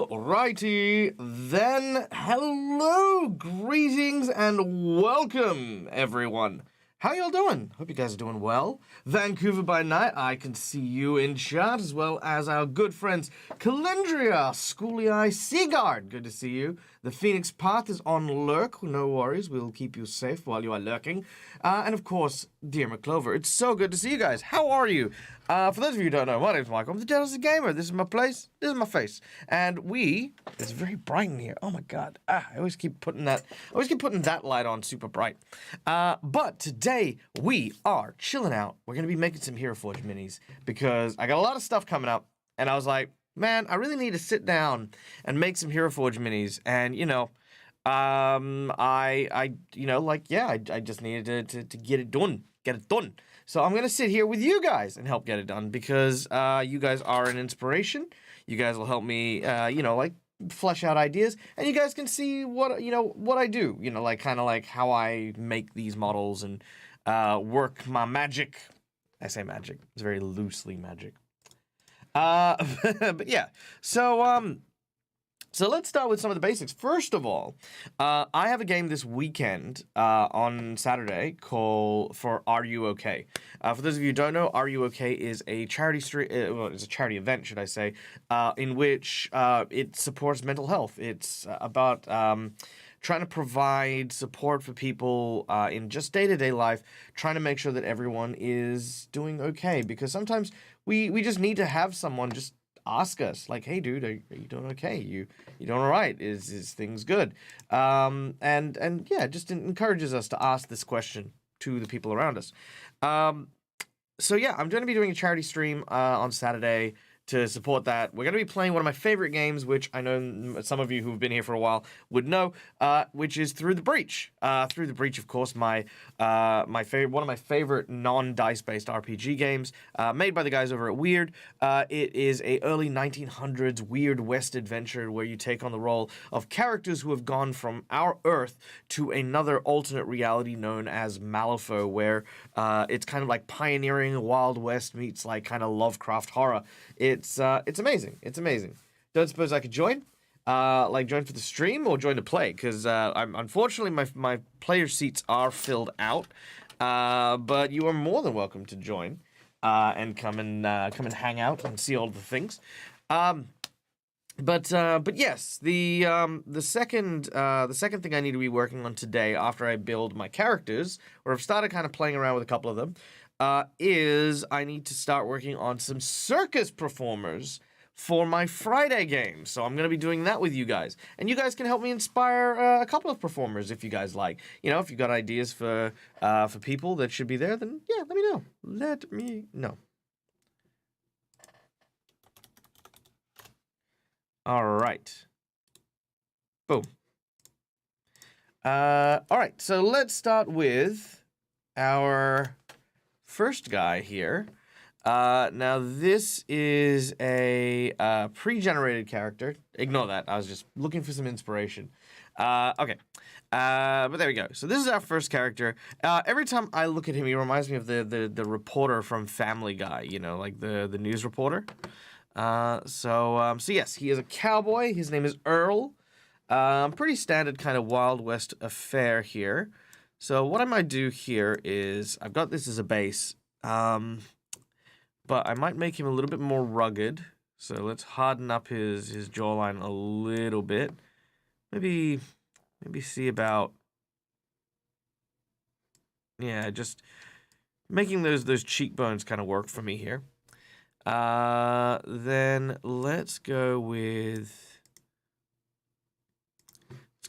Alrighty, then hello, greetings, and welcome, everyone. How y'all doing? Hope you guys are doing well. Vancouver by night, I can see you in chat, as well as our good friends Calendria, Schooly Eye, Seagard, good to see you. The Phoenix Path is on lurk, no worries, we'll keep you safe while you are lurking. And of course, dear McClover, it's so good to see you guys. How are you? For those of you who don't know, my name's Michael. I'm the Jealous Gamer. This is my place. This is my face. And it's very bright in here. Oh my god. I always keep putting that light on super bright. But today we are chilling out. We're gonna be making some Heroforge minis because I got a lot of stuff coming up, and I was like, man, I really need to sit down and make some Heroforge minis. And I just needed to get it done. So I'm gonna sit here with you guys and help get it done because you guys are an inspiration. You guys will help me, flesh out ideas, and you guys can see what I do. Kind of like how I make these models and work my magic. I say magic. It's very loosely magic. But yeah. So let's start with some of the basics. First of all, I have a game this weekend on Saturday for RUOK. For those of you who don't know, RUOK is a charity it's a charity event, should I say, in which it supports mental health. It's about trying to provide support for people in just day-to-day life, trying to make sure that everyone is doing okay. Because sometimes we just need to have someone just ask us, like, hey dude, are you doing okay? You doing all right? Is things good? And yeah, it just encourages us to ask this question to the people around us. So yeah, I'm going to be doing a charity stream on Saturday to support that. We're going to be playing one of my favorite games, which I know some of you who've been here for a while would know, which is Through the Breach. Through the Breach, of course, one of my favorite non-dice based RPG games, made by the guys over at Weird. It is a early 1900s Weird West adventure where you take on the role of characters who have gone from our Earth to another alternate reality known as Malifaux, where it's kind of like pioneering Wild West meets like kind of Lovecraft horror. It's amazing. It's amazing. Don't suppose I could join? Join for the stream or join to play? Because unfortunately my player seats are filled out. But you are more than welcome to join and come and hang out and see all the things. But yes, the second thing I need to be working on today after I build my characters, or I've started kind of playing around with a couple of them, is I need to start working on some circus performers for my Friday game. So I'm going to be doing that with you guys. And you guys can help me inspire a couple of performers if you guys like. If you've got ideas for people that should be there, then yeah, let me know. Let me know. All right. Boom. All right, so let's start with our first guy here. Now this is a pre-generated character. Ignore that. I was just looking for some inspiration. Okay. But there we go. So this is our first character. Every time I look at him, he reminds me of the reporter from Family Guy. Like the news reporter. So yes, he is a cowboy. His name is Earl. Pretty standard kind of Wild West affair here. So what I might do here is, I've got this as a base, but I might make him a little bit more rugged. So let's harden up his jawline a little bit. Maybe see about, yeah, just making those cheekbones kind of work for me here. Then let's go with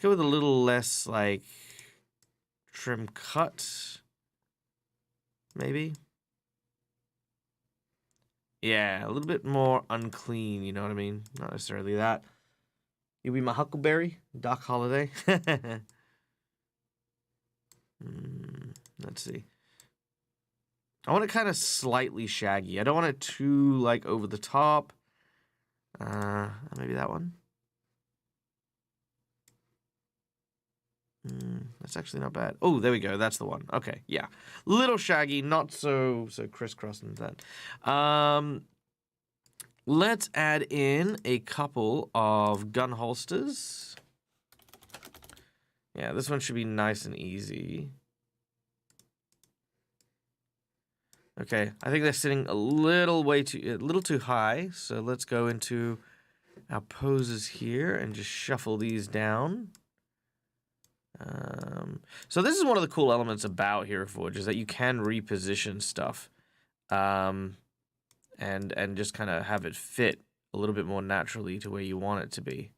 a little less like trim cut, maybe. Yeah, a little bit more unclean, you know what I mean? Not necessarily that. You'll be my Huckleberry, Doc Holliday. Let's see. I want it kind of slightly shaggy. I don't want it too, like, over the top. Maybe that one. That's actually not bad. Oh, there we go. That's the one. Okay, yeah. Little shaggy, not so crisscross and that. let's add in a couple of gun holsters. Yeah, this one should be nice and easy. Okay, I think they're sitting a little too high. So let's go into our poses here and just shuffle these down. So this is one of the cool elements about Heroforge is that you can reposition stuff, and just kind of have it fit a little bit more naturally to where you want it to be.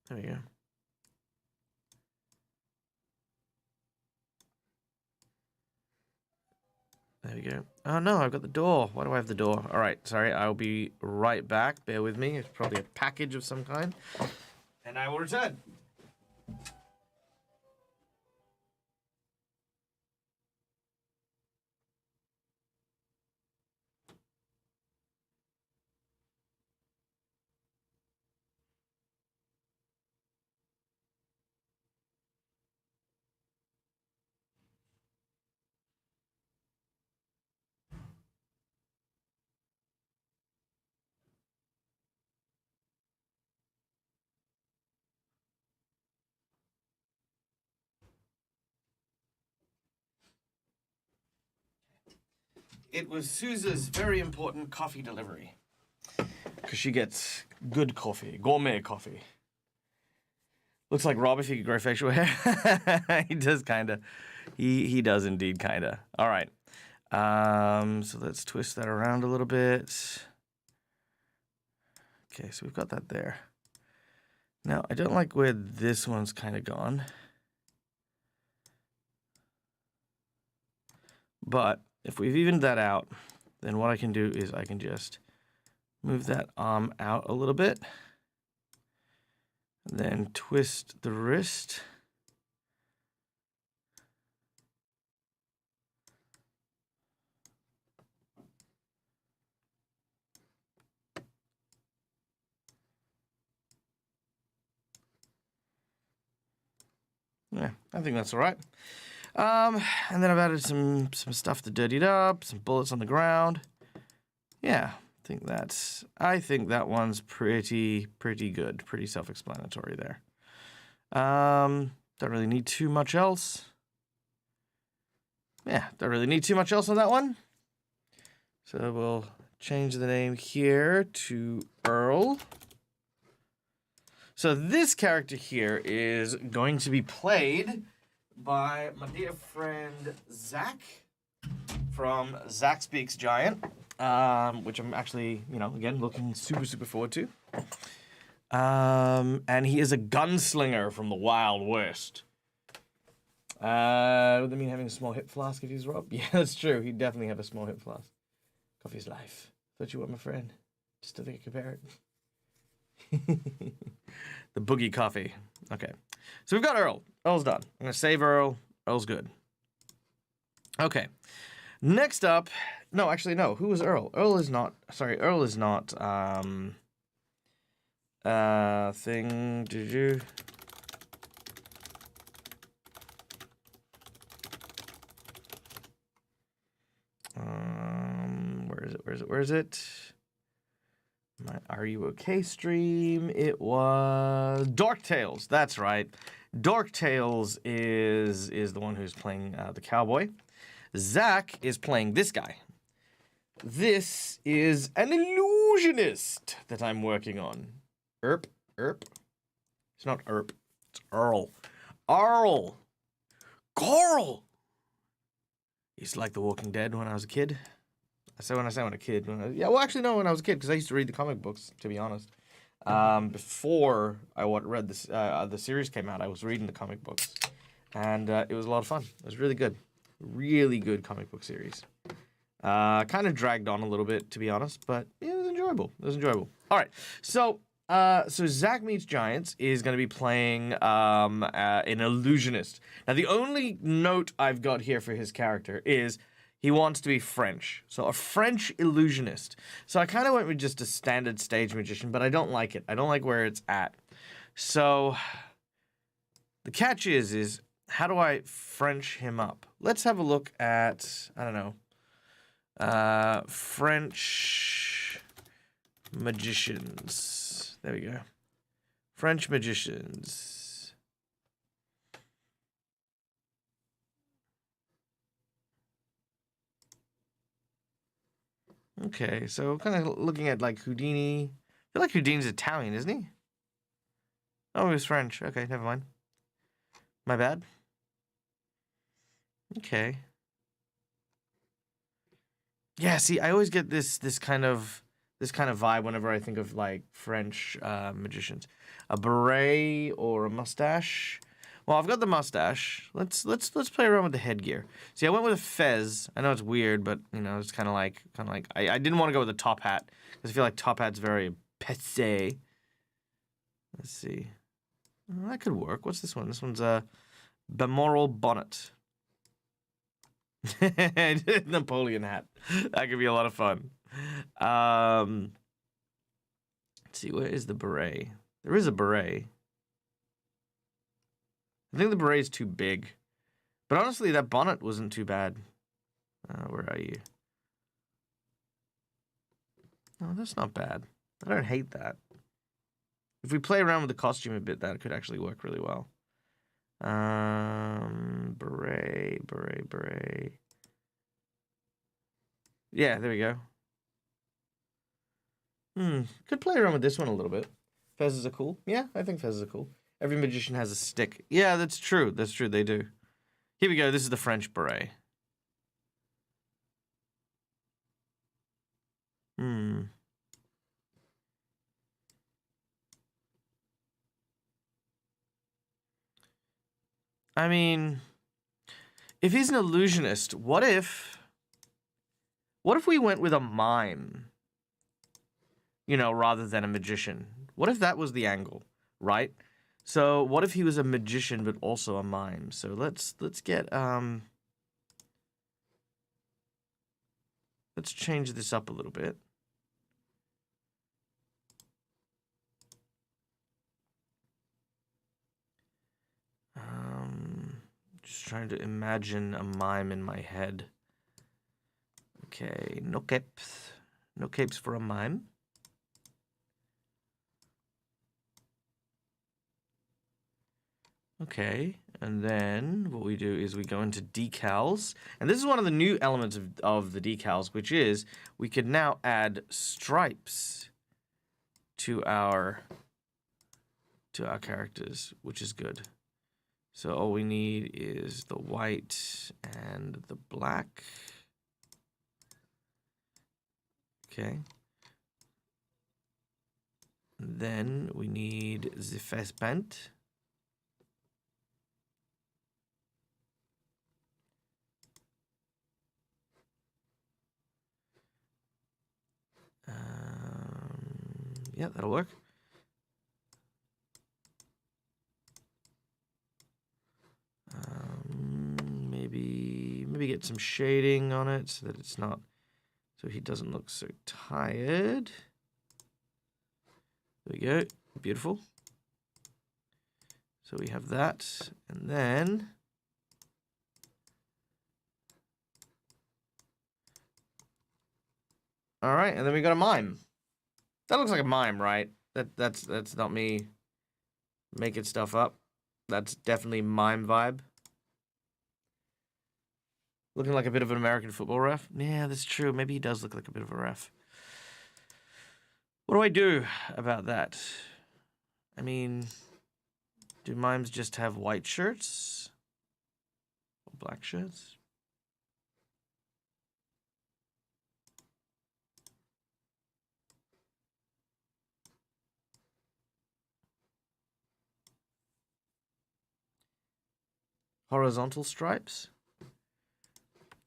There we go. There we go. Oh no, I've got the door. Why do I have the door? All right, sorry. I'll be right back. Bear with me. It's probably a package of some kind. And I will return. It was Sousa's very important coffee delivery. Because she gets good coffee, gourmet coffee. Looks like Rob if he could grow facial hair. He does kind of. He does indeed kind of. All right. So let's twist that around a little bit. Okay, so we've got that there. Now, I don't like where this one's kind of gone. But if we've evened that out, then what I can do is I can just move that arm out a little bit. And then twist the wrist. Yeah, I think that's all right. And then I've added some stuff to dirty it up, some bullets on the ground. Yeah, I think that one's pretty good, pretty self-explanatory there. Don't really need too much else. Yeah, don't really need too much else on that one. So we'll change the name here to Earl. So this character here is going to be played by my dear friend Zach from Zach Speaks Giant, which I'm actually, again, looking super forward to. And he is a gunslinger from the Wild West. Would that mean having a small hip flask if he's Rob? Yeah, that's true. He'd definitely have a small hip flask. Coffee's life. Thought you were my friend. Just to think I compare it. The boogie coffee. Okay. So we've got Earl. Earl's done. I'm going to save Earl. Earl's good. Okay. Next up. No, actually, no. Who is Earl? Earl is not. Thing. Did you? Where is it? My RUOK stream. It was Dark Tales. That's right. Dark Tales is the one who's playing the cowboy. Zach is playing this guy. This is an illusionist that I'm working on. Erp. It's not Erp. It's Earl. Arl. Carl. He's like The Walking Dead when I was a kid. When I was a kid. When I was a kid, because I used to read the comic books, to be honest. Before I read this, the series came out, I was reading the comic books. And it was a lot of fun. It was really good. Really good comic book series. Kind of dragged on a little bit, to be honest, but yeah, it was enjoyable. All right, so Zach Meets Giants is going to be playing an illusionist. Now, the only note I've got here for his character is he wants to be French. So a French illusionist. So I kind of went with just a standard stage magician, but I don't like it. I don't like where it's at. So the catch is how do I French him up? Let's have a look at, I don't know, French magicians. There we go. French magicians. Okay, so kind of looking at like Houdini. I feel like Houdini's Italian, isn't he? Oh, he was French. Okay, never mind. My bad. Okay. Yeah, see, I always get this kind of vibe whenever I think of like French magicians. A beret or a mustache. Well, I've got the mustache. Let's play around with the headgear. See, I went with a fez. I know it's weird, but you know, it's kind of like I didn't want to go with a top hat because I feel like top hat's very passé. Let's see. Oh, that could work. What's this one? This one's a Balmoral bonnet. Napoleon hat. That could be a lot of fun. Let's see, where is the beret? There is a beret. I think the beret is too big. But honestly, that bonnet wasn't too bad. Where are you? No, that's not bad. I don't hate that. If we play around with the costume a bit, that could actually work really well. Beret. Yeah, there we go. Could play around with this one a little bit. Fezzes are cool. Yeah, I think fezzes are cool. Every magician has a stick. Yeah, that's true. That's true, they do. Here we go. This is the French beret. I mean, if he's an illusionist, what if we went with a mime? You know, rather than a magician. What if that was the angle, right? So what if he was a magician but also a mime? So let's get let's change this up a little bit. Just trying to imagine a mime in my head. Okay, no capes. No capes for a mime. Okay, and then what we do is we go into decals. And this is one of the new elements of the decals, which is we can now add stripes to our characters, which is good. So all we need is the white and the black. Okay. And then we need the face paint. Yeah, that'll work. Maybe get some shading on it so that it's not, so he doesn't look so tired. There we go. Beautiful. So we have that, and then all right, and then we got a mime. That looks like a mime, right? That's not me making stuff up. That's definitely mime vibe. Looking like a bit of an American football ref. Yeah, that's true. Maybe he does look like a bit of a ref. What do I do about that? I mean, do mimes just have white shirts? Or black shirts? Horizontal stripes?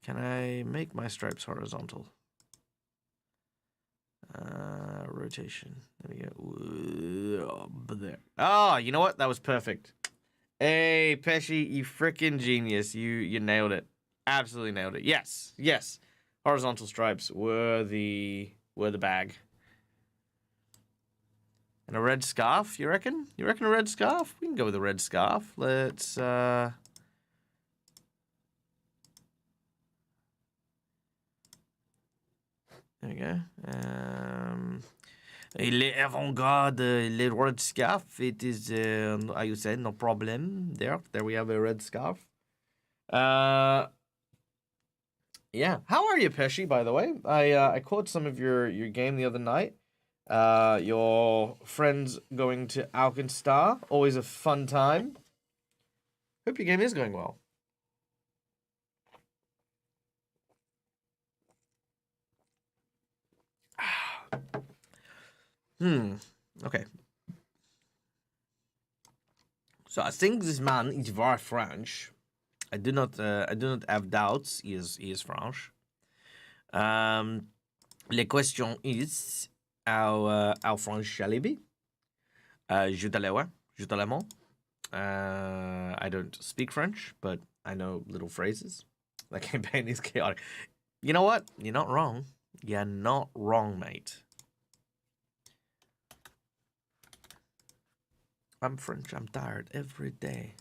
Can I make my stripes horizontal? Rotation. There we go. There. Oh, you know what? That was perfect. Hey, Pesci, you freaking genius. You nailed it. Absolutely nailed it. Yes. Yes. Horizontal stripes were the bag. And a red scarf, you reckon? You reckon a red scarf? We can go with a red scarf. Let's There we go. Les avant-garde, les red scarf. It is, how you say, no problem. There we have a red scarf. Yeah. How are you, Pesci, by the way? I caught some of your game the other night. Your friends going to Alkenstar. Always a fun time. Hope your game is going well. Okay. So I think this man is very French. I do not have doubts. He is French. La question is how French shall he be? Je te l'aime. I don't speak French, but I know little phrases. The campaign is chaotic. You know what? You're not wrong. You're not wrong, mate. I'm French. I'm tired every day.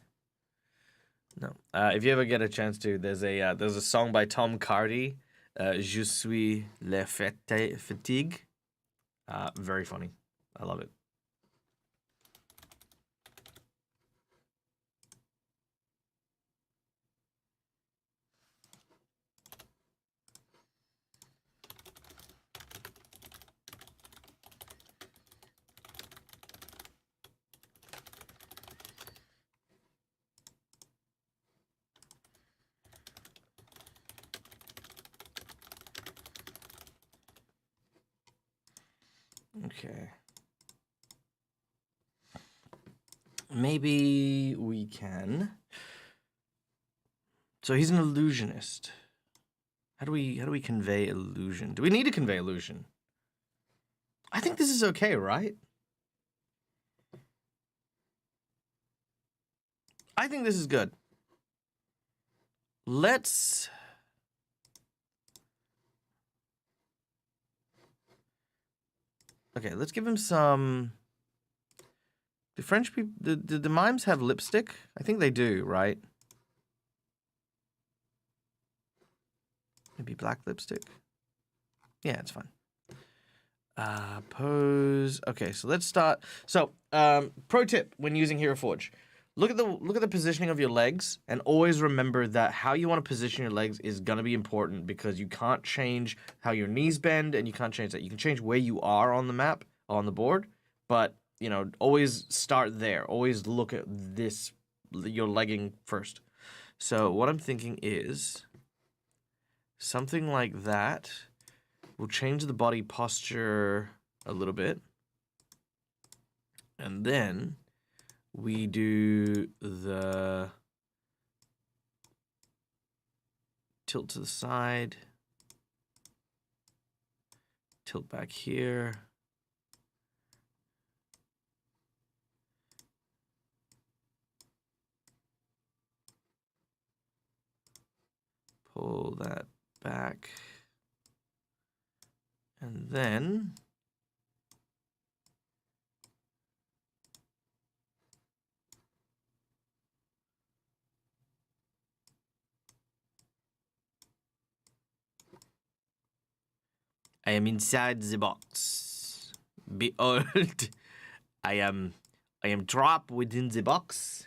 No. If you ever get a chance to, there's a song by Tom Cardy. Je suis la fatigue. Very funny. I love it. Okay. Maybe we can. So he's an illusionist. How do we convey illusion? Do we need to convey illusion? I think this is okay, right? I think this is good. Let's give him some. Do French people, the mimes have lipstick? I think they do, right? Maybe black lipstick. Yeah, it's fine. Pose. Okay, so let's start. So, pro tip when using Heroforge. Look at the positioning of your legs, and always remember that how you want to position your legs is gonna be important, because you can't change how your knees bend, and you can't change that. You can change where you are on the map, on the board, but you know, always start there. Always look at this, your legging first. So what I'm thinking is something like that. We'll change the body posture a little bit, and then we do the tilt to the side, tilt back here. Pull that back. And then I am inside the box. Behold, I am trapped within the box.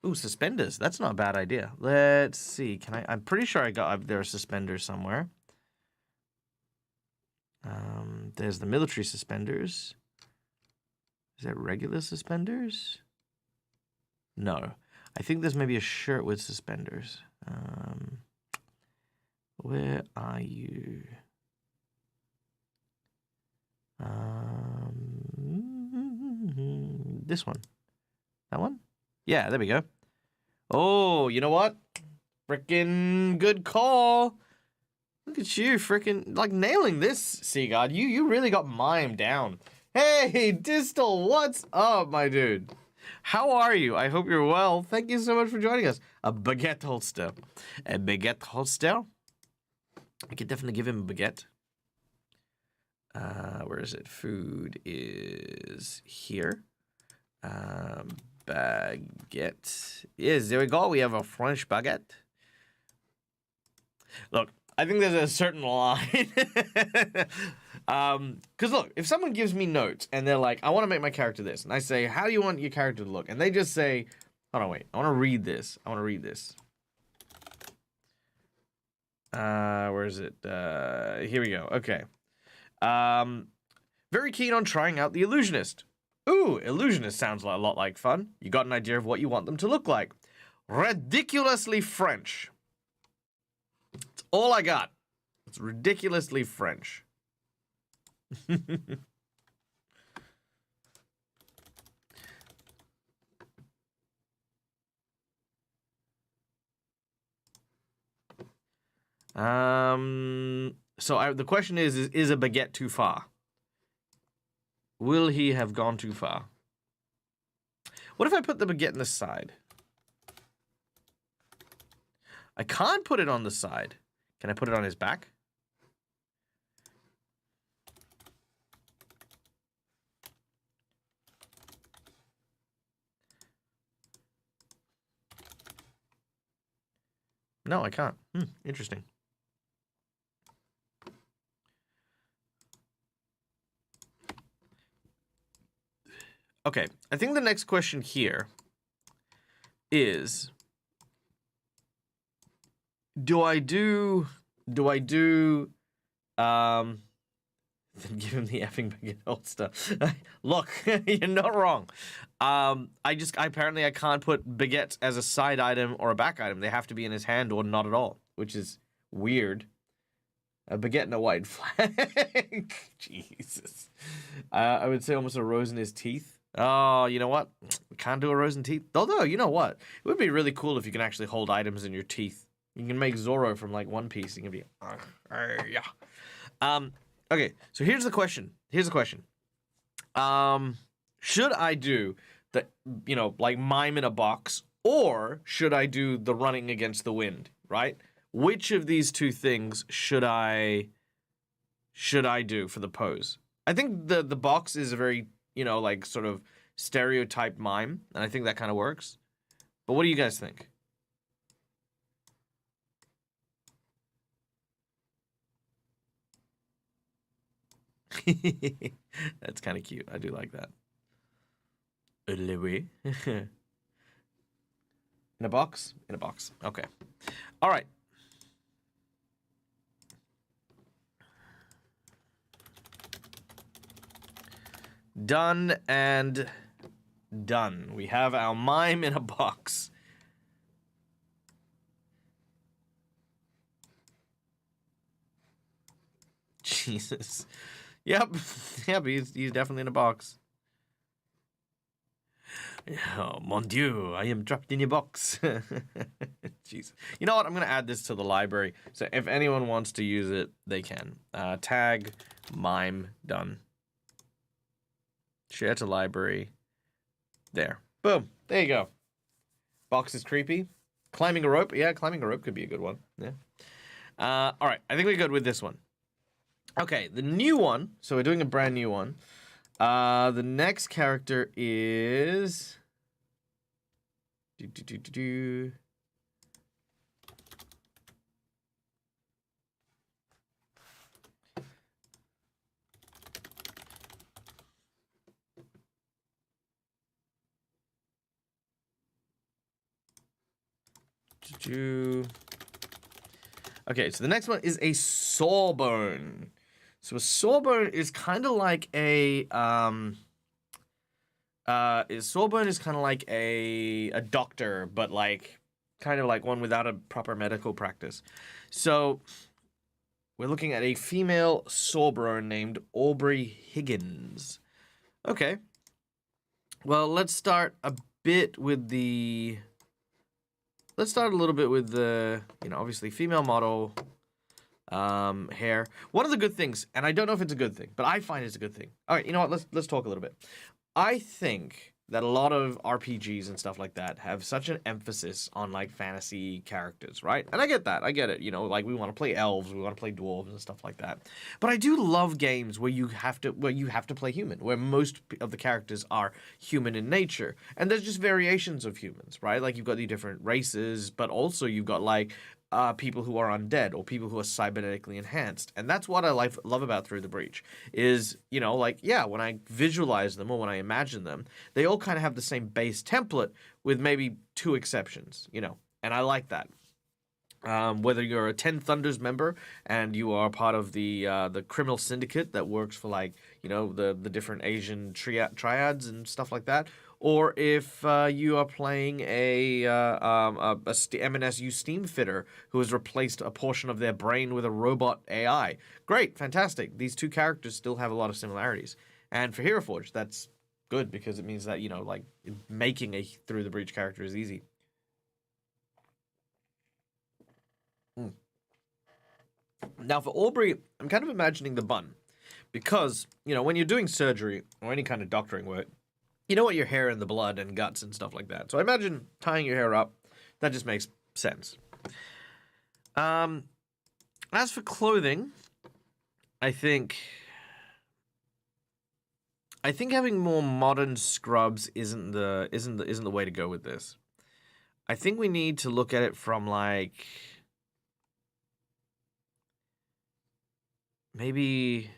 Ooh, suspenders. That's not a bad idea. Let's see. Can I'm pretty sure there are suspenders somewhere. There's the military suspenders. Is that regular suspenders? No. I think there's maybe a shirt with suspenders. Where are you? This one. That one? Yeah, there we go. Oh, you know what? Frickin' good call. Look at you, frickin' like nailing this, Seagard. You really got mimed down. Hey, Distal, what's up, my dude? How are you? I hope you're well. Thank you so much for joining us. A baguette holster. A baguette holster? I could definitely give him a baguette. Where is it? Food is here. Baguette. Yes, there we go. We have a French baguette. Look, I think there's a certain line. Because look, if someone gives me notes and they're like, I want to make my character this, and I say, how do you want your character to look? And they just say, hold on, wait, I want to read this. Where is it? Here we go. Okay. Very keen on trying out the Illusionist. Ooh, Illusionist sounds a lot like fun. You got an idea of what you want them to look like. Ridiculously French. It's all I got. It's ridiculously French. So the question is a baguette too far? Will he have gone too far? What if I put the baguette in the side? I can't put it on the side. Can I put it on his back? No, I can't. Interesting. Okay, I think the next question here is, do I do, then give him the effing baguette holster. Look, you're not wrong. Apparently I can't put baguettes as a side item or a back item. They have to be in his hand or not at all, which is weird. A baguette and a white flag. Jesus. I would say almost a rose in his teeth. Oh, you know what? We can't do a rose in teeth. Although, you know what? It would be really cool if you can actually hold items in your teeth. You can make Zoro from like One Piece. You can be, yeah. Okay, so here's the question. Should I do the, like mime in a box, or should I do the running against the wind, right? Which of these two things should I do for the pose? I think the box is a very, like sort of stereotype mime, and I think that kind of works. But what do you guys think? That's kind of cute. I do like that. In a box? In a box. Okay. All right. Done and done. We have our mime in a box. Jesus. Yep. Yep, he's definitely in a box. Oh, mon Dieu, I am trapped in your box. Jeez. You know what? I'm going to add this to the library. So if anyone wants to use it, they can. Tag mime done. Share to library. There. Boom. There you go. Box is creepy. Climbing a rope. Yeah, climbing a rope could be a good one. Yeah. All right. I think we're good with this one. Okay, the new one. So we're doing a brand new one. The next character is... Okay, so the next one is a sawbone. So a sawbone is kind of like a sawbone is kind of like a doctor, but like kind of like one without a proper medical practice. So we're looking at a female sawbone named Aubrey Higgins. Okay. Well, let's start a little bit with the, obviously female model, hair. One of the good things, and I don't know if it's a good thing, but I find it's a good thing. All right, you know what? Let's talk a little bit. I think that a lot of RPGs and stuff like that have such an emphasis on like fantasy characters, right? And I get that. I get it. Like we want to play elves, we want to play dwarves and stuff like that. But I do love games where you have to play human, where most of the characters are human in nature. And there's just variations of humans, right? Like you've got the different races, but also you've got like people who are undead or people who are cybernetically enhanced. And that's what I love about Through the Breach is, you know, like, yeah, when I visualize them or when I imagine them, they all kind of have the same base template with maybe 2 exceptions, you know, and I like that. Whether you're a 10 Thunders member and you are part of the criminal syndicate that works for, like, you know, the different Asian triads and stuff like that, or if you are playing a MNSU steam fitter who has replaced a portion of their brain with a robot AI. Great, fantastic. These 2 characters still have a lot of similarities. And for Heroforge, that's good because it means that, you know, like, making a Through the Breach character is easy. Now, for Aubrey, I'm kind of imagining the bun. Because, you know, when you're doing surgery or any kind of doctoring work, you know what your hair and the blood and guts and stuff like that. So I imagine tying your hair up. That just makes sense. As for clothing, I think having more modern scrubs isn't the way to go with this. I think we need to look at it from, like, maybe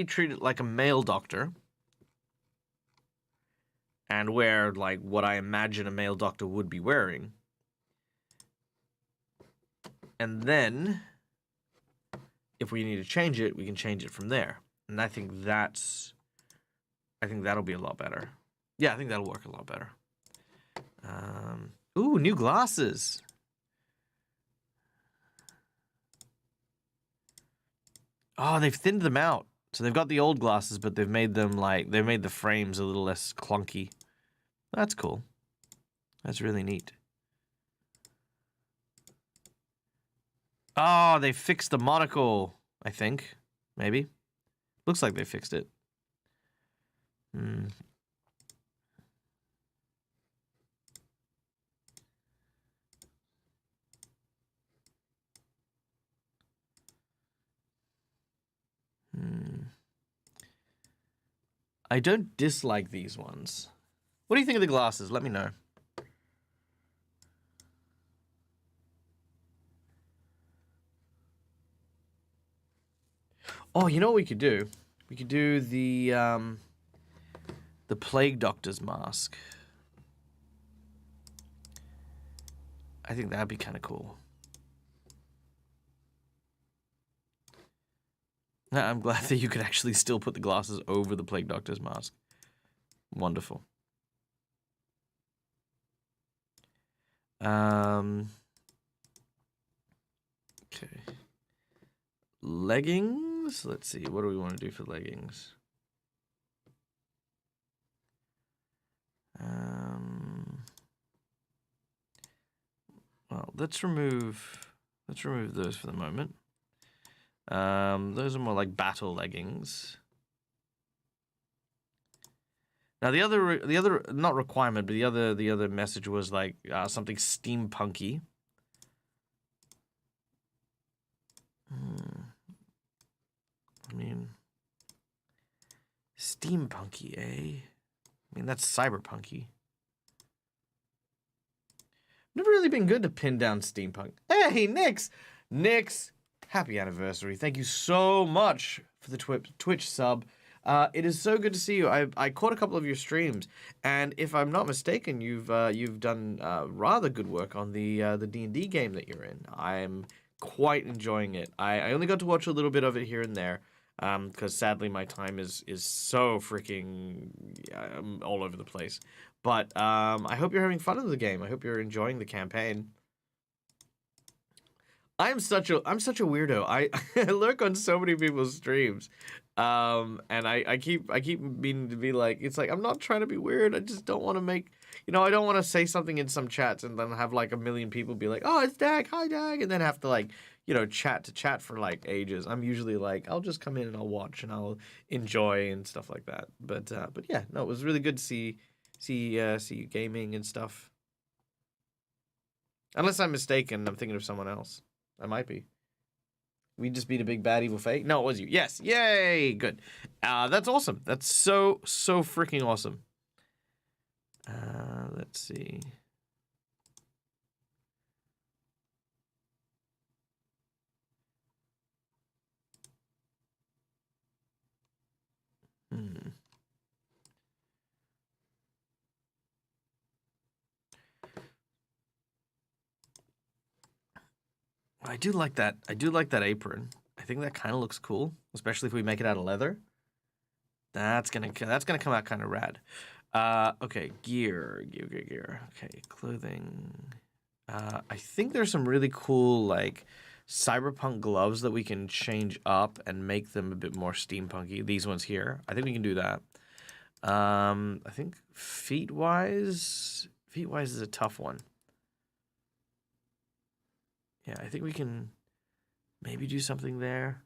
treat it like a male doctor and wear, like, what I imagine a male doctor would be wearing. And then, if we need to change it, we can change it from there. And I think that'll be a lot better. Yeah, I think that'll work a lot better. Ooh, new glasses. Oh, they've thinned them out. So they've got the old glasses, but they've made them, like, they've made the frames a little less clunky. That's cool. That's really neat. Oh, they fixed the monocle, I think. Maybe. Looks like they fixed it. I don't dislike these ones. What do you think of the glasses? Let me know. Oh, you know what we could do? We could do the Plague Doctor's mask. I think that'd be kind of cool. I'm glad that you could actually still put the glasses over the Plague Doctor's mask. Wonderful. Okay. Leggings? Let's see. What do we want to do for leggings? Well, let's remove those for the moment. Those are more like battle leggings. Now the other not requirement, but the other message was like something steampunky. I mean, steampunky, eh? I mean, that's cyberpunky. Never really been good to pin down steampunk. Hey, Nix, happy anniversary! Thank you so much for the Twitch sub. It is so good to see you. I caught a couple of your streams, and if I'm not mistaken, you've done rather good work on the D&D game that you're in. I'm quite enjoying it. I only got to watch a little bit of it here and there, because sadly my time is so freaking all over the place. But I hope you're having fun with the game. I hope you're enjoying the campaign. I'm such a weirdo. I lurk on so many people's streams. And I keep meaning to be like, it's like, I'm not trying to be weird. I just don't want to make, I don't want to say something in some chats and then have like a million people be like, oh, it's Dag, hi Dag, and then have to like, chat for like ages. I'm usually like, I'll just come in and I'll watch and I'll enjoy and stuff like that. But yeah, no, it was really good to see you gaming and stuff. Unless I'm mistaken, I'm thinking of someone else. I might be. We just beat a big bad evil fate? No, it was you. Yes. Yay. Good. That's awesome. That's so freaking awesome. Let's see. I do like that. I do like that apron. I think that kind of looks cool, especially if we make it out of leather. That's gonna come out kind of rad. Okay, gear. Okay, clothing. I think there's some really cool like cyberpunk gloves that we can change up and make them a bit more steampunky. These ones here. I think we can do that. I think feet-wise is a tough one. Yeah, I think we can maybe do something there.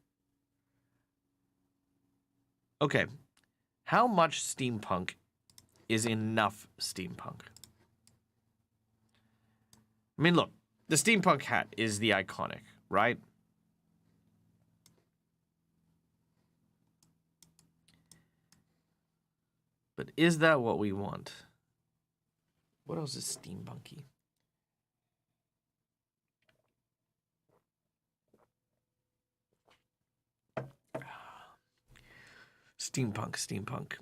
Okay. How much steampunk is enough steampunk? I mean, look, the steampunk hat is the iconic, right? But is that what we want? What else is steampunky? Steampunk.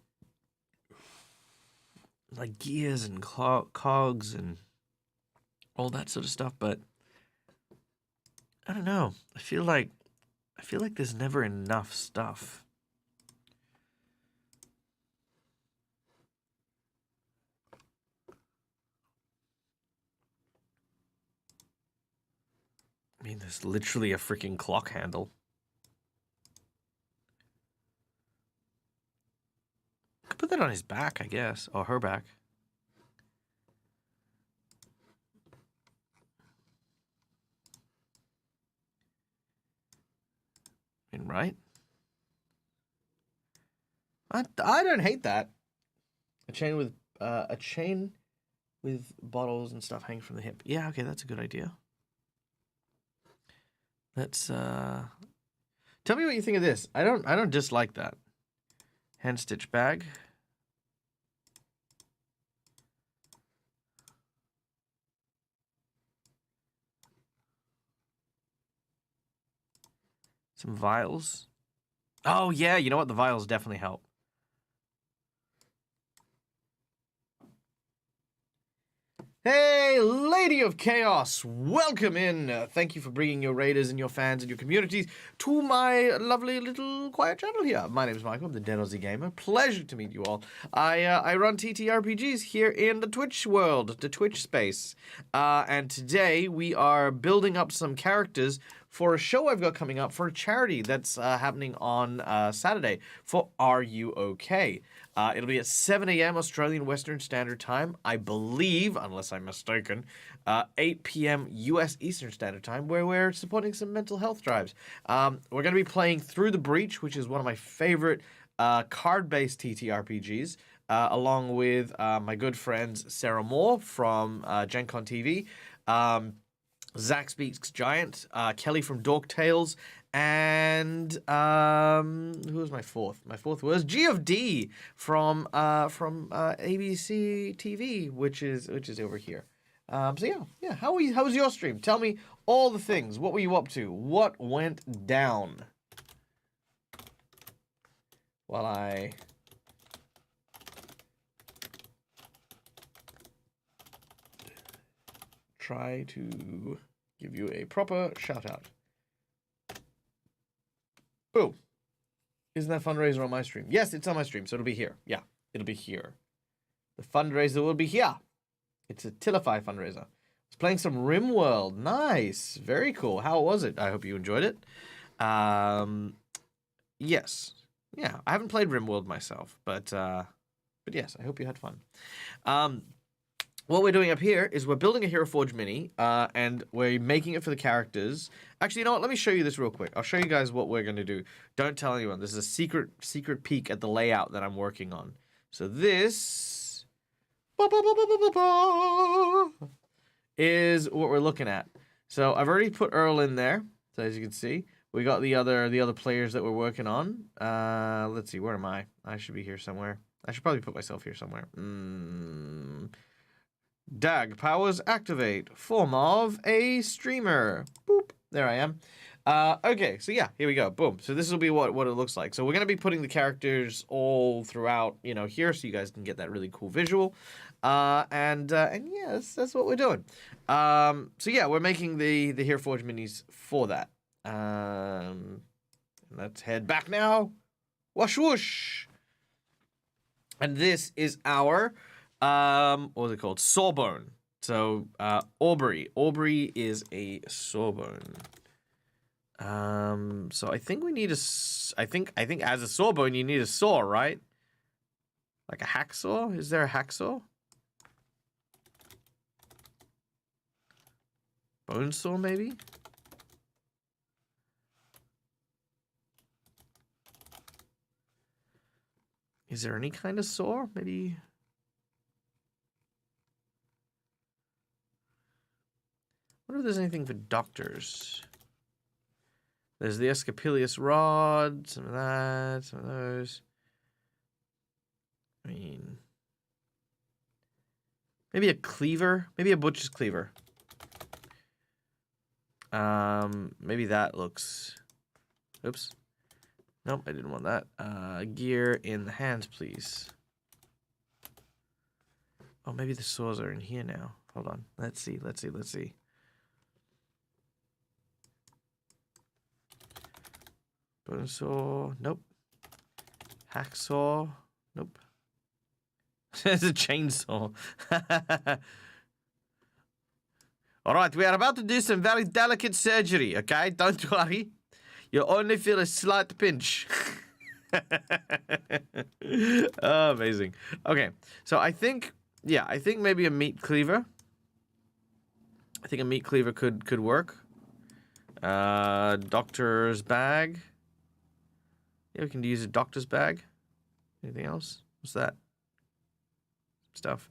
Like gears and cogs and all that sort of stuff, but I don't know. I feel like there's never enough stuff. I mean, there's literally a freaking clock handle. Could put that on his back, I guess, or her back. I mean, right? I don't hate that. A chain with bottles and stuff hanging from the hip. Yeah, okay, that's a good idea. Let's tell me what you think of this. I don't dislike that. Hand stitch bag. Some vials. Oh yeah, you know what? The vials definitely help. Hey, Lady of Chaos, welcome in. Thank you for bringing your raiders and your fans and your communities to my lovely little quiet channel here. My name is Michael, I'm the Dead Aussie Gamer. Pleasure to meet you all. I run TTRPGs here in the Twitch world, the Twitch space. And today we are building up some characters for a show I've got coming up for a charity that's happening on Saturday for RUOK. It'll be at 7 a.m. Australian Western Standard Time, I believe, unless I'm mistaken, 8 p.m. US Eastern Standard Time, where we're supporting some mental health drives. We're going to be playing Through the Breach, which is one of my favorite card-based TTRPGs, along with my good friends Sarah Moore from Gen Con TV, Zach Speaks Giant, Kelly from Dork Tales, and who was my fourth? My fourth was G of D from ABC TV, which is over here. So yeah. How was your stream? Tell me all the things. What were you up to? What went down? While I try to give you a proper shout out. Boom. Isn't that fundraiser on my stream? Yes, it's on my stream, so it'll be here. Yeah, it'll be here. The fundraiser will be here. It's a Tilify fundraiser. I was playing some RimWorld. Nice. Very cool. How was it? I hope you enjoyed it. Yes. Yeah, I haven't played RimWorld myself, but yes, I hope you had fun. What we're doing up here is we're building a Heroforge mini, and we're making it for the characters. Actually, you know what? Let me show you this real quick. I'll show you guys what we're going to do. Don't tell anyone. This is a secret peek at the layout that I'm working on. So this is what we're looking at. So I've already put Earl in there. So as you can see, we got the other players that we're working on. Let's see, where am I? I should be here somewhere. I should probably put myself here somewhere. DAG powers activate. Form of a streamer. Boop. There I am. Okay, so yeah, here we go. Boom. So this will be what it looks like. So we're gonna be putting the characters all throughout, you know, here, so you guys can get that really cool visual. And yeah, that's what we're doing. So yeah, we're making the Heroforge minis for that. Let's head back now. Whoosh whoosh. And this is our what was it called? Sawbone. So Aubrey. Aubrey is a sawbone. So I think we need a. I think as a sawbone you need a saw, right? Like a hacksaw? Is there a hacksaw? Bone saw, maybe? Is there any kind of saw? Maybe. I wonder if there's anything for doctors. There's the Escapilius rod, some of that, some of those. I mean, maybe a cleaver, maybe a butcher's cleaver. Maybe that looks. Oops. Nope, I didn't want that. Gear in the hands, please. Oh, maybe the saws are in here now. Hold on. Let's see. Bone saw. Nope. Hacksaw. Nope. There's a chainsaw. All right, we are about to do some very delicate surgery, okay? Don't worry. You'll only feel a slight pinch. Oh, amazing. Okay, so I think maybe a meat cleaver. I think a meat cleaver could work. Doctor's bag. Yeah, we can use a doctor's bag. Anything else? What's that? Stuff.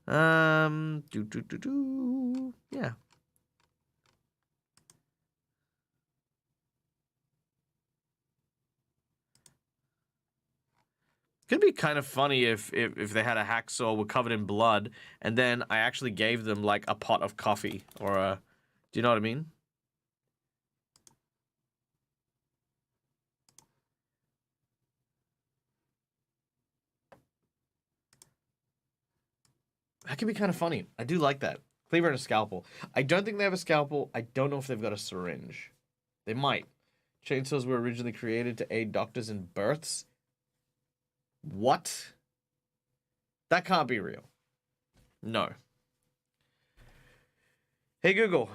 Yeah. Could be kind of funny if they had a hacksaw were covered in blood, and then I actually gave them like a pot of coffee or a. Do you know what I mean? That could be kind of funny. I do like that. Cleaver and a scalpel. I don't think they have a scalpel. I don't know if they've got a syringe. They might. Chainsaws were originally created to aid doctors in births. What? That can't be real. No. Hey Google.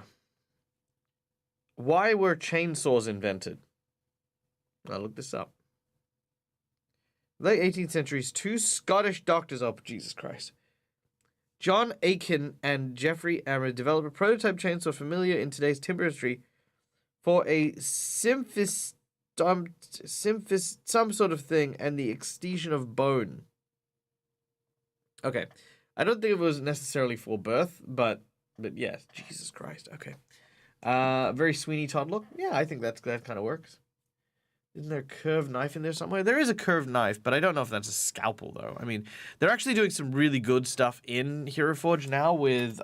Why were chainsaws invented? I'll look this up. Late 18th centuries, two Scottish doctors, oh Jesus Christ, John Aiken and Geoffrey Ammer, developed a prototype chainsaw familiar in today's timber industry for a some sort of thing and the excision of bone. Okay. I don't think it was necessarily for birth, but yes, Jesus Christ. Okay. Very Sweeney Todd look. Yeah, I think that kind of works. Isn't there a curved knife in there somewhere? There is a curved knife, but I don't know if that's a scalpel though. I mean, they're actually doing some really good stuff in Heroforge now with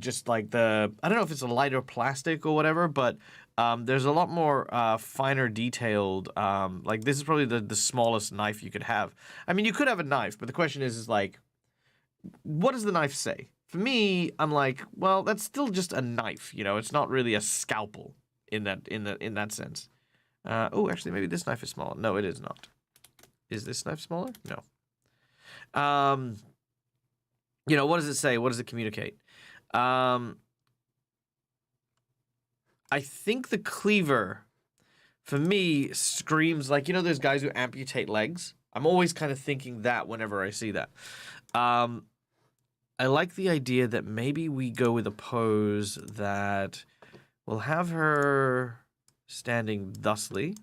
just like I don't know if it's a lighter plastic or whatever, but there's a lot more finer detailed. Like this is probably the smallest knife you could have. I mean, you could have a knife, but the question is like, what does the knife say? For me, I'm like, well, that's still just a knife. You know, it's not really a scalpel in that sense. Oh, actually, maybe this knife is smaller. No, it is not. Is this knife smaller? No. You know, what does it say? What does it communicate? I think the cleaver, for me, screams like, you know those guys who amputate legs? I'm always kind of thinking that whenever I see that. I like the idea that maybe we go with a pose that will have her standing thusly,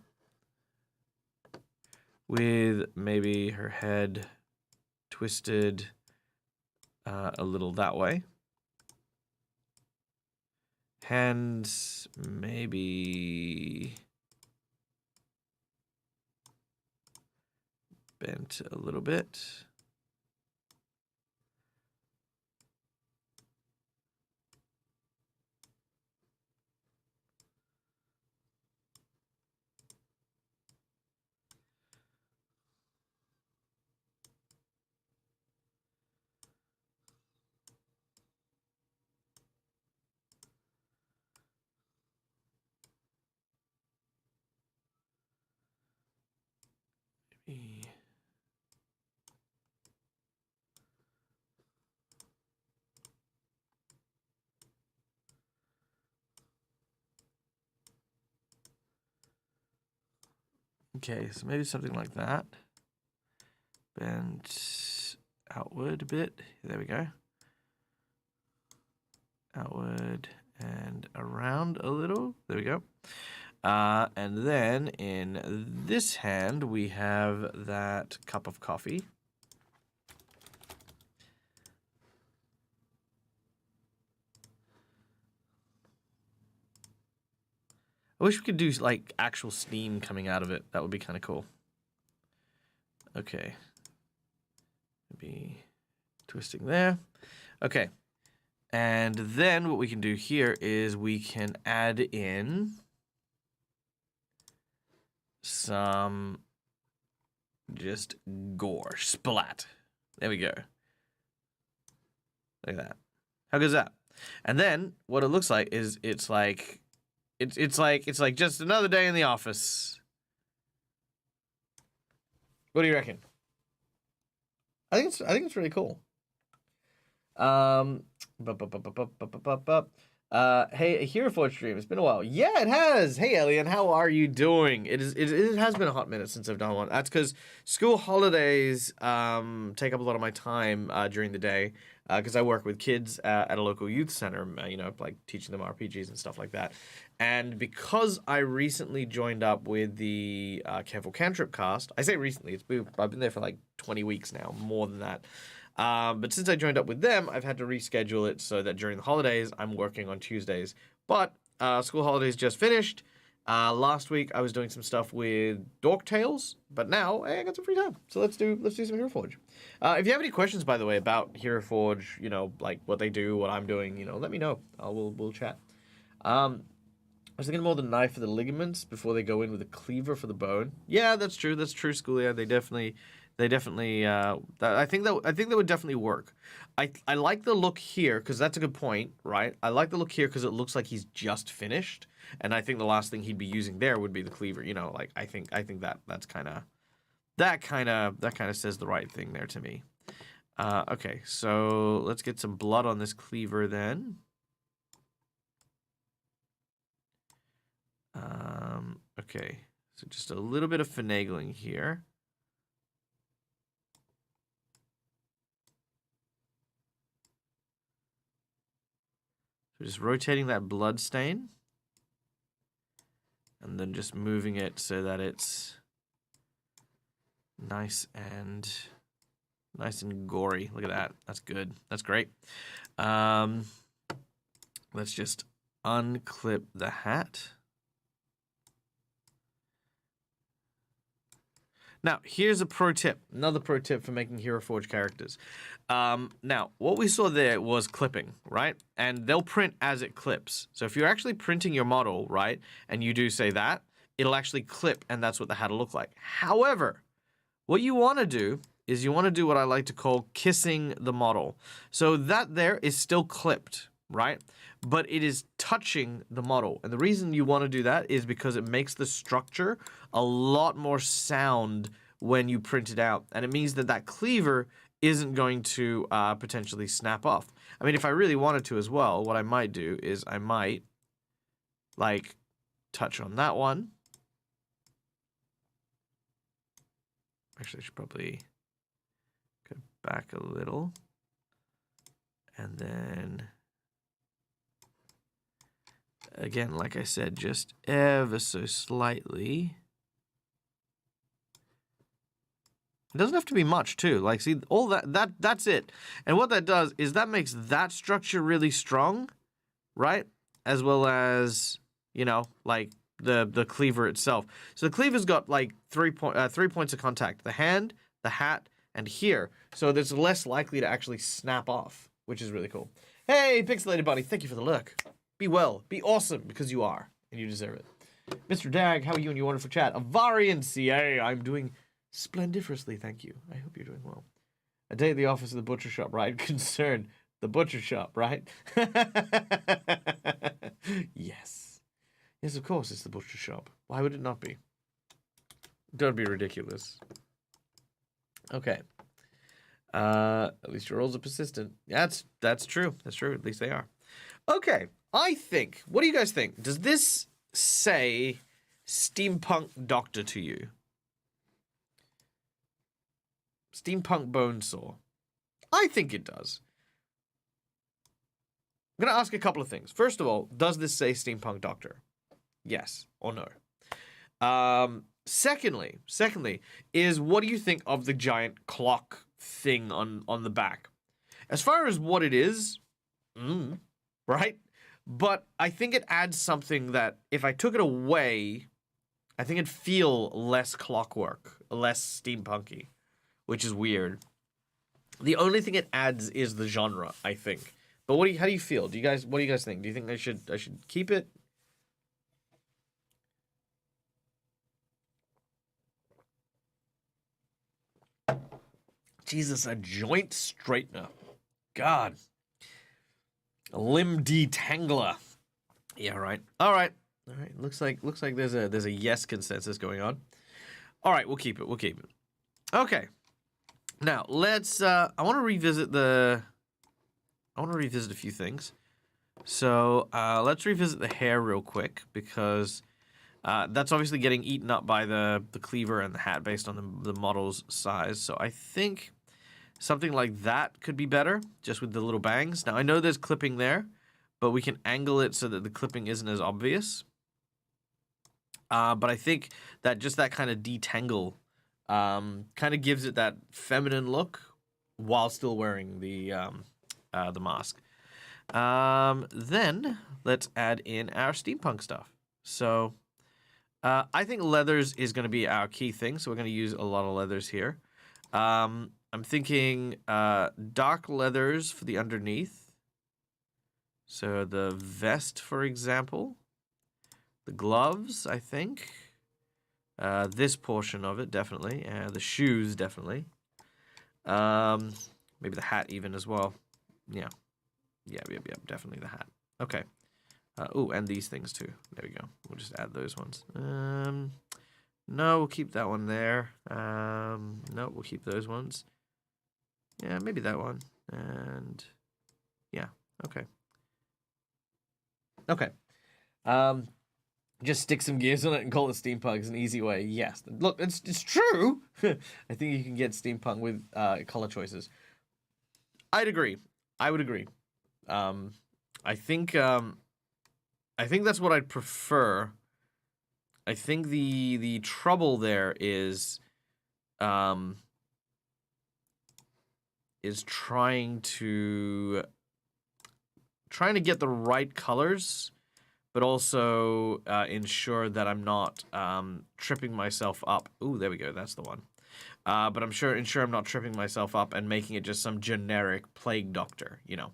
with maybe her head twisted a little that way. Hands maybe bent a little bit. Maybe. Okay, so maybe something like that. Bent outward a bit. There we go. Outward and around a little. There we go. And then in this hand, we have that cup of coffee. I wish we could do like actual steam coming out of it. That would be kind of cool. Okay. Maybe twisting there. Okay. And then what we can do here is we can add in some just gore. Splat. There we go. Look at that. How good is that? And then what it looks like is it's like just another day in the office. What do you reckon? I think it's really cool. Hey, a Heroforge stream. It's been a while. Yeah, it has. Hey, Elian, how are you doing? It has been a hot minute since I've done one. That's because school holidays take up a lot of my time during the day because I work with kids at a local youth center, you know, like teaching them RPGs and stuff like that. And because I recently joined up with the Careful Cantrip cast, I say recently, I've been there for like 20 weeks now, more than that. But since I joined up with them, I've had to reschedule it so that during the holidays, I'm working on Tuesdays. But school holidays just finished. Last week, I was doing some stuff with Dork Tales, but now hey, I got some free time. So let's do some Heroforge. If you have any questions, by the way, about Heroforge, you know, like what they do, what I'm doing, you know, let me know. We'll chat. I was thinking more the knife for the ligaments before they go in with the cleaver for the bone. Yeah, that's true. That's true, Schoolia. They definitely. I think that would definitely work. I like the look here because that's a good point, right? I like the look here because it looks like he's just finished, and I think the last thing he'd be using there would be the cleaver. You know, like I think that kind of says the right thing there to me. Okay, so let's get some blood on this cleaver then. Okay, so just a little bit of finagling here. So just rotating that blood stain. And then just moving it so that it's nice and gory. Look at that. That's good. That's great. Let's just unclip the hat. Now, here's a pro tip. Another pro tip for making Heroforge characters. Now, what we saw there was clipping, right? And they'll print as it clips. So if you're actually printing your model, right, and you do say that, it'll actually clip, and that's what the hat will look like. However, what you want to do is you want to do what I like to call kissing the model. So that there is still clipped, right? But it is touching the model. And the reason you want to do that is because it makes the structure a lot more sound when you print it out. And it means that that cleaver isn't going to potentially snap off. I mean, if I really wanted to as well, what I might do is I might, like, touch on that one. Actually, I should probably go back a little. And then, again, like I said, just ever so slightly. It doesn't have to be much, too. Like, see, all that's it. And what that does is that makes that structure really strong, right? As well as, you know, like the cleaver itself. So the cleaver's got like 3 points of contact. The hand, the hat, and here. So it's less likely to actually snap off, which is really cool. Hey, Pixelated Bunny, thank you for the lurk. Be well, be awesome, because you are, and you deserve it. Mr. Dag, how are you and your wonderful chat? Avarian CA, I'm doing splendiferously, thank you. I hope you're doing well. A day at the office of the butcher shop, right? Concern, the butcher shop, right? Yes. Yes, of course it's the butcher shop. Why would it not be? Don't be ridiculous. Okay. At least your rolls are persistent. That's true. That's true. At least they are. Okay. I think. What do you guys think? Does this say steampunk doctor to you? Steampunk bonesaw. I think it does. I'm going to ask a couple of things. First of all, does this say steampunk doctor? Yes or no? Secondly, is what do you think of the giant clock thing on the back? As far as what it is, right? But I think it adds something that if I took it away, I think it'd feel less clockwork, less steampunky, which is weird. The only thing it adds is the genre, I think. But how do you feel? What do you guys think? Do you think I should keep it? Jesus, a joint straightener. God. A limb detangler. Yeah, right. All right. Looks like there's a yes consensus going on. All right, we'll keep it. Okay. Now, let's I want to revisit a few things. So, let's revisit the hair real quick because that's obviously getting eaten up by the cleaver and the hat based on the model's size. So I think something like that could be better, just with the little bangs. Now, I know there's clipping there, but we can angle it so that the clipping isn't as obvious. But I think that just that kind of detangle kind of gives it that feminine look while still wearing the mask. Then let's add in our steampunk stuff. So I think leathers is going to be our key thing, so we're going to use a lot of leathers here. I'm thinking dark leathers for the underneath. So the vest, for example. The gloves, I think. This portion of it, definitely. The shoes, definitely. Maybe the hat even as well. Yeah, definitely the hat. Okay. Oh, and these things too. There we go. We'll just add those ones. No, we'll keep that one there. No, we'll keep those ones. Yeah, maybe that one. And yeah, okay. Okay. Just stick some gears on it and call it steampunk is an easy way. Yes. Look, it's true. I think you can get steampunk with color choices. I would agree. I think that's what I'd prefer. I think the trouble there is trying to get the right colors, but also ensure that I'm not tripping myself up. Ooh, there we go. That's the one. But ensure I'm not tripping myself up and making it just some generic plague doctor, you know.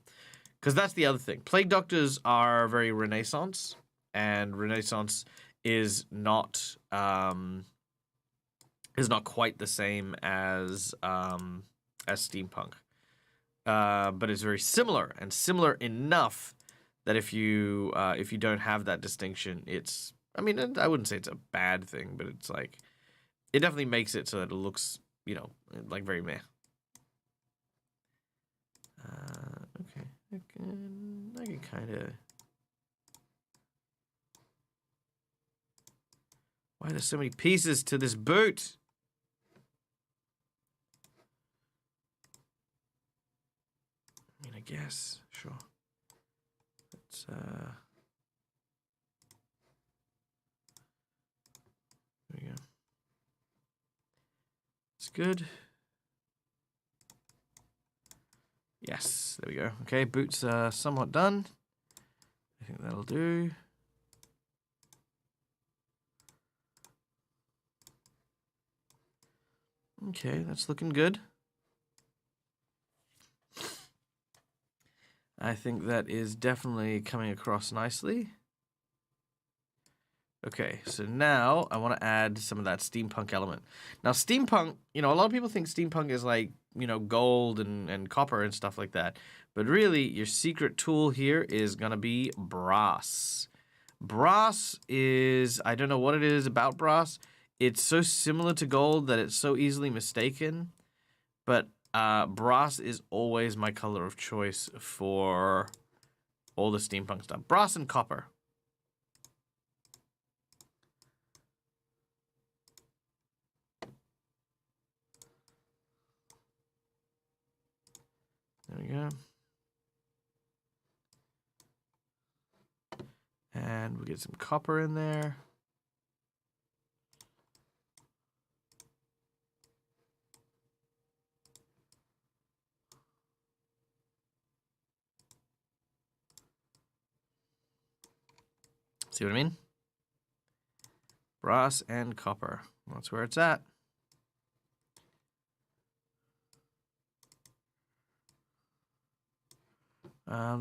Because that's the other thing. Plague doctors are very Renaissance, and Renaissance is not quite the same as steampunk. But it's very similar, and similar enough that if you don't have that distinction, it's, I mean, I wouldn't say it's a bad thing, but it's like, it definitely makes it so that it looks, you know, like very meh. Okay. I can kind of... Why are there so many pieces to this boot? I mean, I guess, sure. Let's, there we go. It's good. Yes, there we go. Okay, boots are somewhat done. I think that'll do. Okay, that's looking good. I think that is definitely coming across nicely. Okay, so now I want to add some of that steampunk element. Now, steampunk, a lot of people think steampunk is like, gold and copper and stuff like that. But really, your secret tool here is going to be brass. Brass is, I don't know what it is about brass. It's so similar to gold that it's so easily mistaken. But brass is always my color of choice for all the steampunk stuff. Brass and copper. There we go. And we get some copper in there. See what I mean? Brass and copper. That's where it's at.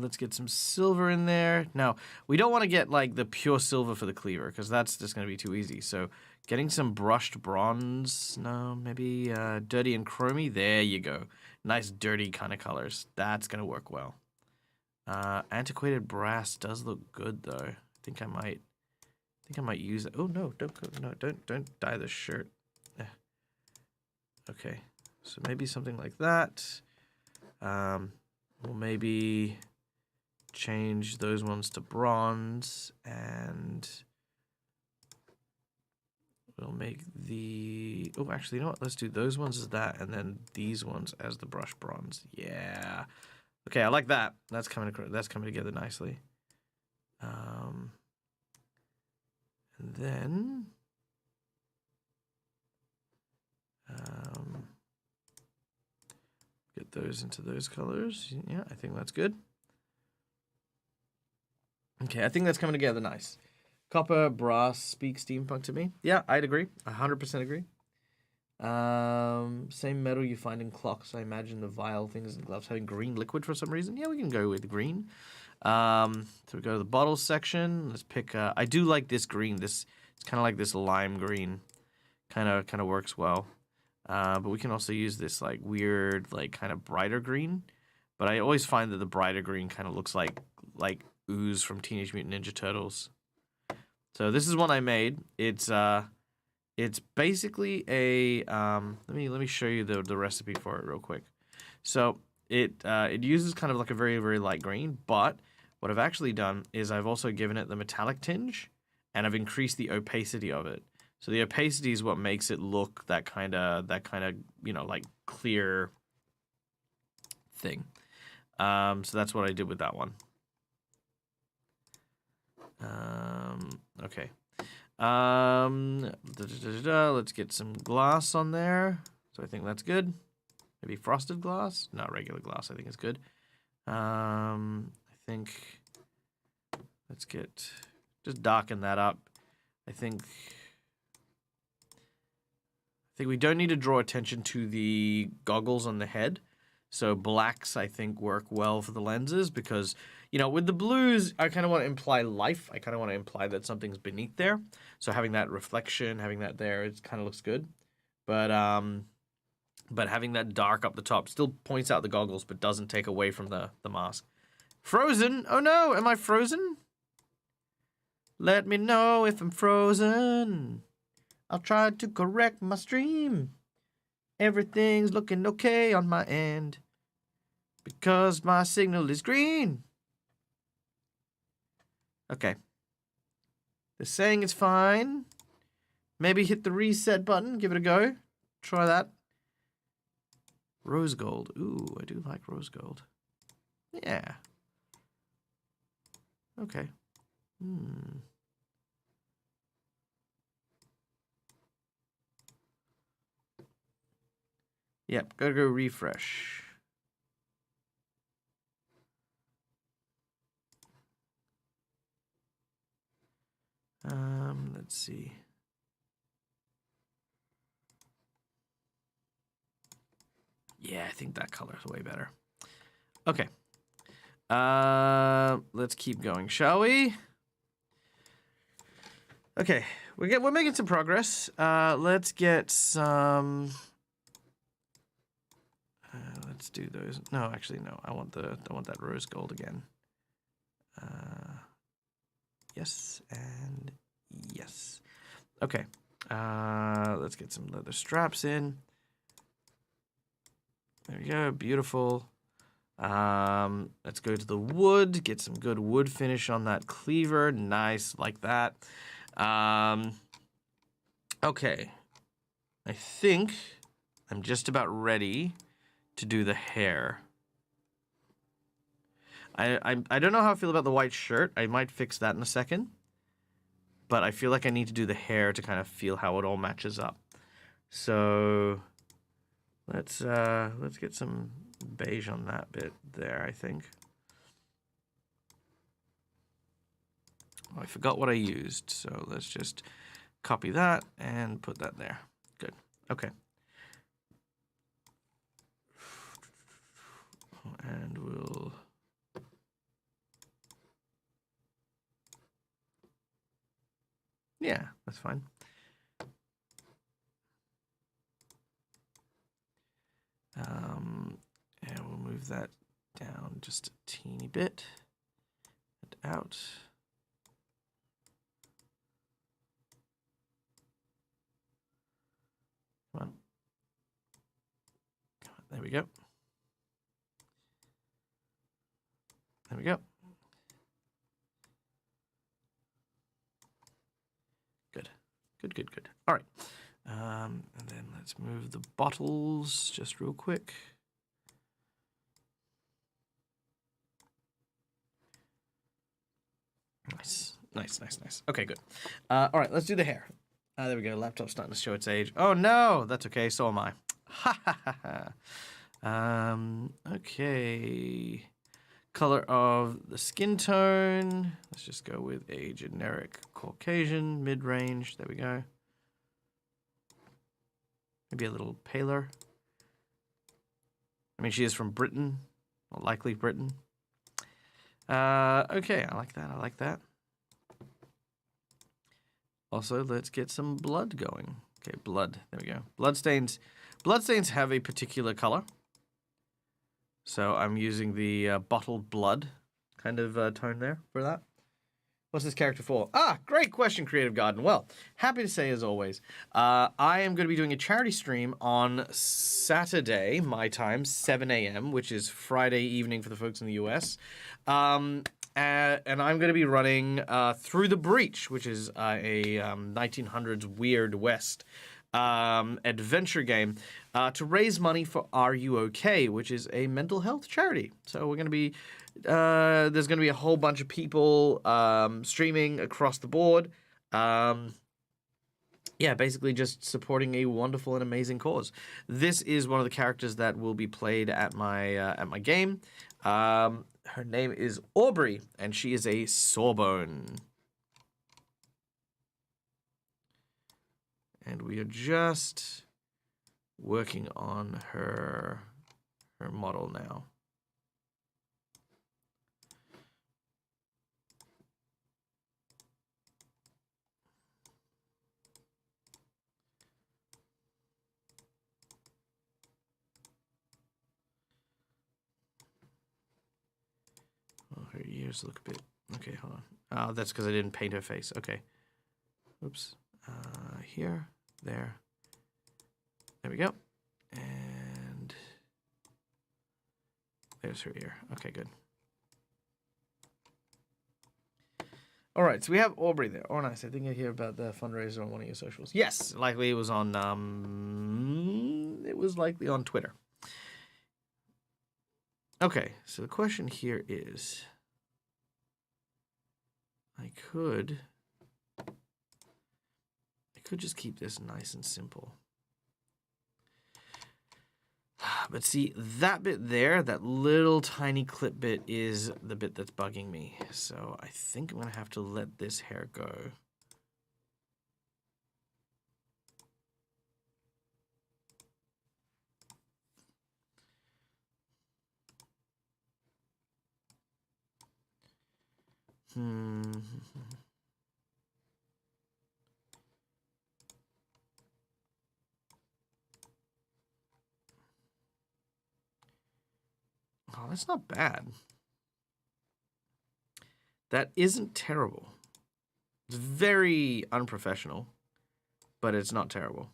Let's get some silver in there. Now, we don't want to get like the pure silver for the cleaver because that's just going to be too easy. So getting some brushed bronze. No, maybe dirty and chromy. There you go. Nice dirty kind of colors. That's going to work well. Antiquated brass does look good though. I think I might use it. Oh no, don't dye the shirt. Okay, so maybe something like that. We'll maybe change those ones to bronze, and we'll make the... Oh, actually, you know what? Let's do those ones as that, and then these ones as the brushed bronze. Yeah. Okay, I like that. That's coming together nicely. And then... get those into those colors. Yeah, I think that's good. Okay, I think that's coming together nice. Copper, brass, speak steampunk to me. Yeah, I'd agree. 100% agree. Same metal you find in clocks. I imagine the vial things and gloves having green liquid for some reason. Yeah, we can go with green. So we go to the bottles section. Let's pick. I do like this green. It's kind of like this lime green. Kind of works well. But we can also use this like weird, like kind of brighter green. But I always find that the brighter green kind of looks like ooze from Teenage Mutant Ninja Turtles. So this is one I made. It's basically a let me show you the recipe for it real quick. So it uses kind of like a very, very light green, but what I've actually done is I've also given it the metallic tinge, and I've increased the opacity of it. So the opacity is what makes it look that kind of like clear thing. So that's what I did with that one. Okay. Let's get some glass on there. So I think that's good. Maybe frosted glass? No, regular glass I think is good. I think let's just darken that up. I think we don't need to draw attention to the goggles on the head. So blacks, I think, work well for the lenses because, with the blues, I kind of want to imply life. I kind of want to imply that something's beneath there. So having that reflection, having that there, it kind of looks good. But having that dark up the top still points out the goggles, but doesn't take away from the mask. Frozen? Oh no, am I frozen? Let me know if I'm frozen. I'll try to correct my stream. Everything's looking okay on my end because my signal is green. Okay. They're saying it's fine. Maybe hit the reset button. Give it a go. Try that. Rose gold. Ooh, I do like rose gold. Yeah. Okay. Yep, gotta go refresh. Let's see. Yeah, I think that color is way better. Okay. Let's keep going, shall we? Okay, we're making some progress. Let's get some. Let's do those. No, actually, no. I want that rose gold again. Yes and yes. Okay. Let's get some leather straps in. There we go. Beautiful. Let's go to the wood. Get some good wood finish on that cleaver. Nice, like that. Okay. I think I'm just about ready to do the hair. I don't know how I feel about the white shirt. I might fix that in a second. But I feel like I need to do the hair to kind of feel how it all matches up. So let's get some beige on that bit there, I think. Oh, I forgot what I used, so let's just copy that and put that there. Good. Okay. And we'll... Yeah, that's fine. And we'll move that down just a teeny bit and out. Come on. There we go. There we go. Good. Good, good, good. All right. And then let's move the bottles just real quick. Nice. Nice, nice, nice. Okay, good. All right, let's do the hair. There we go. Laptop's starting to show its age. Oh, no. That's okay. So am I. Ha, ha, ha, ha. Okay. Color of the skin tone. Let's just go with a generic Caucasian, mid-range. There we go. Maybe a little paler. I mean, she is from Britain, or likely Britain. Okay, I like that. I like that. Also, let's get some blood going. Okay, blood. There we go. Bloodstains. Bloodstains have a particular color. So I'm using the bottled blood kind of tone there for that. What's this character for? Ah, great question, Creative Garden. Well, happy to say, as always, I am going to be doing a charity stream on Saturday, my time, 7 a.m., which is Friday evening for the folks in the US. And I'm going to be running Through the Breach, which is a 1900s Weird West adventure game to raise money for RUOK, which is a mental health charity. So we're going to be... there's going to be a whole bunch of people streaming across the board. Yeah, basically just supporting a wonderful and amazing cause. This is one of the characters that will be played at my game. Her name is Aubrey, and she is a sawbone. And we are just working on her model now. Oh, her ears look a bit... Okay, hold on. Oh, that's because I didn't paint her face. Okay. Oops. Here, there. There we go. And there's her ear. Okay, good. All right, so we have Aubrey there. Oh, nice. I think I hear about the fundraiser on one of your socials. Yes, likely it was on. It was likely on Twitter. Okay, so the question here is, I could just keep this nice and simple. But see, that bit there, that little tiny clip bit is the bit that's bugging me. So I think I'm going to have to let this hair go. Hmm. Oh, that's not bad. That isn't terrible. It's very unprofessional, but it's not terrible.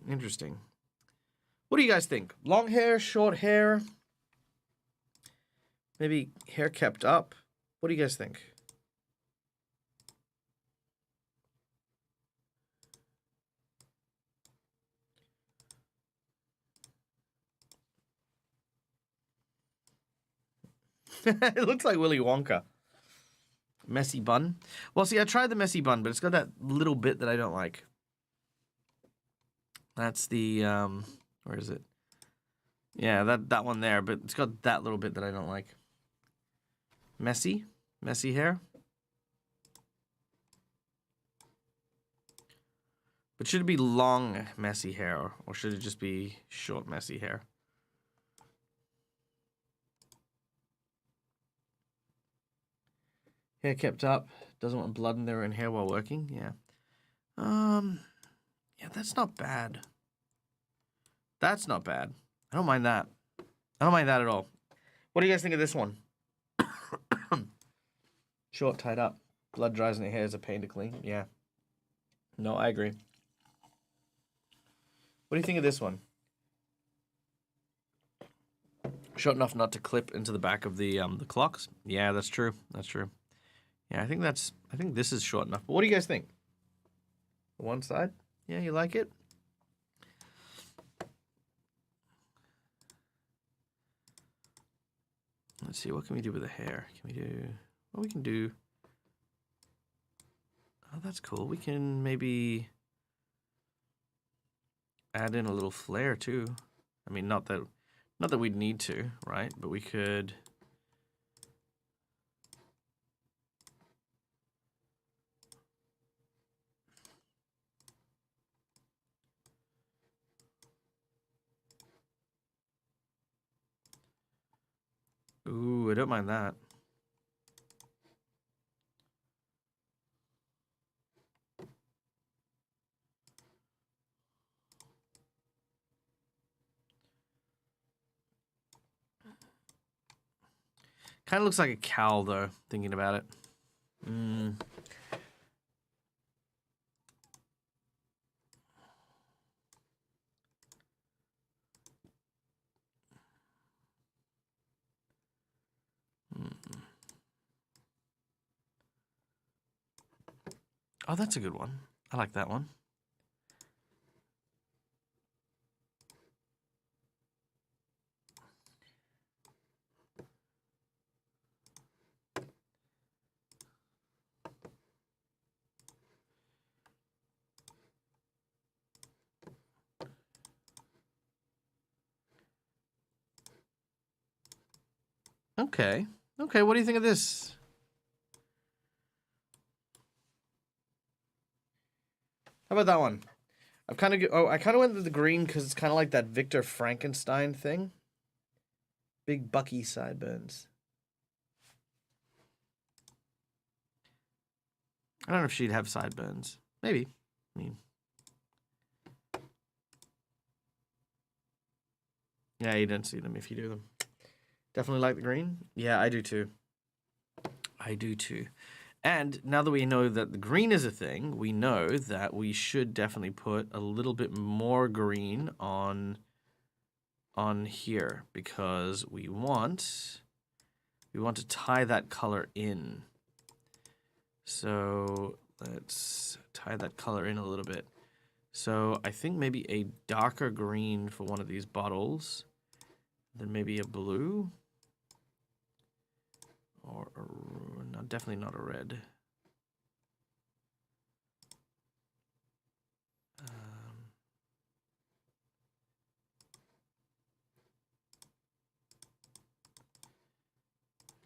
Interesting. What do you guys think? Long hair, short hair? Maybe hair kept up? What do you guys think? It looks like Willy Wonka. Messy bun? Well, see, I tried the messy bun, but it's got that little bit that I don't like. That's the, where is it? Yeah, that one there, but it's got that little bit that I don't like. Messy? Messy hair? But should it be long, messy hair, or should it just be short, messy hair? Hair kept up. Doesn't want blood in their own hair while working. Yeah. Yeah, that's not bad. That's not bad. I don't mind that. I don't mind that at all. What do you guys think of this one? Short, tied up. Blood dries in the hair is a pain to clean. Yeah. No, I agree. What do you think of this one? Short enough not to clip into the back of the clocks. Yeah, that's true. That's true. Yeah, I think this is short enough. But what do you guys think? One side? Yeah, you like it? Let's see, what can we do with the hair? Can we do... Well, we can do... Oh, that's cool. We can maybe add in a little flare, too. I mean, not that we'd need to, right? But we could... Ooh, I don't mind that. Kind of looks like a cowl, though, thinking about it. Oh, that's a good one. I like that one. Okay. Okay, what do you think of this? How about that one? I kind of went with the green because it's kind of like that Victor Frankenstein thing. Big Bucky sideburns. I don't know if she'd have sideburns. Maybe. I mean, yeah, you don't see them if you do them. Definitely like the green. Yeah, I do too. I do too. And now that we know that the green is a thing, we know that we should definitely put a little bit more green on here because we want to tie that color in. So let's tie that color in a little bit. So I think maybe a darker green for one of these bottles, then maybe a blue, or definitely not a red.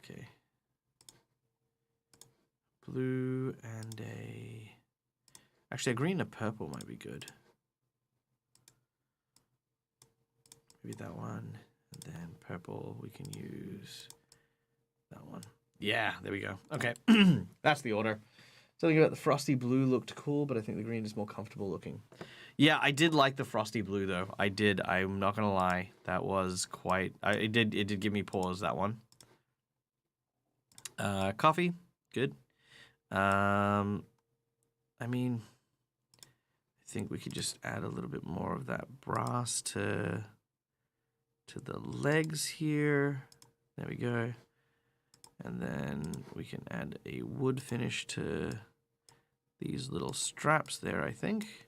Okay. Blue and a Actually, a green and a purple might be good. Maybe that one. And then purple, we can use that one. Yeah, there we go. Okay, that's the order. Something about the frosty blue looked cool, but I think the green is more comfortable looking. Yeah, I did like the frosty blue though. I did. I'm not gonna lie. That was quite. It did give me pause, that one. Coffee, good. I mean, I think we could just add a little bit more of that brass to the legs here. There we go. And then we can add a wood finish to these little straps there, I think.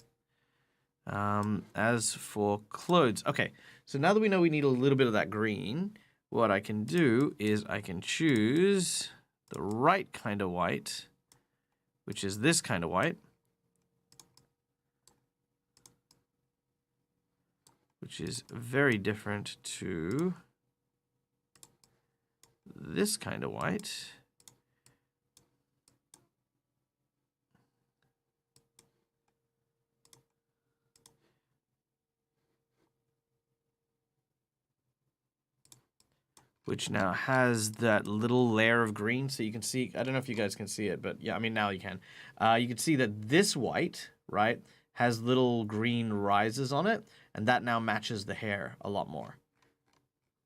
As for clothes, okay, so now that we know we need a little bit of that green, what I can do is I can choose the right kind of white, which is this kind of white, which is very different to this kind of white. Which now has that little layer of green, so you can see, I don't know if you guys can see it, but yeah, I mean, now you can. You can see that this white, right, has little green rises on it, and that now matches the hair a lot more.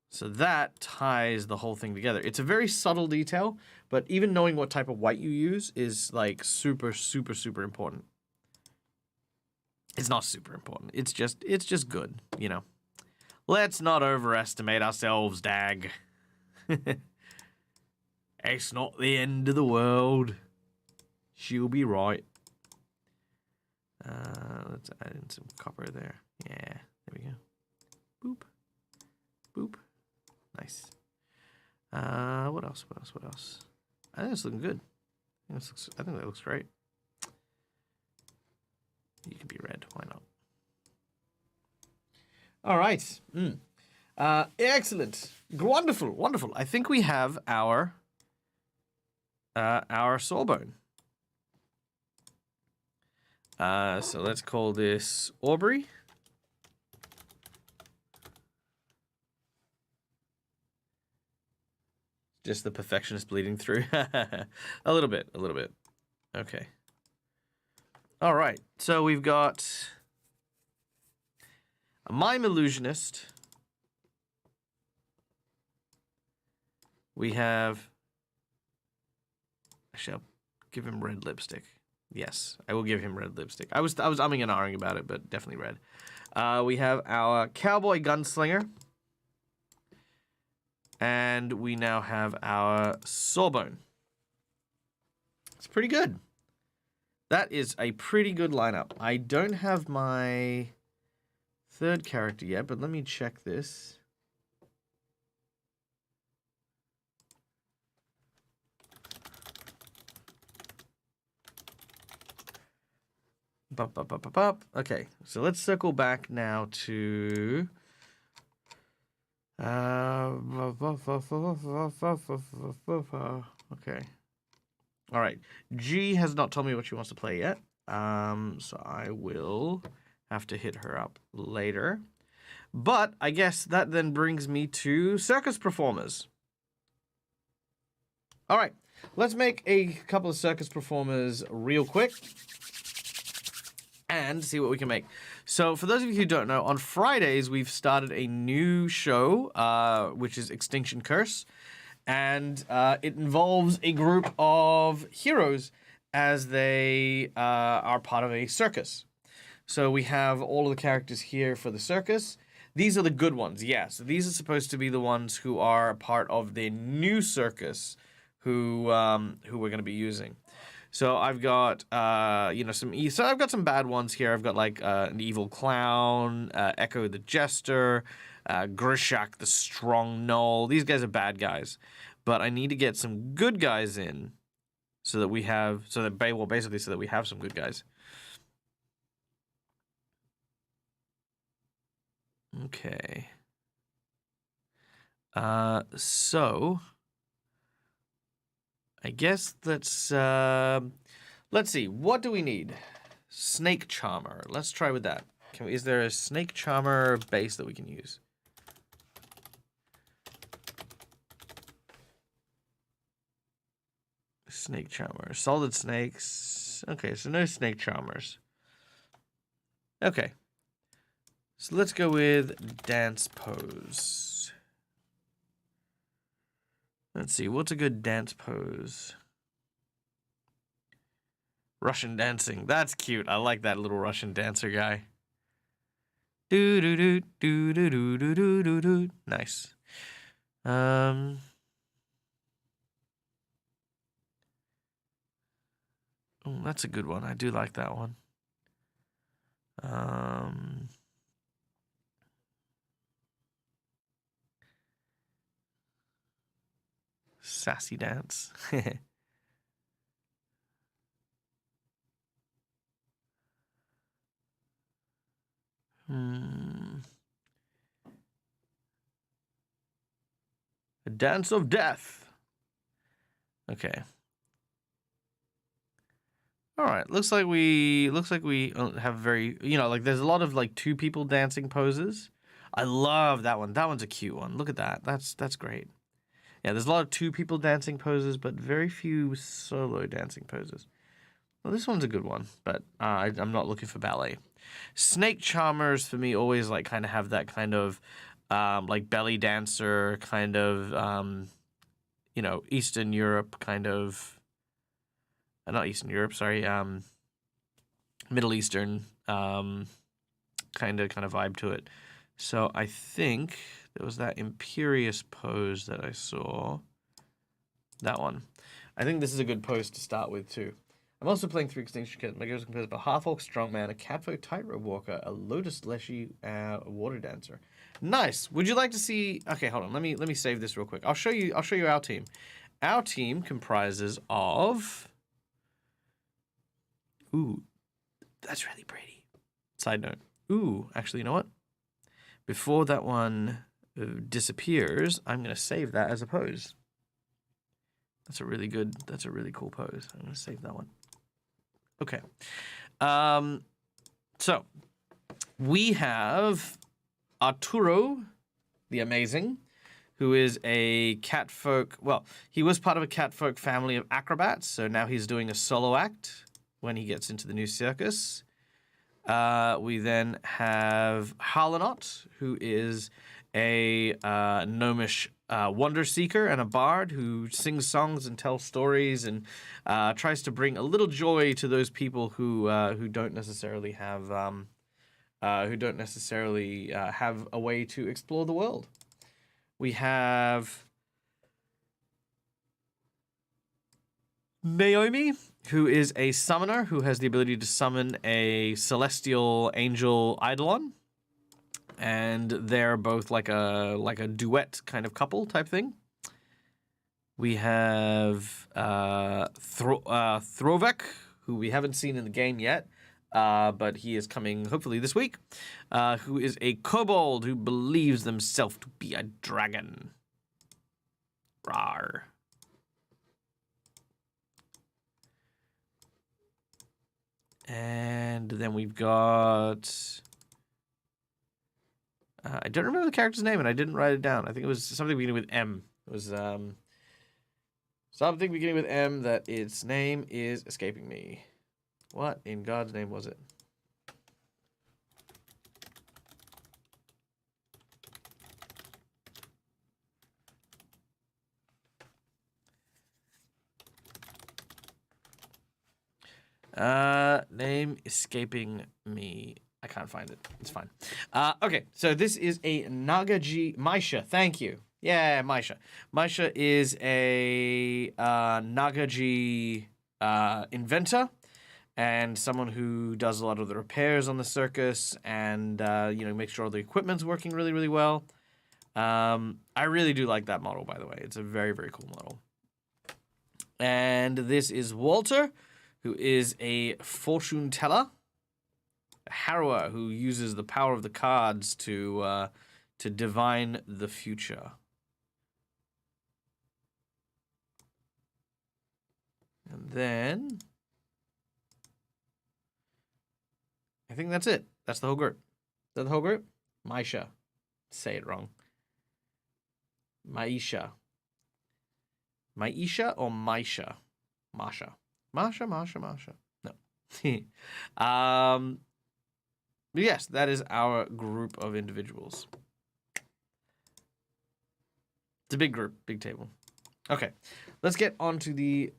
So that ties the whole thing together. It's a very subtle detail, but even knowing what type of white you use is like super, super, super important. It's not super important. It's just good, you know. Let's not overestimate ourselves, Dag. It's not the end of the world. She'll be right. Let's add in some copper there. Yeah, there we go. Boop. Boop. Nice. What else? What else? What else? I think it's looking good. I think that looks great. You can be red. Why not? All right. Excellent. Wonderful. Wonderful. I think we have our sawbone. So let's call this Aubrey. Just the perfectionist bleeding through. A little bit. Okay. All right. So we've got a mime illusionist. We have. Actually, I'll give him red lipstick. Yes, I will give him red lipstick. I was umming and ahhing about it, but definitely red. We have our cowboy gunslinger. And we now have our sawbone. It's pretty good. That is a pretty good lineup. I don't have my third character yet, but let me check this. Okay, so let's circle back now to... Okay. All right. G has not told me what she wants to play yet. So I will have to hit her up later. But I guess that then brings me to circus performers. All right. Let's make a couple of circus performers real quick and see what we can make. So for those of you who don't know, on Fridays, we've started a new show, which is Extinction Curse. And it involves a group of heroes as they are part of a circus. So we have all of the characters here for the circus. These are the good ones, yeah. So these are supposed to be the ones who are part of the new circus who we're going to be using. So I've got, so I've got some bad ones here. I've got like an evil clown, Echo the Jester, Grishak the Strong Gnoll. These guys are bad guys, but I need to get some good guys in so that we have, basically so that we have some good guys. Okay. So I guess let's see. What do we need? Snake Charmer. Let's try with that. Is there a Snake Charmer base that we can use? Snake Charmer. Solid snakes. Okay, so no Snake Charmers. Okay. So let's go with Dance Pose. Let's see, what's a good dance pose? Russian dancing. That's cute. I like that little Russian dancer guy. Do do do do do do do do do do. Nice. Oh, that's a good one. I do like that one. Sassy dance. A dance of death. Okay. All right. Looks like we have very, like there's a lot of like two people dancing poses. I love that one. That one's a cute one. Look at that. That's great. Yeah, there's a lot of two people dancing poses, but very few solo dancing poses. Well, this one's a good one, but I'm not looking for ballet. Snake Charmers for me always like kind of have that kind of like belly dancer kind of Eastern Europe kind of not Eastern Europe, sorry, Middle Eastern kind of vibe to it. So I think there was that Imperious pose that I saw. That one. I think this is a good pose to start with too. I'm also playing 3 Extinction Kids. My girls are composed of a half-orc strongman, a catfolk tightrope walker, a lotus leshy water dancer. Nice. Would you like to see? Okay, hold on. Let me save this real quick. I'll show you our team. Our team comprises of. Ooh, that's really pretty. Side note. Ooh, actually, you know what? Before that one disappears, I'm gonna save that as a pose. That's a really cool pose. I'm gonna save that one. Okay. So we have Arturo, the Amazing, who is a catfolk. Well, he was part of a catfolk family of acrobats, so now he's doing a solo act when he gets into the new circus. We then have Harlanot, who is a gnomish wonder seeker and a bard who sings songs and tells stories and tries to bring a little joy to those people who don't necessarily have have a way to explore the world. We have Naomi, who is a summoner who has the ability to summon a celestial angel eidolon. And they're both like a duet kind of couple type thing. We have Throvek, who we haven't seen in the game yet, but he is coming hopefully this week, who is a kobold who believes themselves to be a dragon. Rawr. And then we've got... I don't remember the character's name, and I didn't write it down. I think it was something beginning with M. It was something beginning with M that its name is escaping me. What in God's name was it? Name escaping me. I can't find it. It's fine. Okay, so this is a Nagaji Maisha. Thank you. Yeah, Maisha. Maisha is a Nagaji inventor and someone who does a lot of the repairs on the circus and makes sure all the equipment's working really, really well. I really do like that model, by the way. It's a very, very cool model. And this is Walter, who is a fortune teller. A harrower who uses the power of the cards to divine the future. And then I think that's it. That's the whole group. Is that the whole group? Maisha. Say it wrong. Maisha. Maisha or Maisha? Masha. Masha. No. Yes, that is our group of individuals. It's a big group, big table. Okay, let's get on to the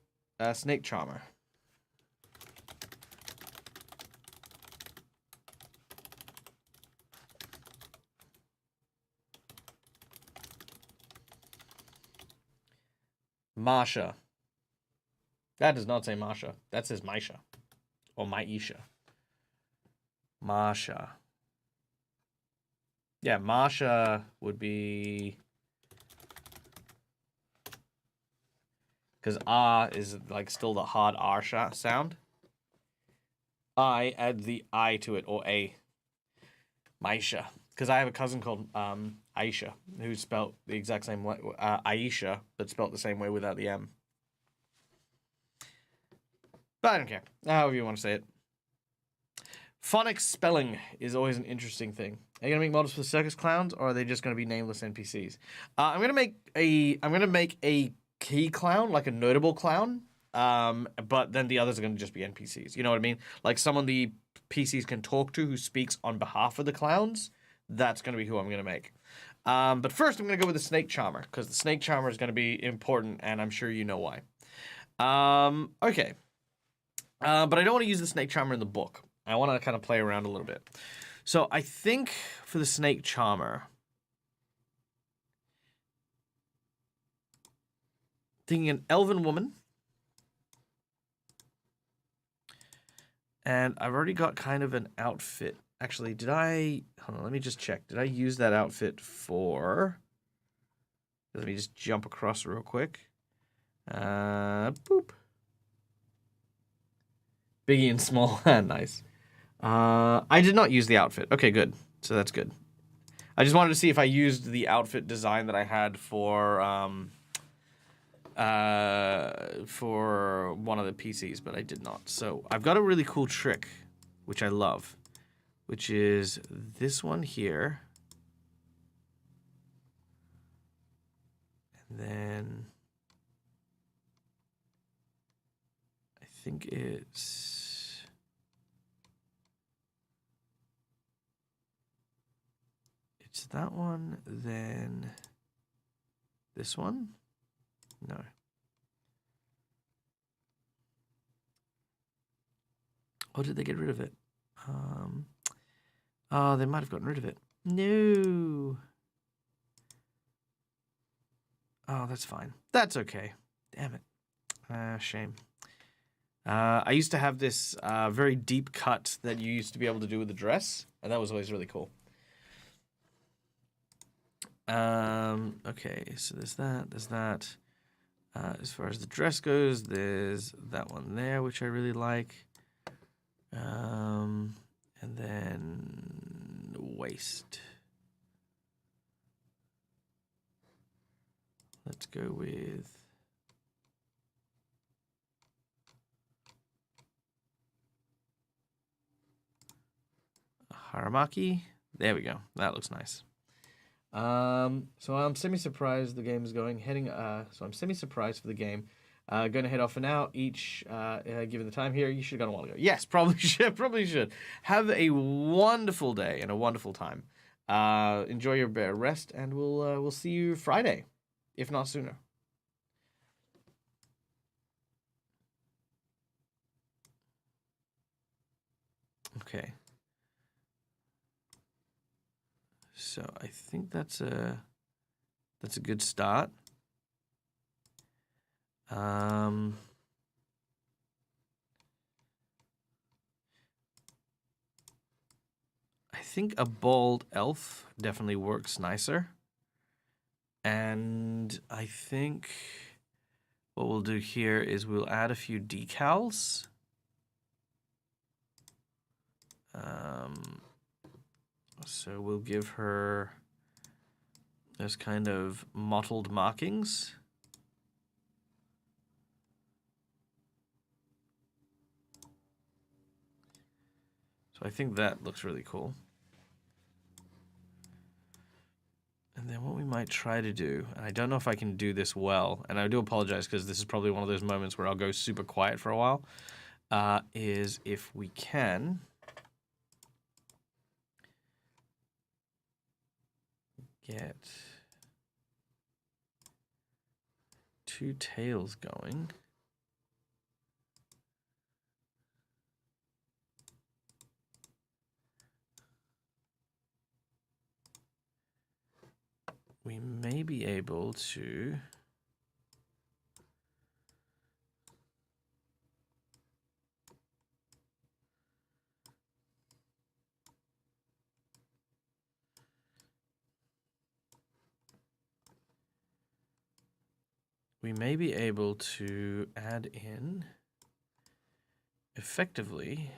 snake charmer. Masha. That does not say Masha. That says Maisha. Or Maisha. Masha. Yeah, Masha would be... Because ah is like still the hard R sound. I add the I to it, or A. Maisha. Because I have a cousin called Aisha, who's spelled the exact same way. Aisha, but spelled the same way without the M. But I don't care. However you want to say it. Phonics spelling is always an interesting thing. Are you gonna make models for the circus clowns, or are they just gonna be nameless NPCs? I'm gonna make a key clown, like a notable clown. But then the others are gonna just be NPCs. You know what I mean? Like someone the PCs can talk to who speaks on behalf of the clowns. That's gonna be who I'm gonna make. But first I'm gonna go with the snake charmer, because the snake charmer is gonna be important, and I'm sure you know why. Okay. But I don't want to use the snake charmer in the book. I want to kind of play around a little bit. So I think for the snake charmer, thinking an elven woman. And I've already got kind of an outfit. Actually, did I... Hold on, let me just check. Did I use that outfit for... Let me just jump across real quick. Boop. Biggie and small. Nice. I did not use the outfit. Okay, good. So that's good. I just wanted to see if I used the outfit design that I had for one of the PCs, but I did not. So I've got a really cool trick, which I love, which is this one here. And then I think it's that one, then this one? No. Oh, did they get rid of it? Oh, they might have gotten rid of it. No. Oh, that's fine. That's okay. Damn it. Shame. I used to have this very deep cut that you used to be able to do with the dress, and that was always really cool. Okay, so there's that. As far as the dress goes, there's that one there, which I really like. And then waist. Let's go with Haramaki. There we go. That looks nice. So I'm semi-surprised the game is going. So I'm semi-surprised for the game. Going to head off for now. Each, given the time here, you should have gone a while ago. Yes, probably should. Have a wonderful day and a wonderful time. Enjoy your rest, and we'll see you Friday, if not sooner. Okay. So I think that's a good start. I think a bald elf definitely works nicer. And I think what we'll do here is we'll add a few decals. So we'll give her those kind of mottled markings. So I think that looks really cool. And then what we might try to do, and I don't know if I can do this well, and I do apologize because this is probably one of those moments where I'll go super quiet for a while, is if we can get 2 tails going. We may be able to add in effectively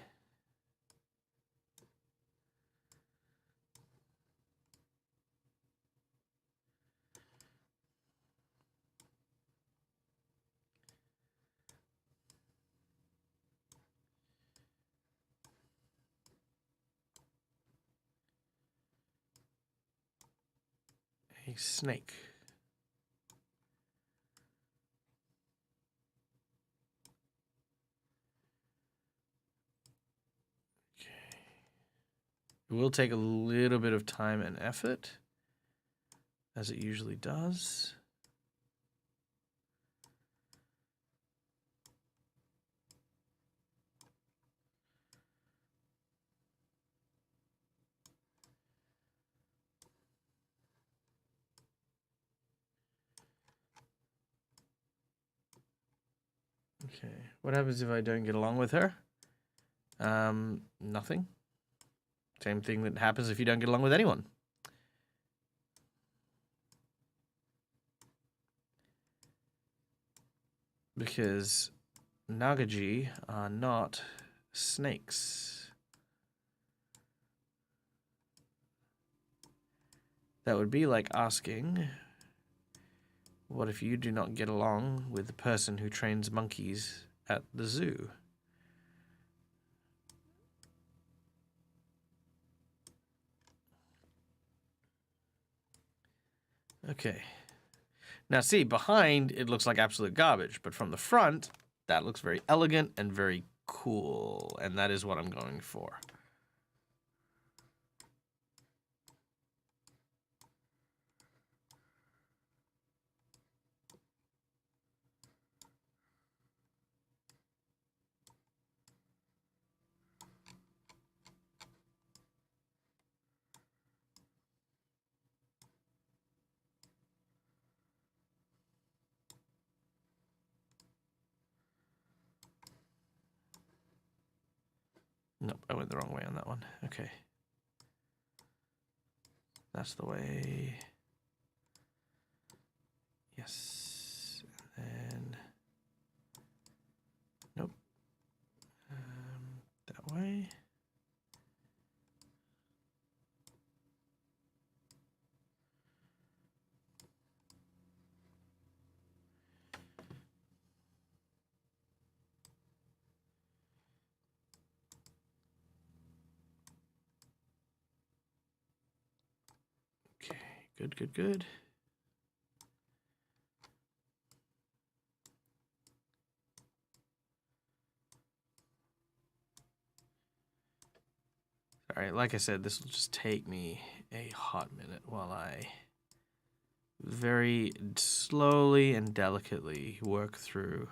a snake. It will take a little bit of time and effort, as it usually does. Okay, what happens if I don't get along with her? Nothing. Same thing that happens if you don't get along with anyone. Because Nagaji are not snakes. That would be like asking, what if you do not get along with the person who trains monkeys at the zoo? Okay. Now see, behind it looks like absolute garbage, but from the front, that looks very elegant and very cool, and that is what I'm going for. Nope, I went the wrong way on that one. Okay. That's the way. Yes. And then... Nope. That way. Okay, good, good, good. All right, like I said, this will just take me a hot minute while I very slowly and delicately work through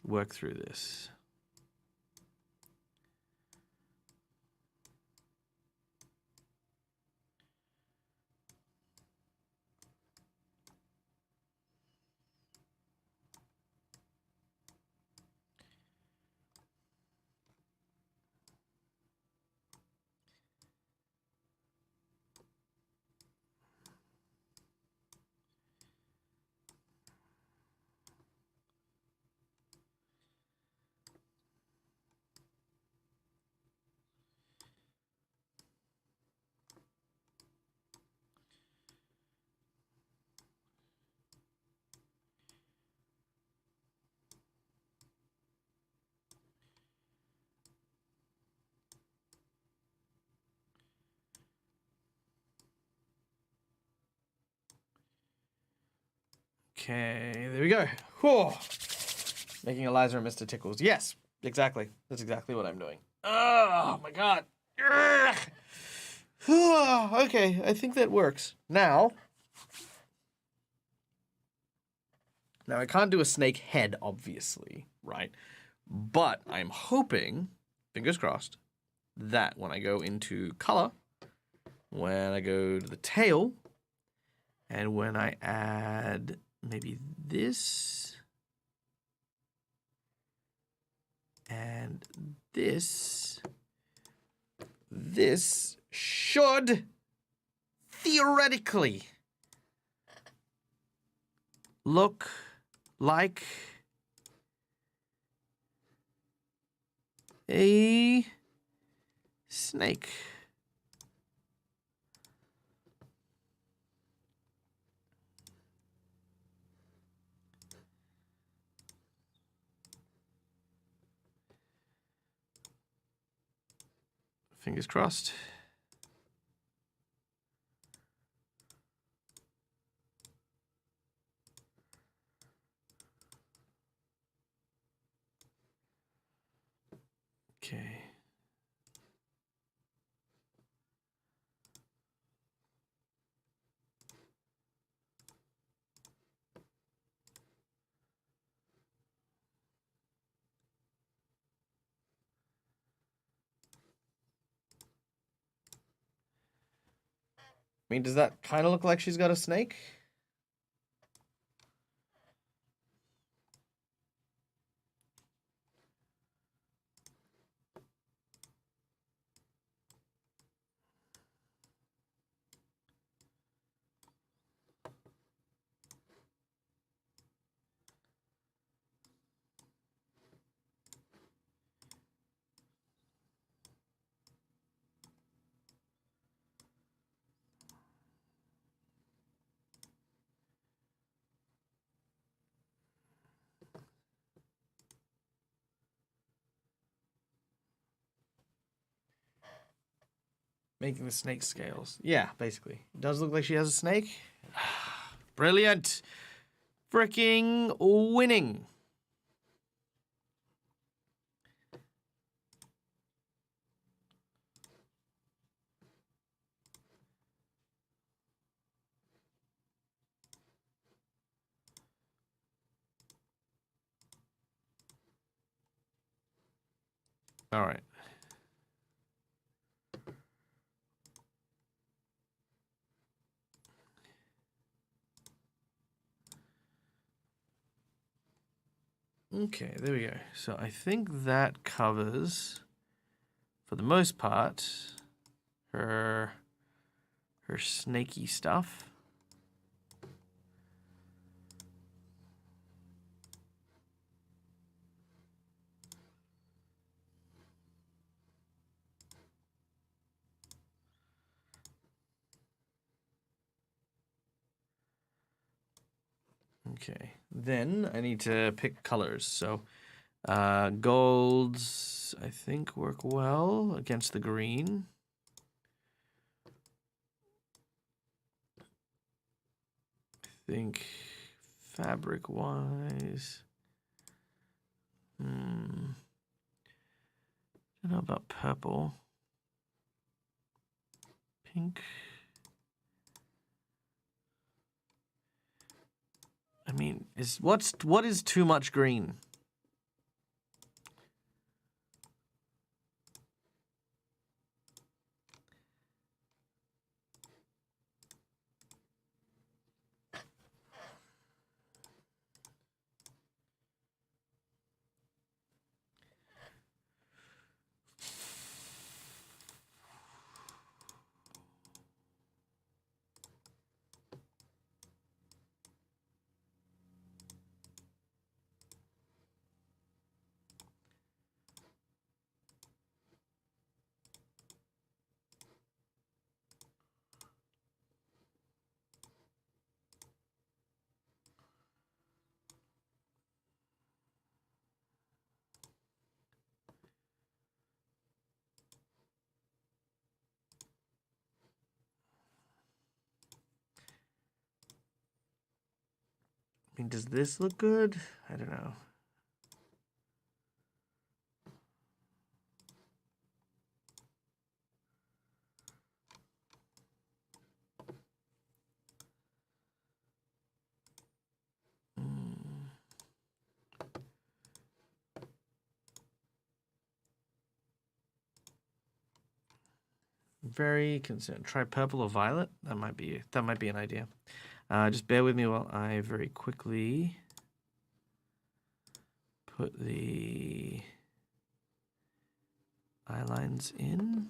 this. Okay, there we go. Whew. Making Eliza and Mr. Tickles. Yes, exactly. That's exactly what I'm doing. Oh my god. Okay, I think that works. Now I can't do a snake head, obviously, right? But I'm hoping, fingers crossed, that when I go into color, when I go to the tail, and when I add maybe this and this should theoretically look like a snake. Fingers crossed. Okay. I mean, does that kind of look like she's got a snake? Making the snake scales. Yeah, basically. It does look like she has a snake. Brilliant. Freaking winning. All right. Okay, there we go. So I think that covers, for the most part, her snaky stuff. Okay, then I need to pick colors. So golds, I think, work well against the green. I think fabric-wise, I don't know about purple. Pink. I mean, what is too much green? mean, does this look good? I don't know. Very concerned. Try purple or violet. That might be an idea. Just bear with me while I very quickly put the eye lines in.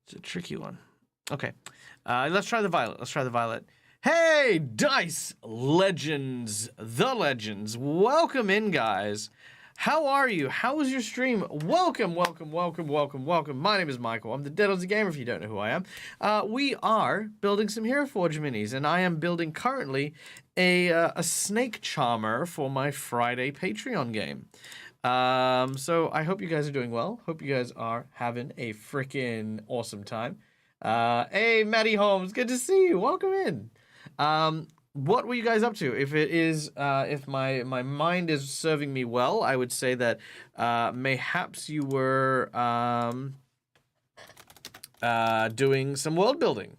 It's a tricky one. Okay, let's try the violet. Hey, Dice Legends, the Legends. Welcome in, guys. How are you? How was your stream? Welcome. My name is Michael. I'm the Dead Aussie Gamer, if you don't know who I am. We are building some Heroforge minis, and I am building currently a snake charmer for my Friday Patreon game. So I hope you guys are doing well. Hope you guys are having a freaking awesome time. Hey, Maddie Holmes, good to see you. Welcome in. What were you guys up to? If it is, if my mind is serving me well, I would say that mayhaps you were doing some world building.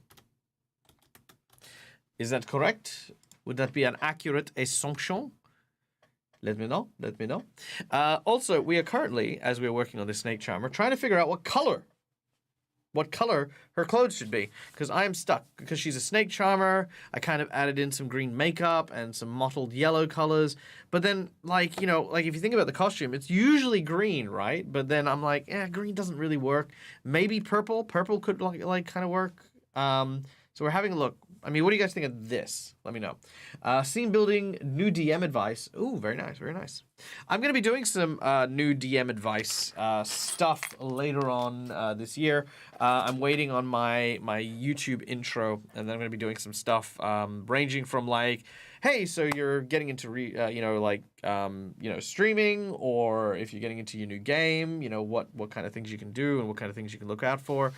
Is that correct? Would that be an accurate assumption? Let me know. Also, we are currently, as we're working on this snake charmer, trying to figure out what color her clothes should be, because I am stuck. Because she's a snake charmer, I kind of added in some green makeup and some mottled yellow colors. But then, like, you know, like if you think about the costume, it's usually green, right? But then I'm like, green doesn't really work. Maybe purple. Purple could like kind of work. So we're having a look. I mean, what do you guys think of this? Let me know. Scene building, new DM advice. Ooh, very nice, very nice. I'm going to be doing some new DM advice stuff later on this year. I'm waiting on my YouTube intro, and then I'm going to be doing some stuff ranging from like, hey, so you're getting into streaming, or if you're getting into your new game, you know, what kind of things you can do and what kind of things you can look out for.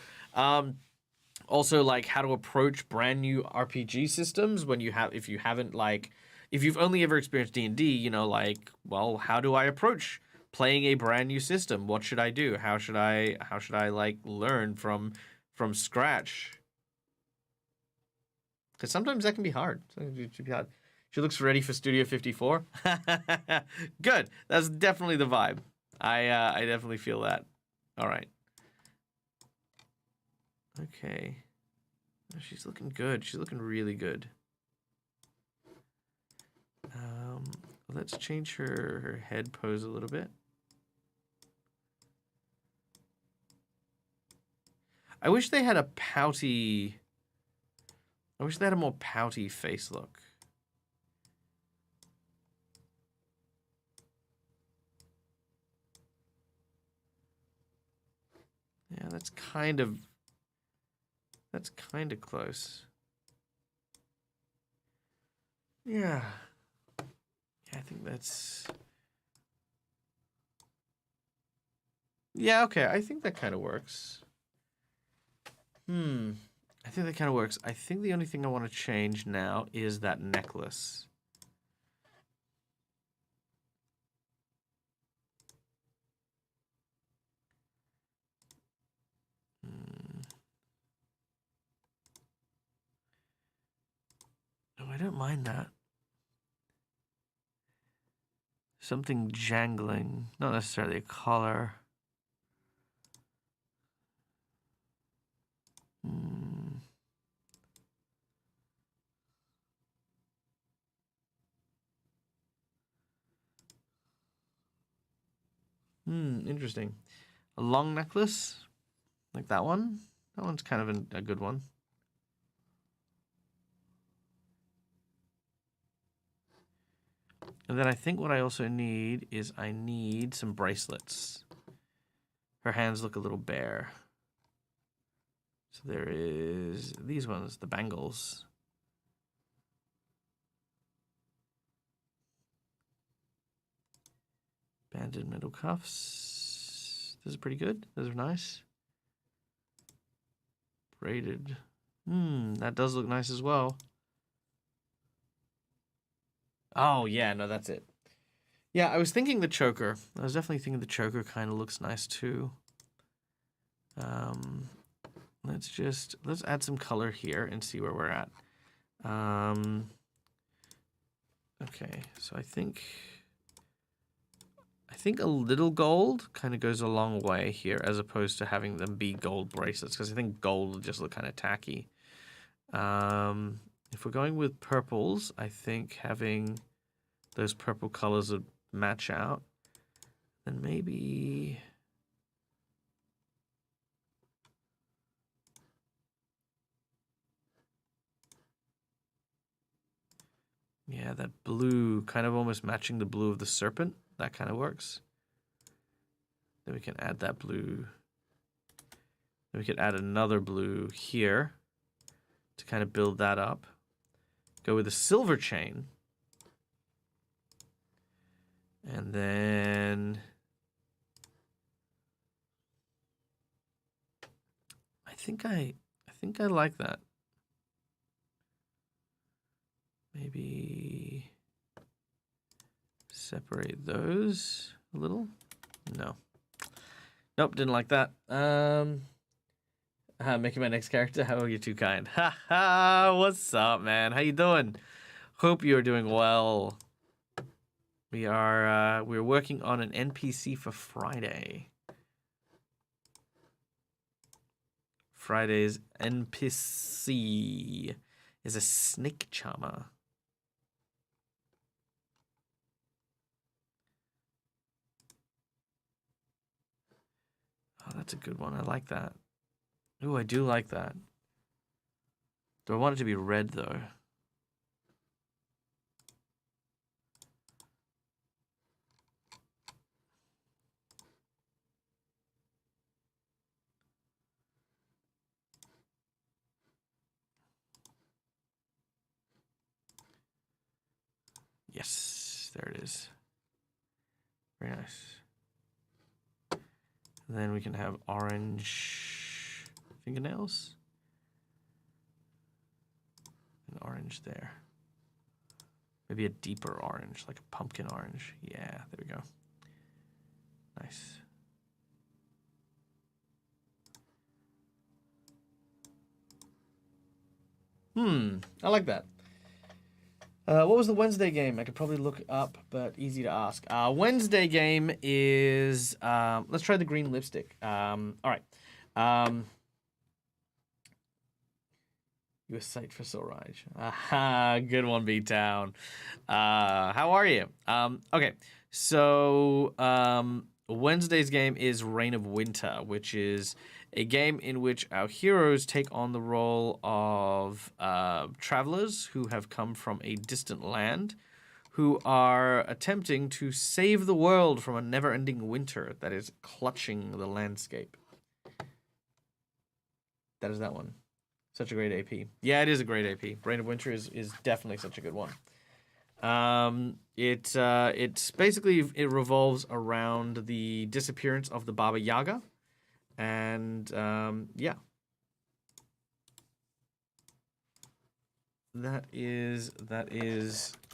Also, like how to approach brand new RPG systems when if you've only ever experienced D&D, you know, like, well, how do I approach playing a brand new system? What should I do? How should I like learn from scratch? Because sometimes that can be hard. She looks ready for Studio 54. Good. That's definitely the vibe. I definitely feel that. All right. Okay. She's looking good. She's looking really good. Let's change her head pose a little bit. I wish they had a more pouty face look. Yeah, that's kind of close. Yeah. I think that's... Yeah, okay. I think that kind of works. I think that kind of works. I think the only thing I want to change now is that necklace. Oh, I don't mind that. Something jangling, not necessarily a collar. Interesting. A long necklace, like that one. That one's kind of a good one. And then I think what I also need is I need some bracelets. Her hands look a little bare. So there is these ones, the bangles. Banded metal cuffs. Those are pretty good. Those are nice. Braided. That does look nice as well. Oh, yeah, no, that's it. Yeah, I was thinking the choker. I was definitely thinking the choker kind of looks nice too. Let's add some color here and see where we're at. Okay, so I think a little gold kind of goes a long way here, as opposed to having them be gold bracelets, because I think gold will just look kind of tacky. If we're going with purples, I think having those purple colors would match out. Then maybe... yeah, that blue, kind of almost matching the blue of the serpent. That kind of works. Then we can add that blue. Then we could add another blue here to kind of build that up. Go with a silver chain. And then... I think I like that. Maybe separate those a little. No. Nope, didn't like that. Making my next character. How are you too kind? Ha ha! What's up, man? How you doing? Hope you're doing well. We're working on an NPC for Friday. Friday's NPC is a snake charmer. Oh, that's a good one. I like that. Ooh, I do like that. Do I want it to be red, though? Yes, there it is. Very nice. And then we can have orange fingernails. And orange there. Maybe a deeper orange, like a pumpkin orange. Yeah, there we go. Nice. I like that. What was the Wednesday game? I could probably look up, but easy to ask. Wednesday game is... let's try the green lipstick. All right. You a sight for Soraj. Aha, good one, B-Town. How are you? Okay, so Wednesday's game is Reign of Winter, which is a game in which our heroes take on the role of travelers who have come from a distant land, who are attempting to save the world from a never-ending winter that is clutching the landscape. That is that one. Such a great AP. Yeah, it is a great AP. Reign of Winter is definitely such a good one. It's basically, it revolves around the disappearance of the Baba Yaga. And yeah. That is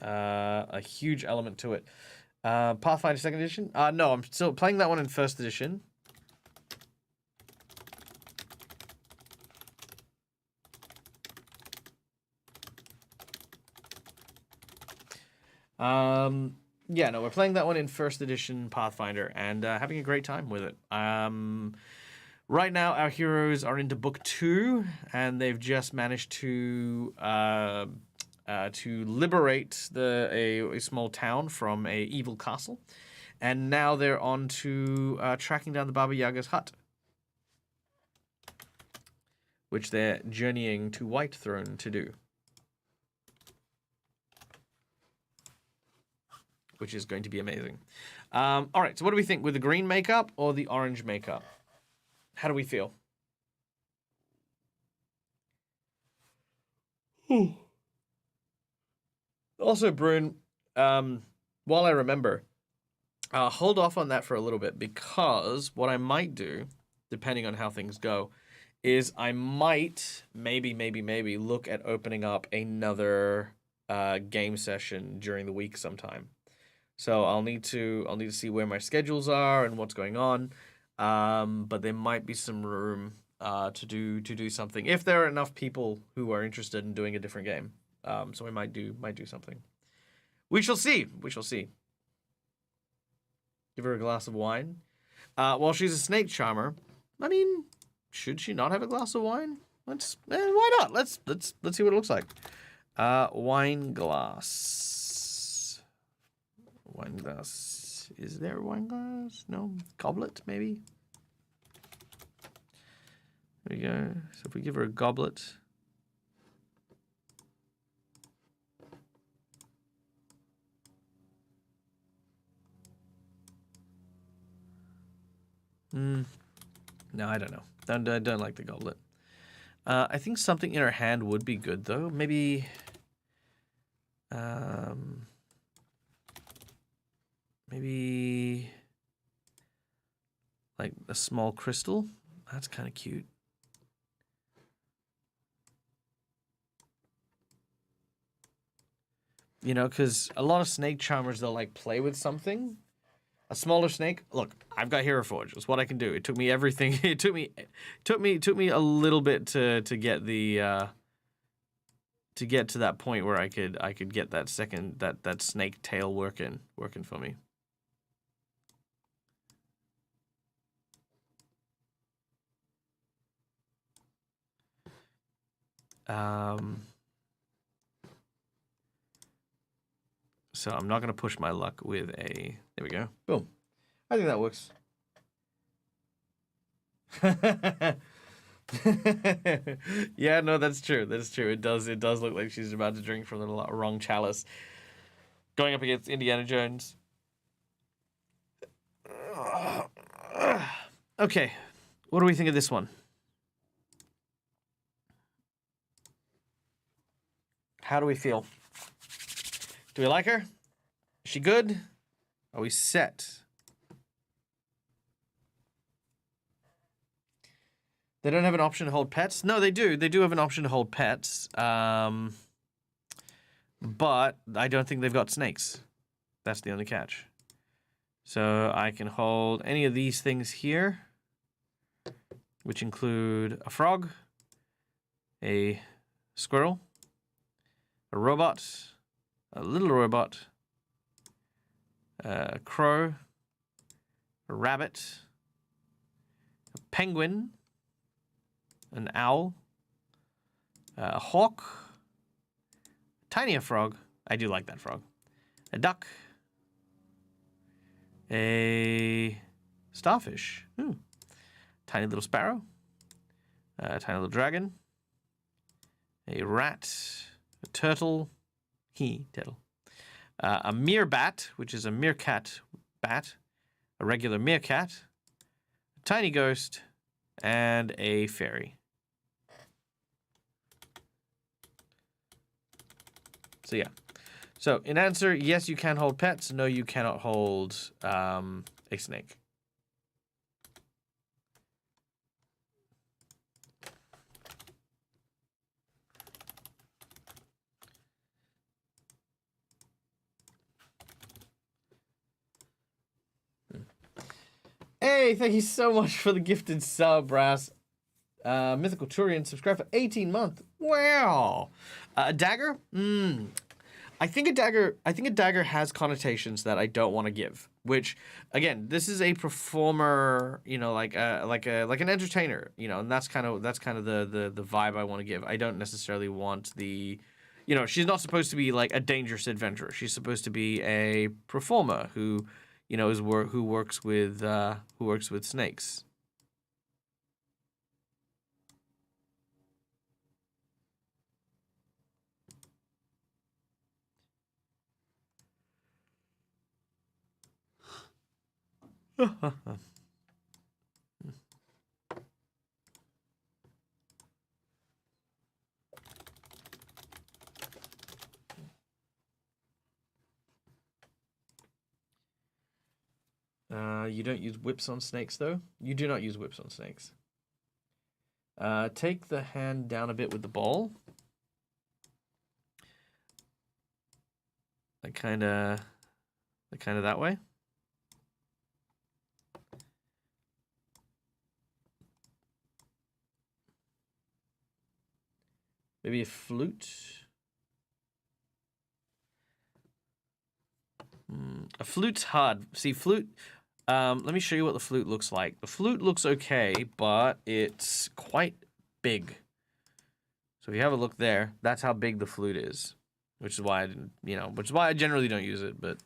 a huge element to it. Pathfinder 2nd edition? No, I'm still playing that one in 1st edition. Yeah, no, we're playing that one in 1st edition Pathfinder and having a great time with it. Right now, our heroes are into book 2, and they've just managed to liberate a small town from a evil castle, and now they're on to tracking down the Baba Yaga's hut, which they're journeying to Whitethrone to do. which is going to be amazing. All right, so what do we think with the green makeup or the orange makeup? How do we feel? Also, Brune, while I remember, hold off on that for a little bit, because what I might do, depending on how things go, is I might maybe look at opening up another game session during the week sometime. So I'll need to see where my schedules are and what's going on. But there might be some room to do something if there are enough people who are interested in doing a different game. So we might do something. We shall see. We shall see. Give her a glass of wine. Well, she's a snake charmer. I mean, should she not have a glass of wine? Why not? Let's see what it looks like. Wine glass. Wine glass. Is there a wine glass? No. Goblet, maybe? There we go. So if we give her a goblet. No, I don't know. I don't like the goblet. I think something in her hand would be good, though. Maybe... maybe... like a small crystal. That's kind of cute. You know, because a lot of snake charmers, they'll like play with something. A smaller snake. Look, I've got Heroforge. It's what I can do. It took me everything. It took me a little bit to get the to get to that point where I could get that that snake tail working for me. So I'm not going to push my luck with a... There we go. Boom. I think that works. Yeah, no, that's true. That's true. It does look like she's about to drink from the wrong chalice. Going up against Indiana Jones. Okay. What do we think of this one? How do we feel? Do we like her? Is she good? Are we set? They don't have an option to hold pets? No, they do. They do have an option to hold pets. But I don't think they've got snakes. That's the only catch. So I can hold any of these things here, which include a frog, a squirrel, a robot, a little robot, a crow, a rabbit, a penguin, an owl, a hawk, a tinier frog. I do like that frog. A duck, a starfish, tiny little sparrow, a tiny little dragon, a rat, a turtle, turtle, a meerbat, which is a meerkat bat, a regular meerkat, a tiny ghost, and a fairy. So yeah. So in answer, yes, you can hold pets. No, you cannot hold a snake. Hey, thank you so much for the gifted sub, Brass. Mythical Turian subscribed for 18 months. Wow. A dagger? I think a dagger has connotations that I don't want to give. Which, again, this is a performer, you know, like an entertainer, you know, and that's kind of the vibe I want to give. I don't necessarily want the, you know, she's not supposed to be like a dangerous adventurer. She's supposed to be a performer who, you know, who works with snakes. You don't use whips on snakes, though? You do not use whips on snakes. Take the hand down a bit with the ball. Like kind of that way. Maybe a flute. A flute's hard. See, flute... let me show you what the flute looks like. The flute looks okay, but it's quite big. So if you have a look there, that's how big the flute is. Which is why I didn't, which is why I generally don't use it, but,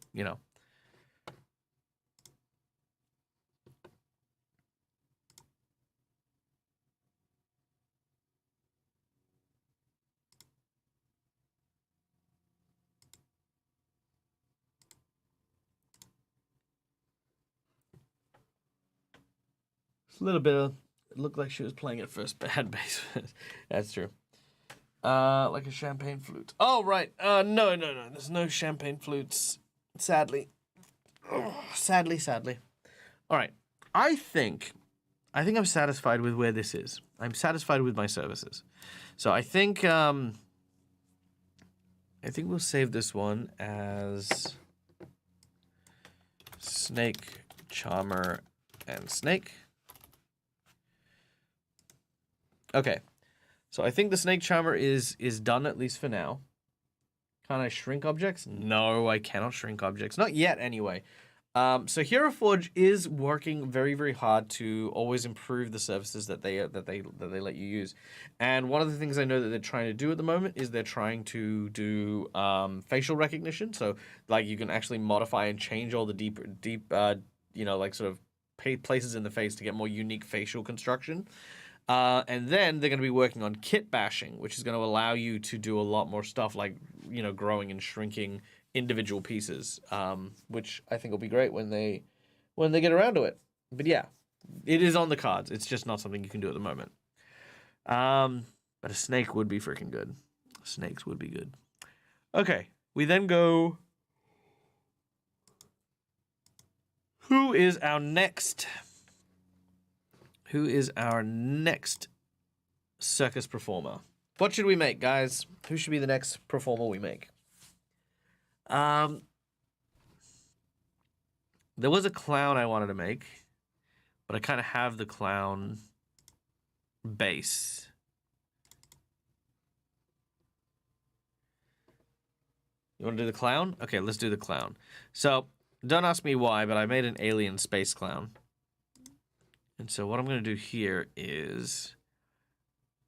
It's a little bit of... It looked like she was playing at first bad bass. That's true. Like a champagne flute. Oh, right. No. There's no champagne flutes. Sadly. Oh, sadly. All right. I think I'm satisfied with where this is. I'm satisfied with my services. So I think we'll save this one as snake, charmer, and snake. Okay. So I think the snake charmer is done, at least for now. Can I shrink objects? No, I cannot shrink objects. Not yet, anyway. So Heroforge is working very, very hard to always improve the services that they let you use. And one of the things I know that they're trying to do at the moment is they're trying to do facial recognition. So like you can actually modify and change all the deep like sort of places in the face to get more unique facial construction. And then they're going to be working on kit bashing, which is going to allow you to do a lot more stuff like, growing and shrinking individual pieces, which I think will be great when they get around to it. But yeah, it is on the cards. It's just not something you can do at the moment. But a snake would be freaking good. Snakes would be good. Okay, we then go... Who is our next circus performer? What should we make, guys? Who should be the next performer we make? There was a clown I wanted to make, but I kind of have the clown base. You want to do the clown? Okay, let's do the clown. So, don't ask me why, but I made an alien space clown. And so what I'm going to do here is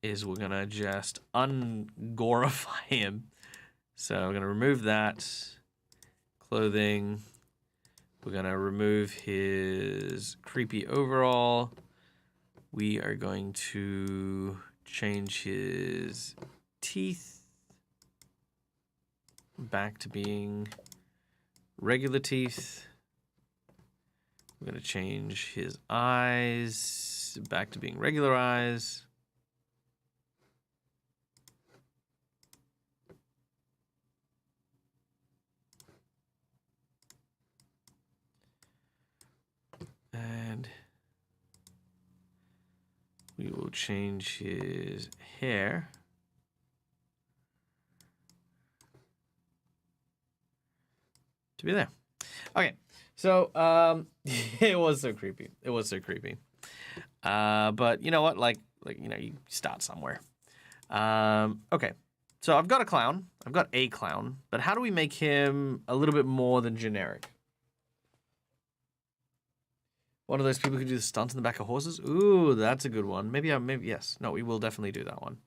we're going to just ungorify him. So we're going to remove that clothing. We're going to remove his creepy overall. We are going to change his teeth back to being regular teeth. We're going to change his eyes back to being regular eyes. And we will change his hair to be there. Okay. So, it was so creepy. But you know what? Like, you start somewhere. Okay. So I've got a clown. I've got a clown. But how do we make him a little bit more than generic? One of those people who do the stunts in the back of horses? Ooh, that's a good one. Maybe, yes. No, we will definitely do that one.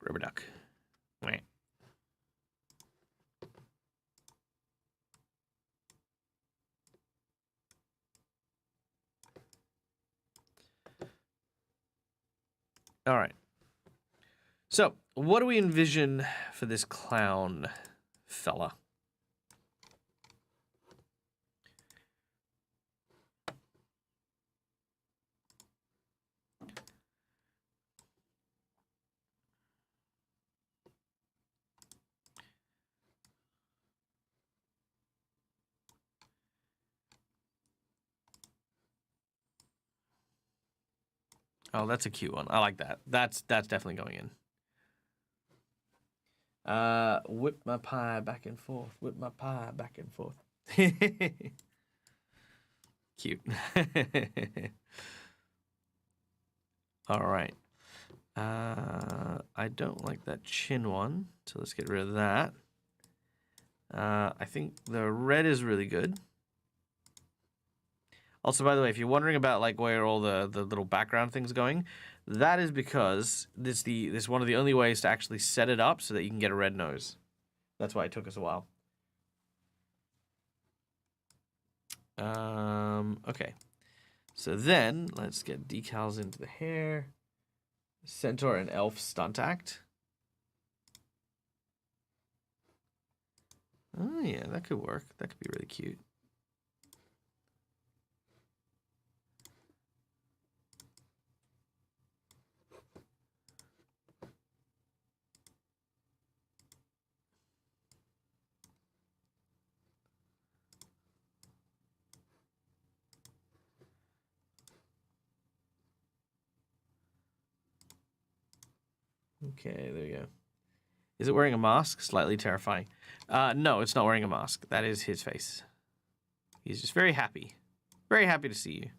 Rubber duck. Wait. All right. So, what do we envision for this clown fella? Oh, that's a cute one. I like that. That's definitely going in. Whip my pie back and forth. Whip my pie back and forth. Cute. All right. I don't like that chin one, so let's get rid of that. I think the red is really good. Also, by the way, if you're wondering about like where all the little background things going, that is because this one of the only ways to actually set it up so that you can get a red nose. That's why it took us a while. Okay. So then let's get decals into the hair. Centaur and elf stunt act. Oh yeah, that could work. That could be really cute. Okay, there you go. Is it wearing a mask? Slightly terrifying. No, it's not wearing a mask. That is his face. He's just very happy. Very happy to see you.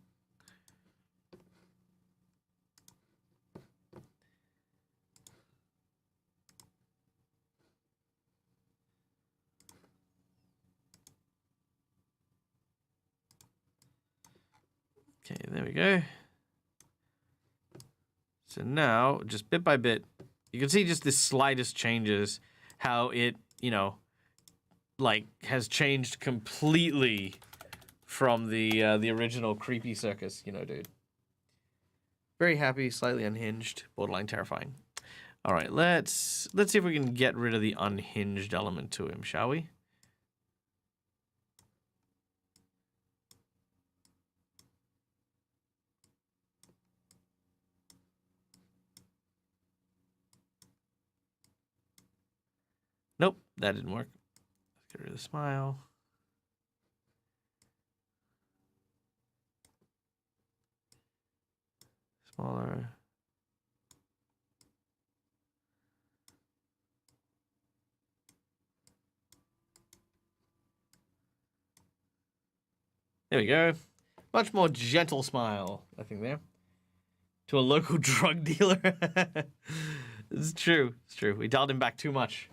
Okay, there we go. So now, just bit by bit, you can see just the slightest changes, how it, you know, like, has changed completely from the original creepy circus, you know, dude. Very happy, slightly unhinged, borderline terrifying. All right, let's see if we can get rid of the unhinged element to him, shall we? Nope, that didn't work. Let's get rid of the smile. Smaller. There we go. Much more gentle smile, I think, there. To a local drug dealer. It's true. It's true. We dialed him back too much.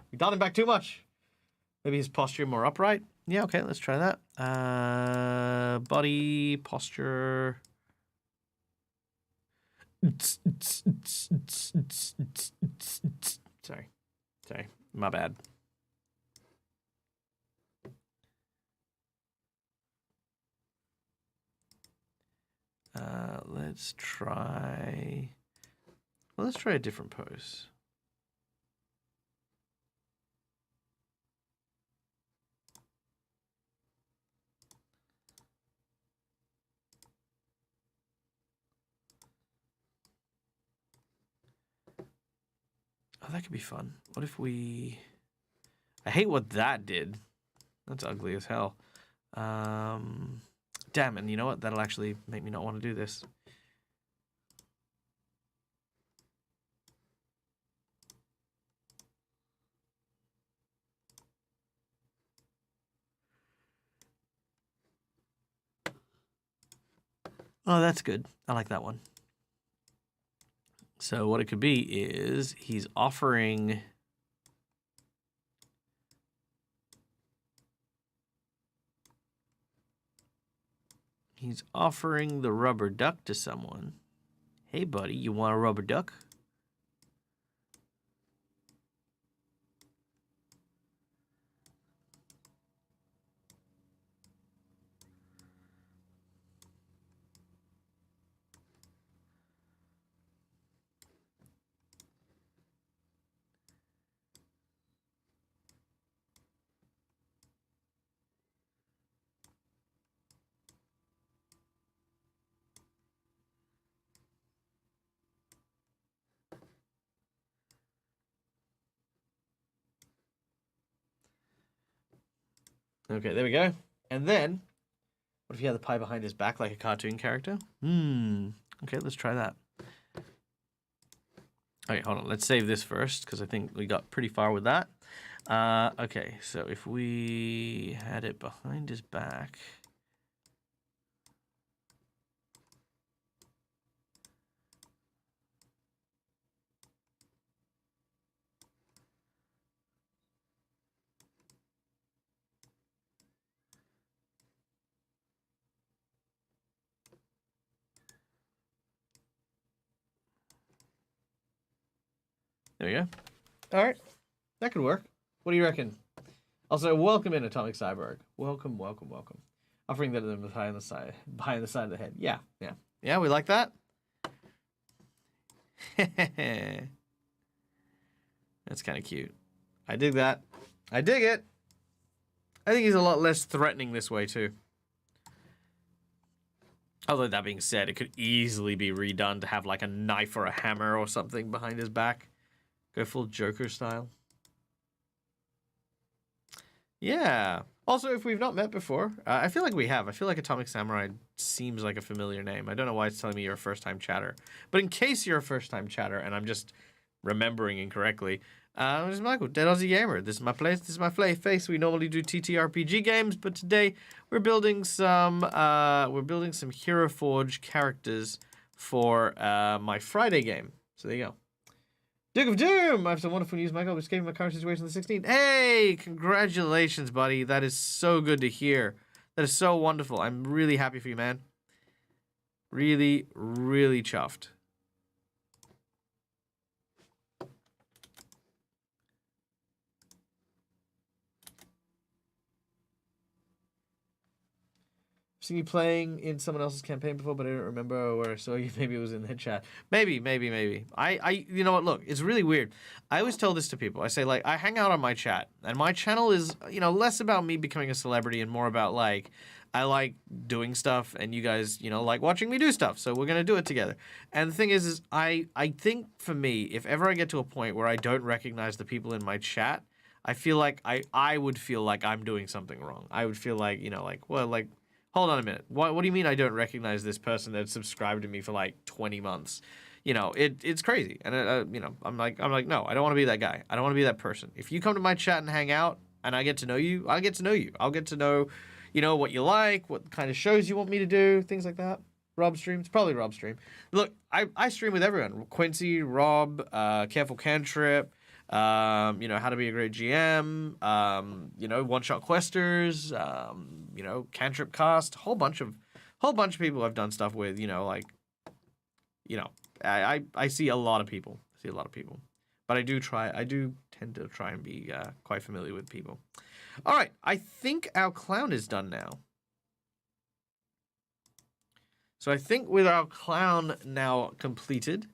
Maybe his posture more upright. Yeah, okay, let's try that. Body, posture. Sorry. My bad. Let's try... Well, let's try a different pose. Oh, that could be fun. What if we... I hate what that did. That's ugly as hell. Damn, and you know what? That'll actually make me not want to do this. Oh, that's good. I like that one. So what it could be is he's offering... He's offering the rubber duck to someone. Hey, buddy, you want a rubber duck? Okay, there we go. And then, what if he had the pie behind his back like a cartoon character? Okay, let's try that. Okay, hold on. Let's save this first because I think we got pretty far with that. Okay, so if we had it behind his back. There we go. All right, that could work. What do you reckon? Also, welcome in, Atomic Cyborg. Welcome, welcome, welcome. Offering that to them behind the side of the head. Yeah, yeah, yeah. We like that. That's kind of cute. I dig that. I dig it. I think he's a lot less threatening this way too. Although that being said, it could easily be redone to have like a knife or a hammer or something behind his back. Go full Joker style. Yeah. Also, if we've not met before, I feel like we have. I feel like Atomic Samurai seems like a familiar name. I don't know why it's telling me you're a first-time chatter. But in case you're a first-time chatter and I'm just remembering incorrectly, this is Michael, Dead Aussie Gamer. This is my place. This is my face. We normally do TTRPG games, but today we're building some Heroforge characters for my Friday game. So there you go. Duke of Doom! I have some wonderful news, Michael. I escaped my current situation on the 16th. Hey! Congratulations, buddy. That is so good to hear. That is so wonderful. I'm really happy for you, man. Really, really chuffed. I've seen you playing in someone else's campaign before, but I don't remember where I saw you. Maybe it was in the chat. Maybe. You know what? Look, it's really weird. I always tell this to people. I say, like, I hang out on my chat, and my channel is, you know, less about me becoming a celebrity and more about, like, I like doing stuff, and you guys, you know, like watching me do stuff, so we're gonna do it together. And the thing is I think for me, if ever I get to a point where I don't recognize the people in my chat, I feel like I would feel like I'm doing something wrong. I would feel like, you know, like, well, like, hold on a minute. What do you mean I don't recognize this person that subscribed to me for like 20 months? You know, it's crazy. And, you know, I'm like, no, I don't want to be that guy. I don't want to be that person. If you come to my chat and hang out and I get to know you, I'll get to know you. I'll get to know, you know, what you like, what kind of shows you want me to do, things like that. Rob streams, probably Rob stream. Look, I stream with everyone. Quincy, Rob, Careful Cantrip, you know, How to Be a Great GM, you know, One Shot Questers, you know, Cantrip Cast, whole bunch of people I've done stuff with, you know, like, you know, I see a lot of people. But I do tend to try and be quite familiar with people. All right, I think our clown is done now. So I think with our clown now completed,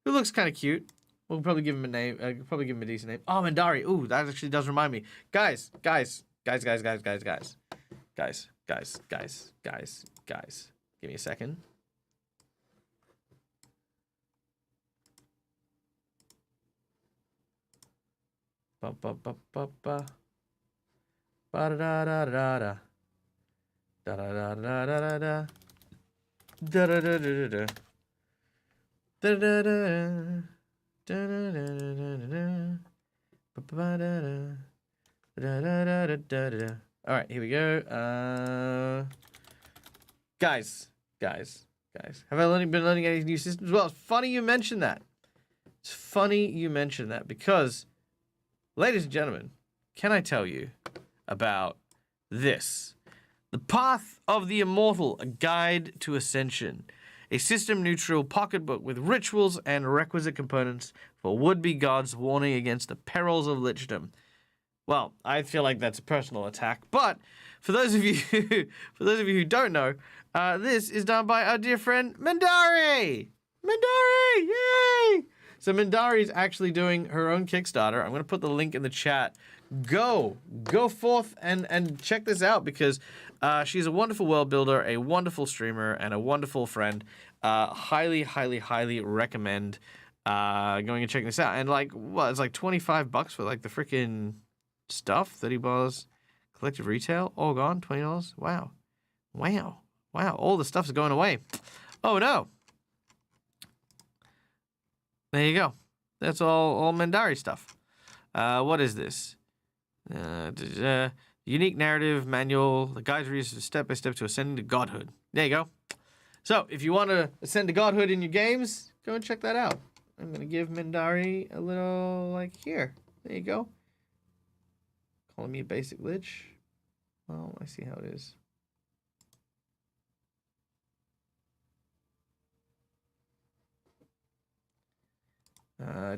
who looks kind of cute, we'll probably give him a name. Probably give him a decent name. Oh, Mandari. Ooh, that actually does remind me. Guys. Give me a second. Ba-da-da-da-da-da. Da-da-da-da-da-da. Da-da-da-da-da-da. Da-da-da-da. All right, here we go. Guys. Have I been learning any new systems? Well, it's funny you mention that. Because, ladies and gentlemen, can I tell you about this? The Path of the Immortal, a guide to ascension. A system-neutral pocketbook with rituals and requisite components for would-be gods warning against the perils of lichdom. Well, I feel like that's a personal attack, but for those of you who don't know, this is done by our dear friend Mandari! Yay! So Mandari is actually doing her own Kickstarter. I'm going to put the link in the chat. Go forth and check this out because she's a wonderful world builder, a wonderful streamer, and a wonderful friend. Highly recommend going and checking this out. And like, what? It's like $25 for like the freaking stuff. $30. Collective retail, all gone, $20. Wow. Wow. Wow, all the stuff's going away. Oh no. There you go. That's all Mendari stuff. What is this? Unique narrative manual. The guide reads step by step to ascending to godhood. There you go. So, if you want to ascend to godhood in your games, go and check that out. I'm going to give Mendari a little, like, here. There you go. Calling me a basic lich. Well, I see how it is.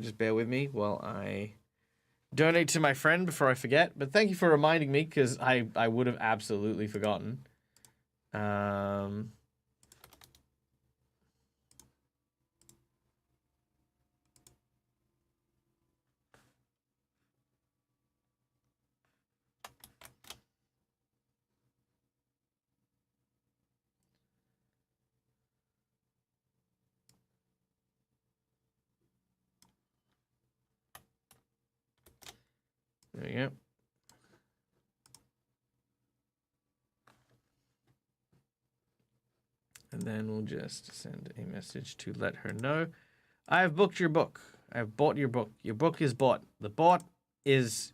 Just bear with me while I donate to my friend before I forget. But thank you for reminding me, because I would have absolutely forgotten. There we go. And then we'll just send a message to let her know. I've booked your book. I've bought your book. Your book is bought. The bought is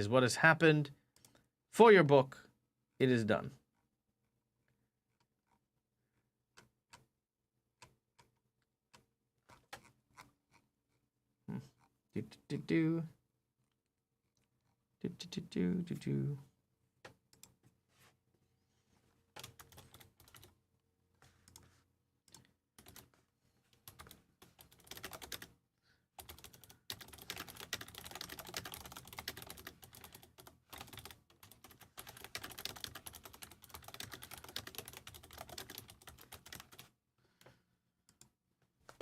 what has happened. For your book, it is done. Do.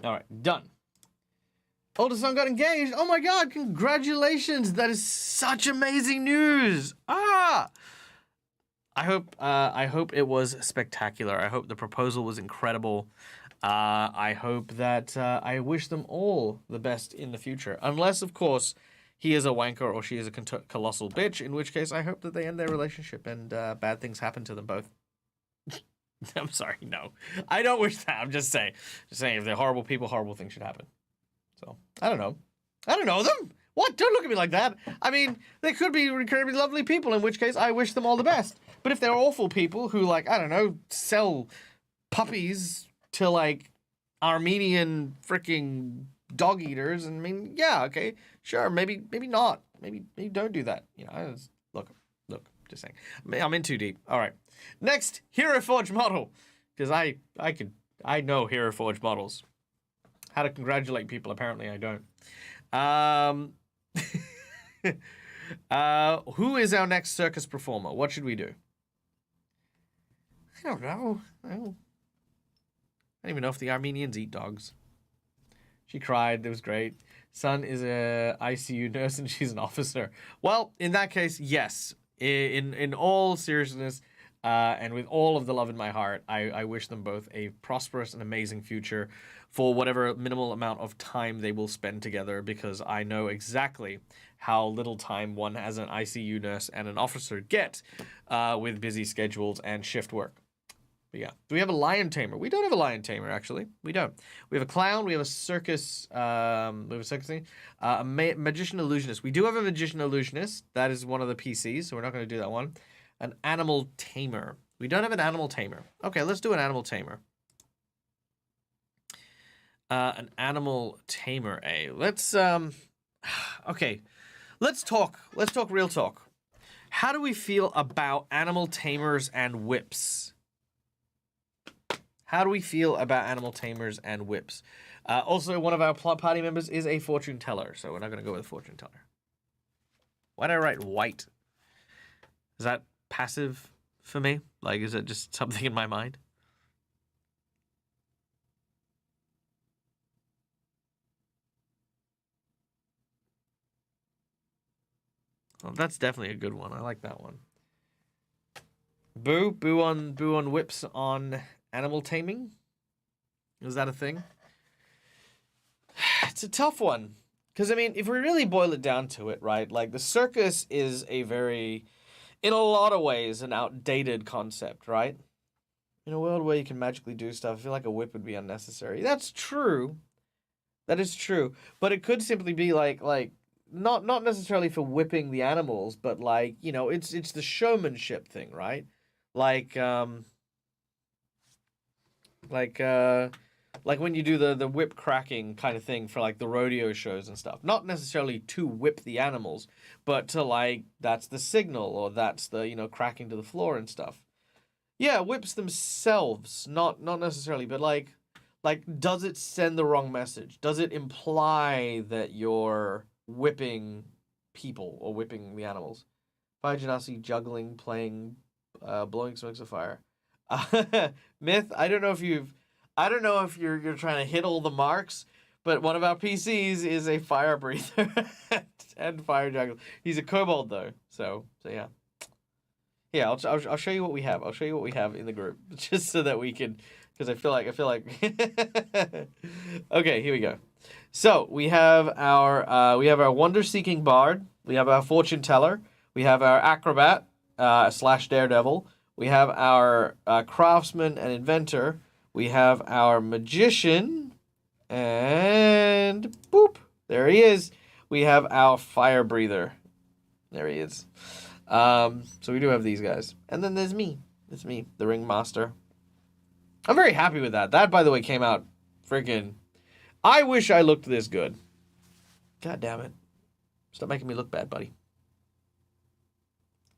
All right, done. Oldest son got engaged. Oh my God, congratulations. That is such amazing news. I hope it was spectacular. I hope the proposal was incredible. I hope that I wish them all the best in the future. Unless, of course, he is a wanker or she is a colossal bitch, in which case I hope that they end their relationship and bad things happen to them both. I'm sorry, no. I don't wish that. I'm just saying. Just saying, if they're horrible people, horrible things should happen. So, I don't know. I don't know them. What? Don't look at me like that. I mean, they could be incredibly lovely people, in which case I wish them all the best. But if they're awful people who, like, I don't know, sell puppies to, like, Armenian freaking dog eaters, and I mean, yeah, okay, sure, maybe not. Maybe don't do that. You know, I just, look, just saying. I'm in too deep. All right. Next, Heroforge model. Because I know Heroforge models. How to congratulate people, apparently I don't. Who is our next circus performer? What should we do? I don't know. I don't even know if the Armenians eat dogs. She cried. It was great. Son is a ICU nurse and she's an officer. Well, in that case, yes. In all seriousness, and with all of the love in my heart, I wish them both a prosperous and amazing future for whatever minimal amount of time they will spend together, because I know exactly how little time one as an ICU nurse and an officer get with busy schedules and shift work. But yeah. Do we have a lion tamer? We don't have a lion tamer, actually. We don't. We have a clown. We have a circus. We have a circus thing. A magician illusionist. We do have a magician illusionist. That is one of the PCs, so we're not going to do that one. An animal tamer. We don't have an animal tamer. Okay, let's do an animal tamer. An animal tamer, Let's, okay. Let's talk real talk. How do we feel about animal tamers and whips? How do we feel about animal tamers and whips? Also, one of our party members is a fortune teller, so we're not going to go with a fortune teller. Why did I write white? Is that passive for me? Like, is it just something in my mind? Well, that's definitely a good one. I like that one. Boo on whips on animal taming. Is that a thing? It's a tough one. Because, I mean, if we really boil it down to it, right? Like, the circus is a very in a lot of ways, an outdated concept, right? In a world where you can magically do stuff, I feel like a whip would be unnecessary. That's true. That is true. But it could simply be like not necessarily for whipping the animals, but like, it's the showmanship thing, right? Like like uh like when you do the whip cracking kind of thing for like the rodeo shows and stuff. Not necessarily to whip the animals, but to like that's the signal or that's the, cracking to the floor and stuff. Yeah, whips themselves, not necessarily, but like does it send the wrong message? Does it imply that you're whipping people or whipping the animals? Fire genasi, juggling, playing, blowing smokes of fire. Myth, I don't know if you're trying to hit all the marks, but one of our PCs is a fire breather and fire juggler. He's a kobold though, so yeah. Yeah, I'll show you what we have. I'll show you what we have in the group, just so that we can, because I feel like. Okay, here we go. So we have our wonder-seeking bard. We have our fortune teller. We have our acrobat slash daredevil. We have our craftsman and inventor. We have our magician, and boop, there he is. We have our fire breather. There he is. So we do have these guys. And then there's me. It's me, the ringmaster. I'm very happy with that. That, by the way, came out freaking... I wish I looked this good. God damn it. Stop making me look bad, buddy.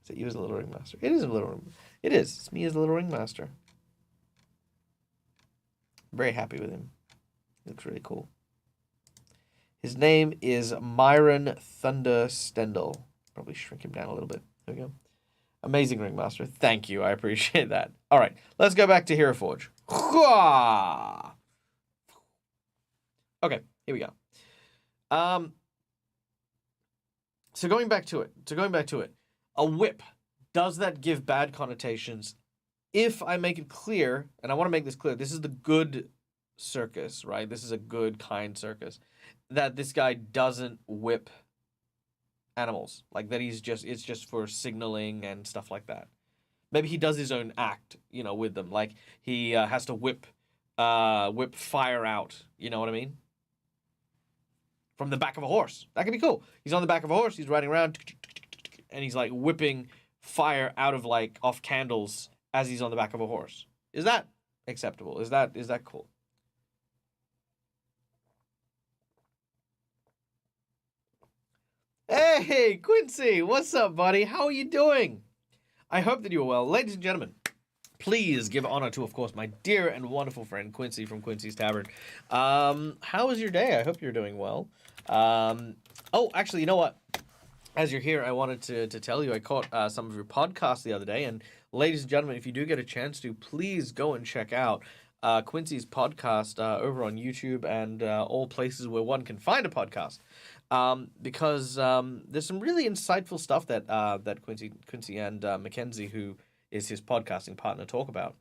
Is it you as a little ringmaster? It is a little ring. It is. It's me as the little ringmaster. I'm very happy with him. He looks really cool. His name is Myron Thunder Stendel. Probably shrink him down a little bit. There we go. Amazing ringmaster. Thank you. I appreciate that. All right. Let's go back to Heroforge. Okay. Here we go. So going back to it. A whip. Does that give bad connotations? If I make it clear, and I want to make this clear, this is the good circus, right? This is a good, kind circus. That this guy doesn't whip animals, like that it's just for signaling and stuff like that. Maybe he does his own act, with them, like he has to whip fire out, you know what I mean, from the back of a horse. That could be cool. He's on the back of a horse, he's riding around, and he's like whipping fire out of like off candles as he's on the back of a horse. Is that acceptable? Is that cool? Hey, Quincy, what's up, buddy? How are you doing? I hope that you're well. Ladies and gentlemen, please give honor to, of course, my dear and wonderful friend, Quincy from Quincy's Tavern. How was your day? I hope you're doing well. Oh, actually, you know what? As you're here, I wanted to tell you, I caught some of your podcasts the other day, and ladies and gentlemen, if you do get a chance to, please go and check out Quincy's podcast over on YouTube and all places where one can find a podcast. Because there's some really insightful stuff that Quincy and Mackenzie, who is his podcasting partner, talk about.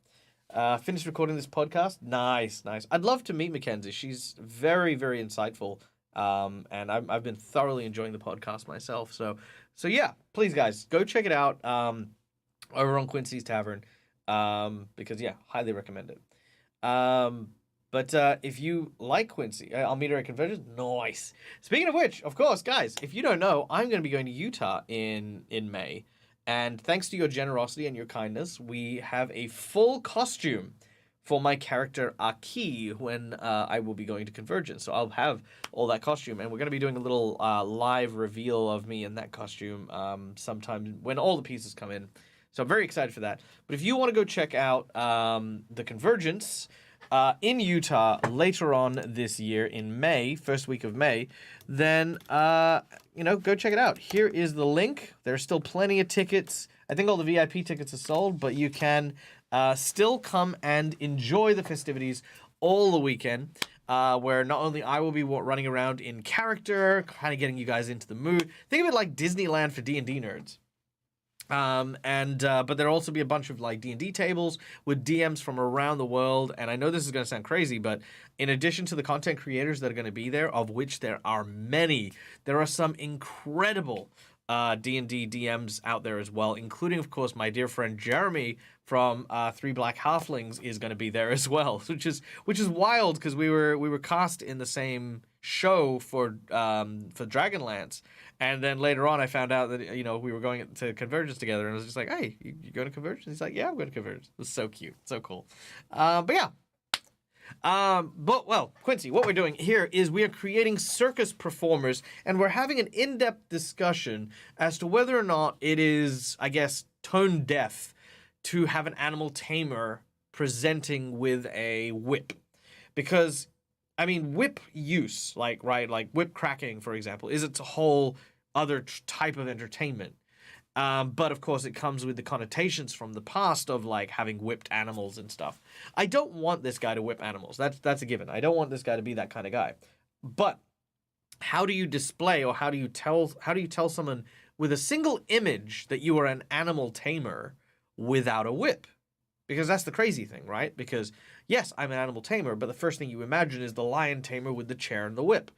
Finished recording this podcast. Nice. I'd love to meet Mackenzie. She's very, very insightful. And I've been thoroughly enjoying the podcast myself. So yeah, please guys, go check it out. Over on Quincy's Tavern. Because yeah, highly recommend it. But if you like Quincy, I'll meet her at convention. Nice. Speaking of which, of course, guys, if you don't know, I'm going to be going to Utah in May. And thanks to your generosity and your kindness, we have a full costume for my character Aki when I will be going to Convergence. So I'll have all that costume. And we're going to be doing a little live reveal of me in that costume sometime when all the pieces come in. So I'm very excited for that. But if you want to go check out the Convergence... in Utah later on this year in May, first week of May, then, go check it out. Here is the link. There's still plenty of tickets. I think all the VIP tickets are sold, but you can still come and enjoy the festivities all the weekend, where not only I will be running around in character, kind of getting you guys into the mood. Think of it like Disneyland for D&D nerds. But there'll also be a bunch of like D&D tables with DMs from around the world. And I know this is going to sound crazy, but in addition to the content creators that are going to be there, of which there are many, there are some incredible D&D DMs out there as well, including, of course, my dear friend Jeremy from Three Black Halflings is going to be there as well, which is wild because we were cast in the same show for Dragonlance, and then later on I found out that we were going to Convergence together, and I was just like, hey, you going to Convergence? He's like, yeah, I'm going to Convergence. It was so cute, so cool. But yeah. Well, Quincy, what we're doing here is we are creating circus performers, and we're having an in-depth discussion as to whether or not it is, I guess, tone deaf to have an animal tamer presenting with a whip. Because, I mean, whip use, like whip cracking, for example, is its a whole other type of entertainment. But of course, it comes with the connotations from the past of like having whipped animals and stuff. I don't want this guy to whip animals. That's a given. I don't want this guy to be that kind of guy. But how do you display, or how do you tell someone with a single image that you are an animal tamer without a whip? Because that's the crazy thing, right? Because yes, I'm an animal tamer, but the first thing you imagine is the lion tamer with the chair and the whip.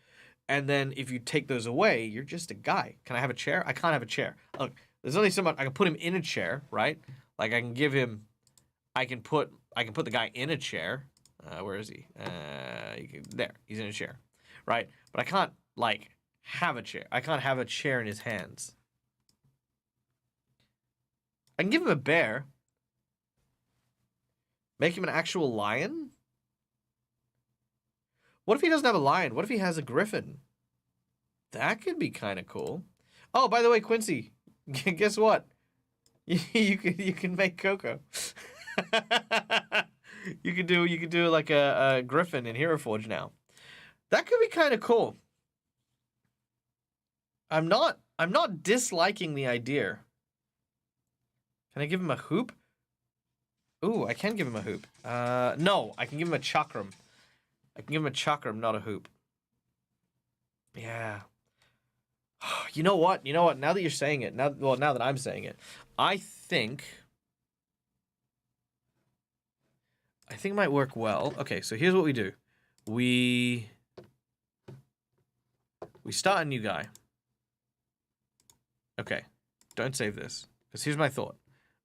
And then if you take those away, you're just a guy. Can I have a chair? I can't have a chair. Look. There's only so much I can put him in a chair, right? Like I can put the guy in a chair. Where is he? There, he's in a chair, right? But I can't like have a chair. I can't have a chair in his hands. I can give him a bear. Make him an actual lion. What if he doesn't have a lion? What if he has a griffin? That could be kind of cool. Oh, by the way, Quincy. Guess what? You can make Coco. you can do like a griffin in Heroforge now. That could be kind of cool. I'm not disliking the idea. Can I give him a hoop? Ooh, I can give him a hoop. No, I can give him a chakram. I can give him a chakram, not a hoop. Yeah. You know what? Now that you're saying it, now that I'm saying it, I think it might work well. Okay, so here's what we do. We start a new guy. Okay, don't save this, because here's my thought.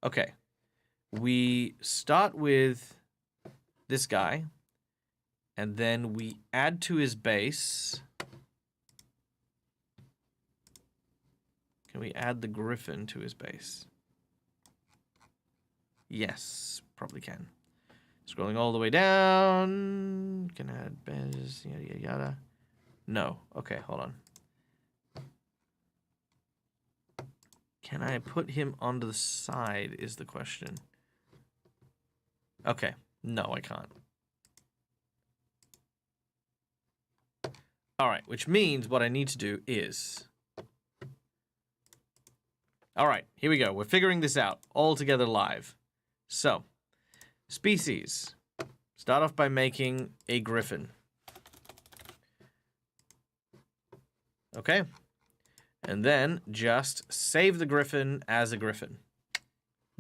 Okay, we start with this guy, and then we add to his base. Can we add the griffin to his base? Yes, probably can. Scrolling all the way down. Can add beds, yada, yada, yada. No. Okay, hold on. Can I put him onto the side is the question. Okay. No, I can't. All right, which means what I need to do is... All right, here we go. We're figuring this out all together live. So, species. Start off by making a griffin. Okay. And then just save the griffin as a griffin.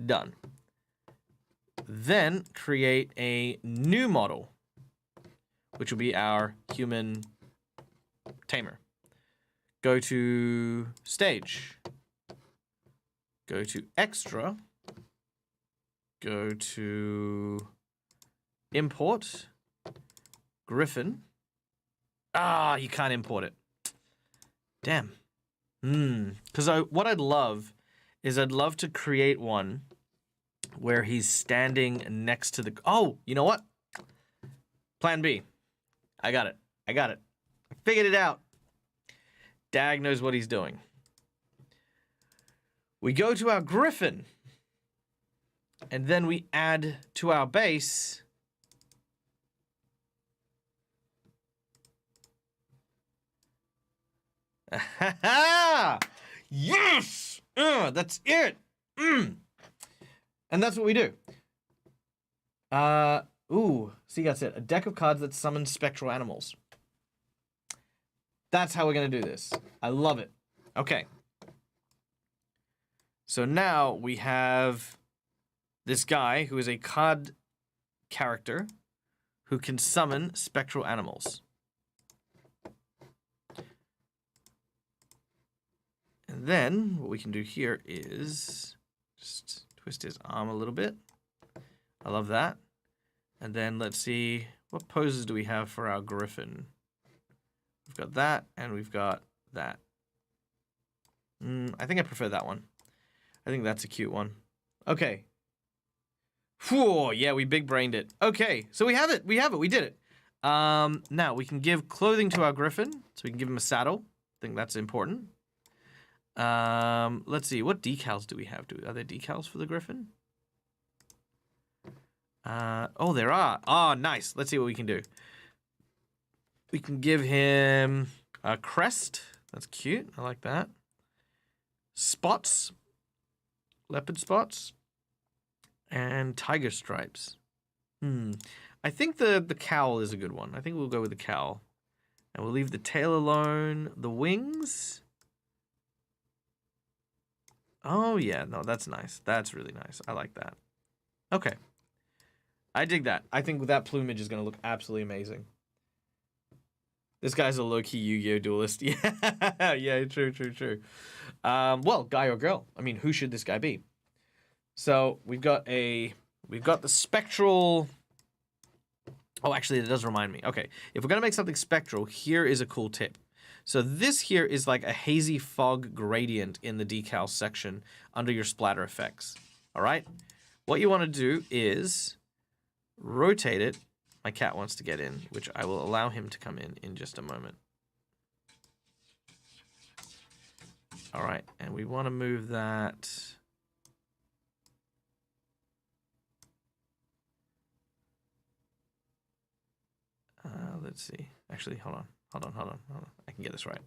Done. Then create a new model, which will be our human tamer. Go to stage. Go to extra. Go to import. Griffin. Ah, you can't import it. Damn. Because what I'd love is I'd love to create one where he's standing next to the... Oh, you know what? Plan B. I got it. I figured it out. Dag knows what he's doing. We go to our griffin, and then we add to our base yes! That's it! And that's what we do. See, that's it. A deck of cards that summon spectral animals. That's how we're going to do this. I love it. Okay. So now we have this guy who is a card character who can summon spectral animals. And then what we can do here is just twist his arm a little bit. I love that. And then let's see, what poses do we have for our griffin? We've got that, and we've got that. I think I prefer that one. I think that's a cute one. Okay. Whew, yeah, we big-brained it. Okay, so we have it. We have it. We did it. Now, we can give clothing to our griffin, so we can give him a saddle. I think that's important. Let's see. What decals do we have? Are there decals for the griffin? Oh, there are. Oh, nice. Let's see what we can do. We can give him a crest. That's cute. I like that. Spots. Leopard spots. And tiger stripes. I think the cowl is a good one. I think we'll go with the cowl. And we'll leave the tail alone. The wings. Oh, yeah. No, that's nice. That's really nice. I like that. Okay. I dig that. I think that plumage is going to look absolutely amazing. This guy's a low-key Yu-Gi-Oh! Duelist. Yeah, yeah, true. Well, guy or girl. I mean, who should this guy be? So we've got the spectral. Oh, actually, it does remind me. Okay, if we're gonna make something spectral, here is a cool tip. So this here is like a hazy fog gradient in the decal section under your splatter effects. All right. What you want to do is rotate it. My cat wants to get in, which I will allow him to come in just a moment. All right, and we want to move that. Let's see. Actually, hold on. I can get this right.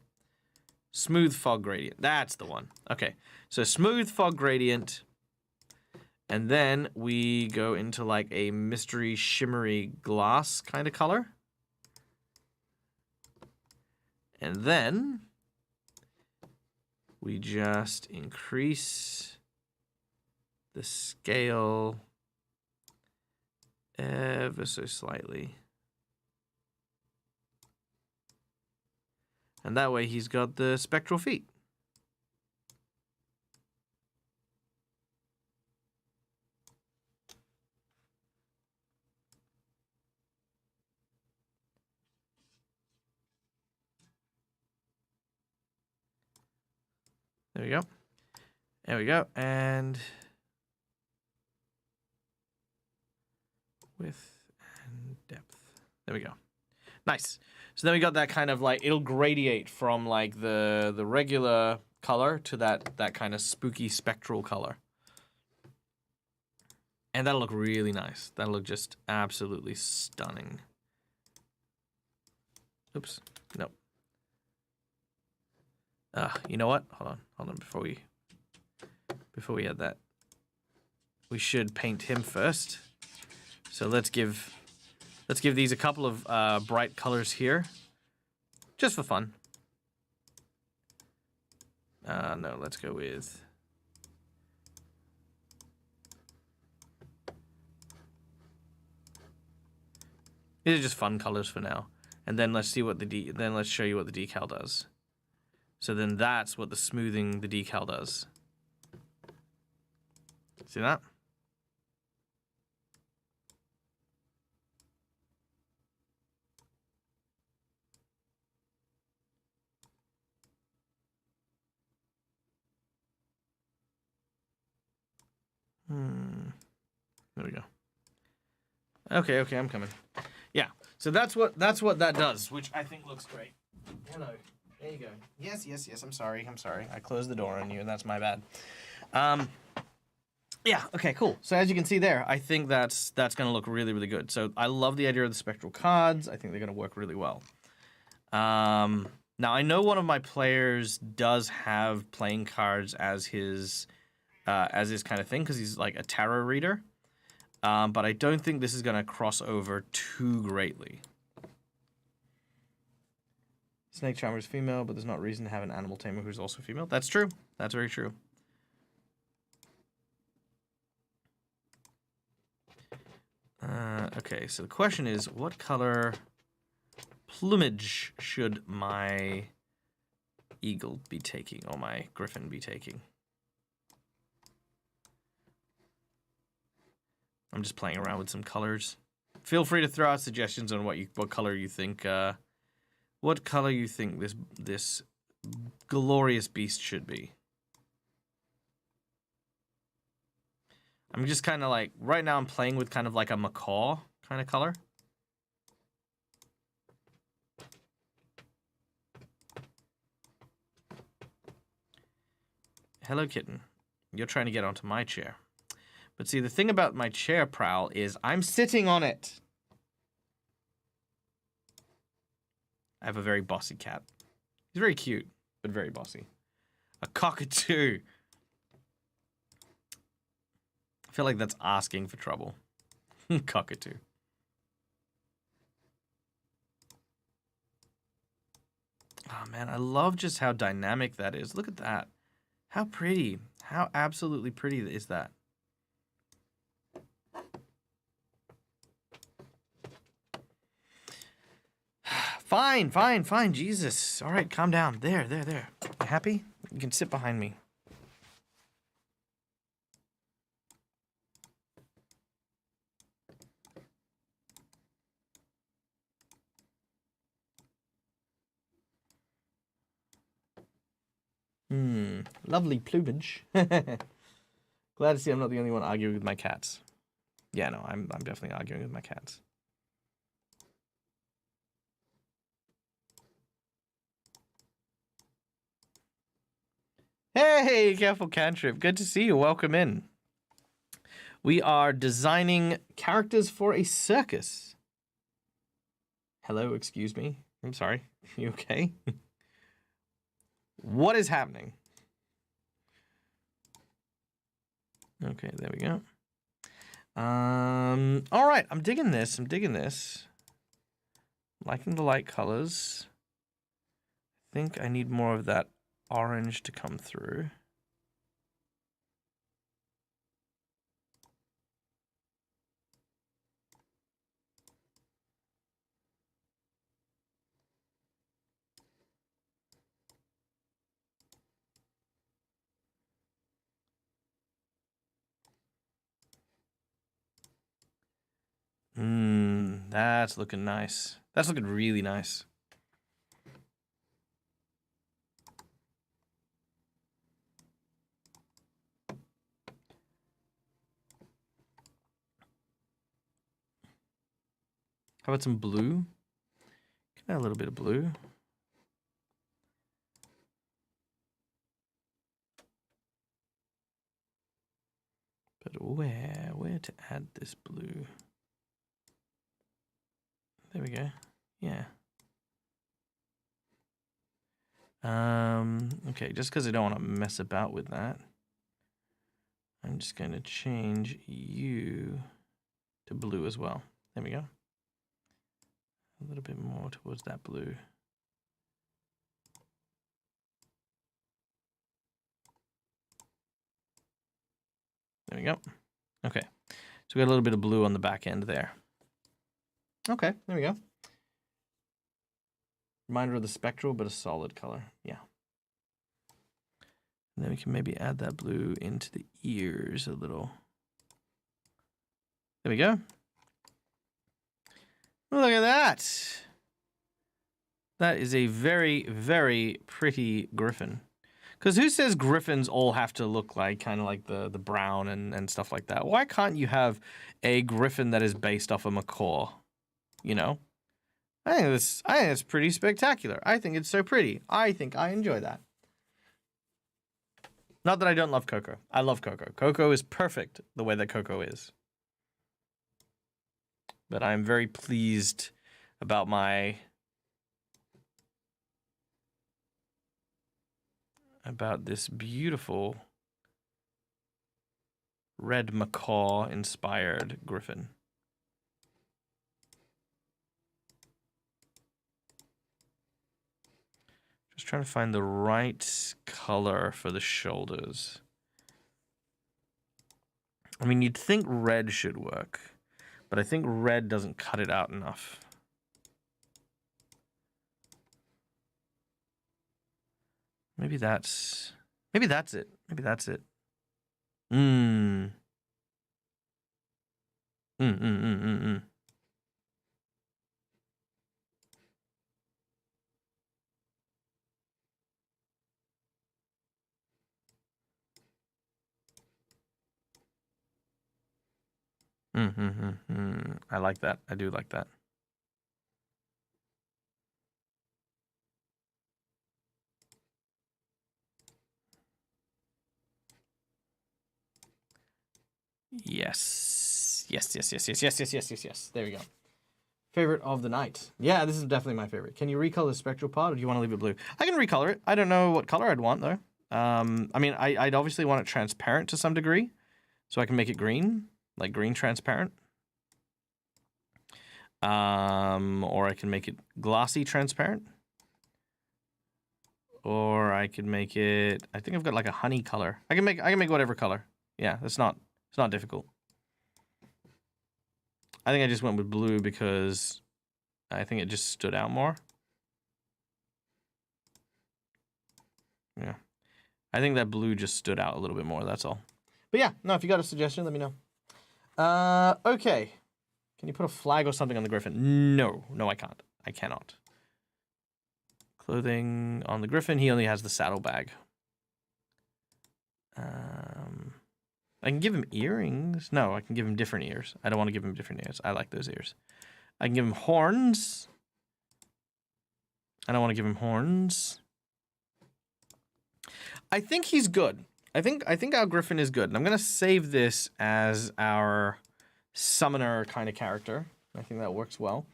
Smooth fog gradient. That's the one. Okay, so smooth fog gradient. And then we go into like a mystery shimmery glass kind of color. And then we just increase the scale ever so slightly. And that way he's got the spectral feet. There we go. There we go. And width and depth. There we go. Nice. So then we got that kind of like, it'll gradiate from like the regular color to that kind of spooky spectral color. And that'll look really nice. That'll look just absolutely stunning. Oops. Nope. You know what? Hold on. Before we add that, we should paint him first. So let's give these a couple of bright colors here, just for fun. No, let's go with. These are just fun colors for now, and then let's see what then let's show you what the decal does. So then that's what the smoothing the decal does. See that? There we go. Okay, I'm coming. Yeah, so that's what that does, which I think looks great. Hello. There you go. Yes. I'm sorry. I closed the door on you, and that's my bad. Yeah. Okay. Cool. So as you can see there, I think that's gonna look really, really good. So I love the idea of the spectral cards. I think they're gonna work really well. Now I know one of my players does have playing cards as his kind of thing because he's like a tarot reader. But I don't think this is gonna cross over too greatly. Snake Charmer is female, but there's not reason to have an animal tamer who's also female. That's true. That's very true. Okay, so the question is, what color plumage should my eagle be taking, or my griffin be taking? I'm just playing around with some colors. Feel free to throw out suggestions on what color you think this glorious beast should be. I'm just kind of like, right now I'm playing with kind of like a macaw kind of color. Hello, kitten. You're trying to get onto my chair. But see, the thing about my chair, Prowl, is I'm sitting on it. I have a very bossy cat. He's very cute, but very bossy. A cockatoo. I feel like that's asking for trouble. Cockatoo. Oh, man, I love just how dynamic that is. Look at that. How pretty. How absolutely pretty is that? Fine, fine, fine. Jesus. All right, calm down. There. You happy? You can sit behind me. Lovely plumage. Glad to see I'm not the only one arguing with my cats. Yeah, no, I'm definitely arguing with my cats. Hey, Careful Cantrip. Good to see you. Welcome in. We are designing characters for a circus. Hello, excuse me. I'm sorry. You okay? What is happening? Okay, there we go. All right, I'm digging this. Liking the light colors. I think I need more of that orange to come through. That's looking nice. That's looking really nice. How about some blue? Can I add a little bit of blue? But where to add this blue? There we go. Yeah. Okay, just because I don't want to mess about with that, I'm just going to change you to blue as well. There we go. A little bit more towards that blue. There we go. Okay, so we got a little bit of blue on the back end there. Okay, there we go. Reminder of the spectral, but a solid color. Yeah. And then we can maybe add that blue into the ears a little. There we go. Look at that. That is a very, very pretty griffin. Because who says griffins all have to look like kind of like the brown and stuff like that? Why can't you have a griffin that is based off a macaw? You know? I think it's pretty spectacular. I think it's so pretty. I think I enjoy that. Not that I don't love Coco. I love Coco. Coco is perfect the way that Coco is. But I'm very pleased about this beautiful red macaw inspired griffin. Just trying to find the right color for the shoulders. I mean, you'd think red should work, but I think red doesn't cut it out enough. Maybe that's it. Maybe that's it. Mm. Mm, mm, mm, mm, mm. Mm, mm, mm, mm. I like that. I do like that. Yes. Yes, yes, yes, yes, yes, yes, yes, yes, yes. There we go. Favorite of the night. Yeah, this is definitely my favorite. Can you recolor the spectral part, or do you want to leave it blue? I can recolor it. I don't know what color I'd want, though. I mean, I'd obviously want it transparent to some degree, so I can make it green, like green transparent. Or I can make it glossy transparent. Or I could make it, I think I've got like a honey color. I can make whatever color. Yeah, it's not difficult. I think I just went with blue because I think it just stood out more. Yeah. I think that blue just stood out a little bit more, that's all. But yeah, no, if you got a suggestion, let me know. Okay. Can you put a flag or something on the griffin? No, I can't. I cannot. Clothing on the griffin, he only has the saddlebag. I can give him earrings. No, I can give him different ears. I don't want to give him different ears. I like those ears. I can give him horns. I don't want to give him horns. I think he's good. I think our griffin is good. And I'm going to save this as our summoner kind of character. I think that works well.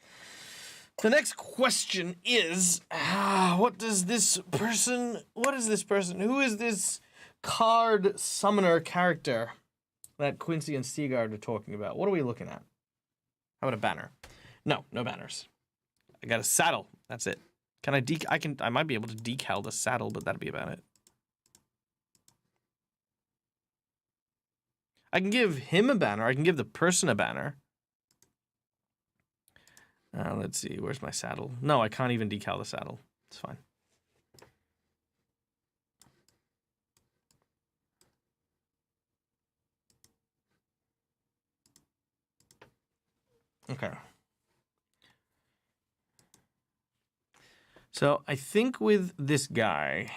The next question is, what is this person? Who is this card summoner character that Quincy and Seagard are talking about? What are we looking at? How about a banner? No banners. I got a saddle. That's it. Can I I might be able to decal the saddle, but that'll be about it. I can give him a banner. I can give the person a banner. Let's see. Where's my saddle? No, I can't even decal the saddle. It's fine. Okay. So I think with this guy,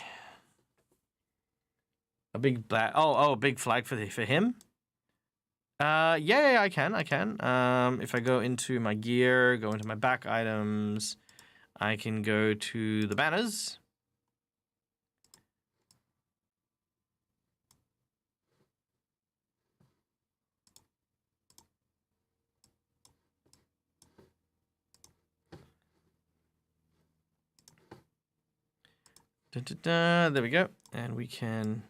a big black. Oh, a big flag for him. Yeah, I can. If I go into my gear, go into my back items, I can go to the banners. There we go. And we can...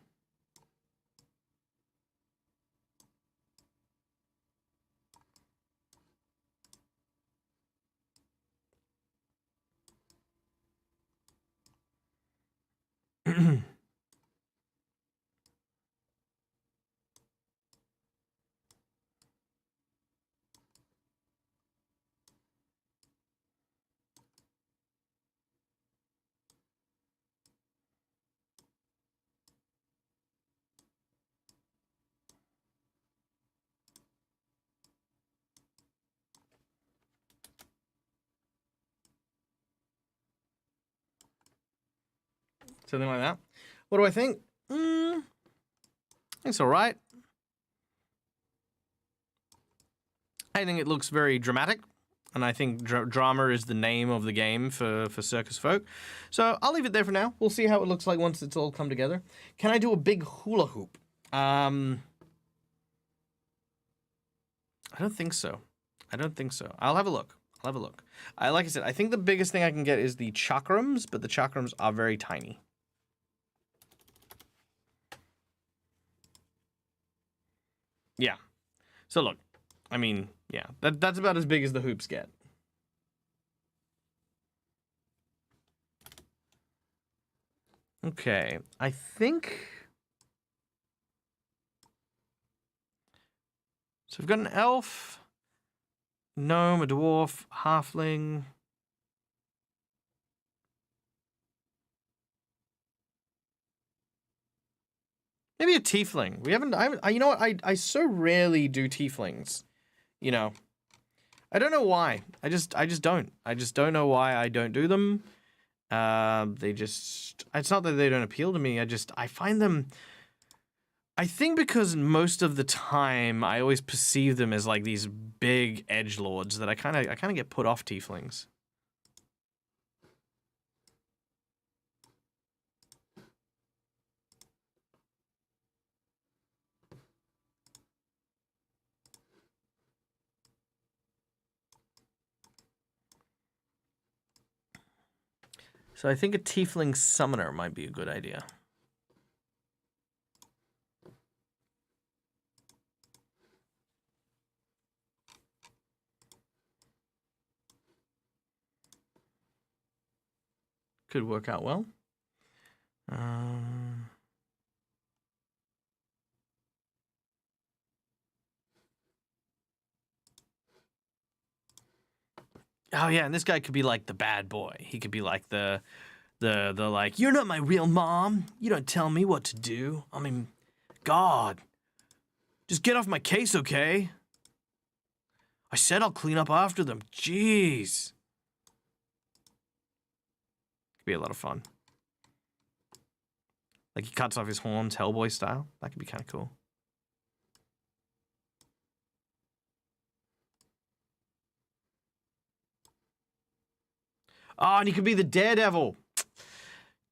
Something like that. What do I think? It's all right. I think it looks very dramatic, and I think drama is the name of the game for Circus Folk. So I'll leave it there for now. We'll see how it looks like once it's all come together. Can I do a big hula hoop? I don't think so. I'll have a look. Like I said, I think the biggest thing I can get is the chakrams, but the chakrams are very tiny. Yeah. So look, I mean, yeah, that's about as big as the hoops get. Okay, I think... So we've got an elf, gnome, a dwarf, halfling. Maybe a tiefling. You know what? I so rarely do tieflings. You know. I don't know why. I just don't. I just don't know why I don't do them. It's not that they don't appeal to me. I find them. I think because most of the time I always perceive them as like these big edgelords that I kind of get put off tieflings. So I think a tiefling summoner might be a good idea. Could work out well. Oh yeah, and this guy could be like the bad boy. He could be like the like, you're not my real mom. You don't tell me what to do. I mean, God. Just get off my case, okay? I said I'll clean up after them. Jeez. Could be a lot of fun. Like he cuts off his horns, Hellboy style. That could be kind of cool. Oh, and he could be the Daredevil.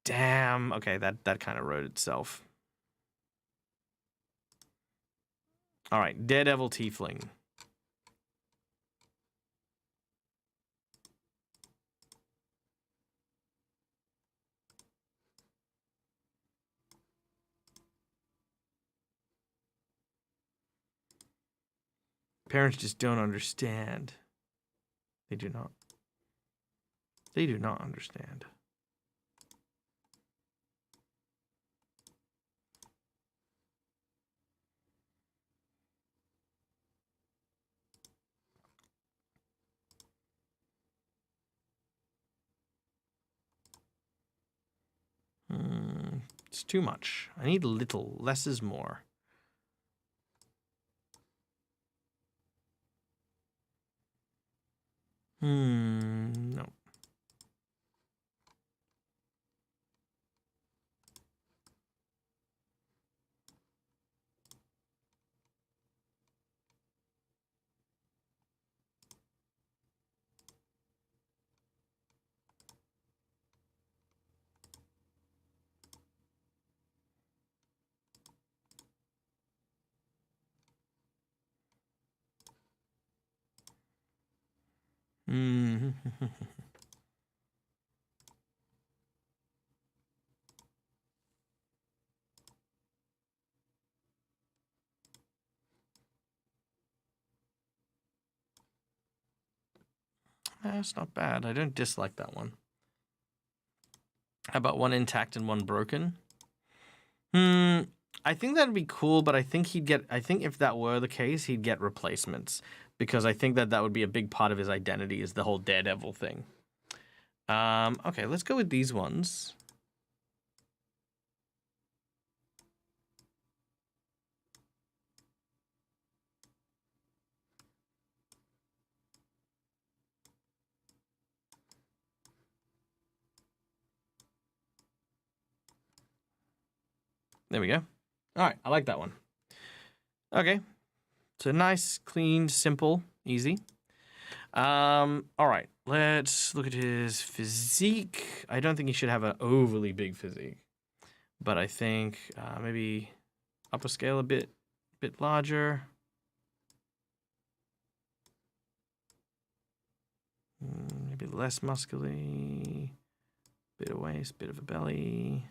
Damn. Okay, that kind of wrote itself. All right, Daredevil Tiefling. Parents just don't understand. They do not. They do not understand. It's too much. I need a little. Less is more. No. That's not bad. I don't dislike that one. How about one intact and one broken? I think that'd be cool, but I think if that were the case, he'd get replacements. Because I think that would be a big part of his identity is the whole Daredevil thing. Okay, let's go with these ones. There we go. All right, I like that one. Okay, so nice, clean, simple, easy. All right, let's look at his physique. I don't think he should have an overly big physique, but I think maybe upper scale a bit larger. Maybe less muscly, bit of waist, bit of a belly.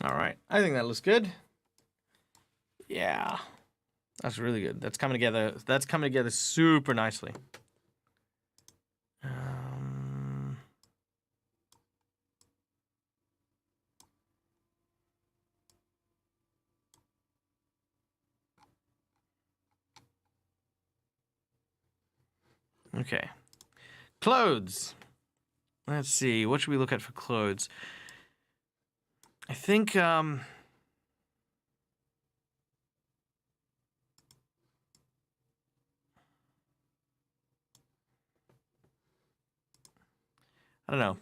All right. I think that looks good. Yeah. That's really good. That's coming together. That's coming together super nicely. Okay. Clothes. Let's see. What should we look at for clothes? I think I don't know.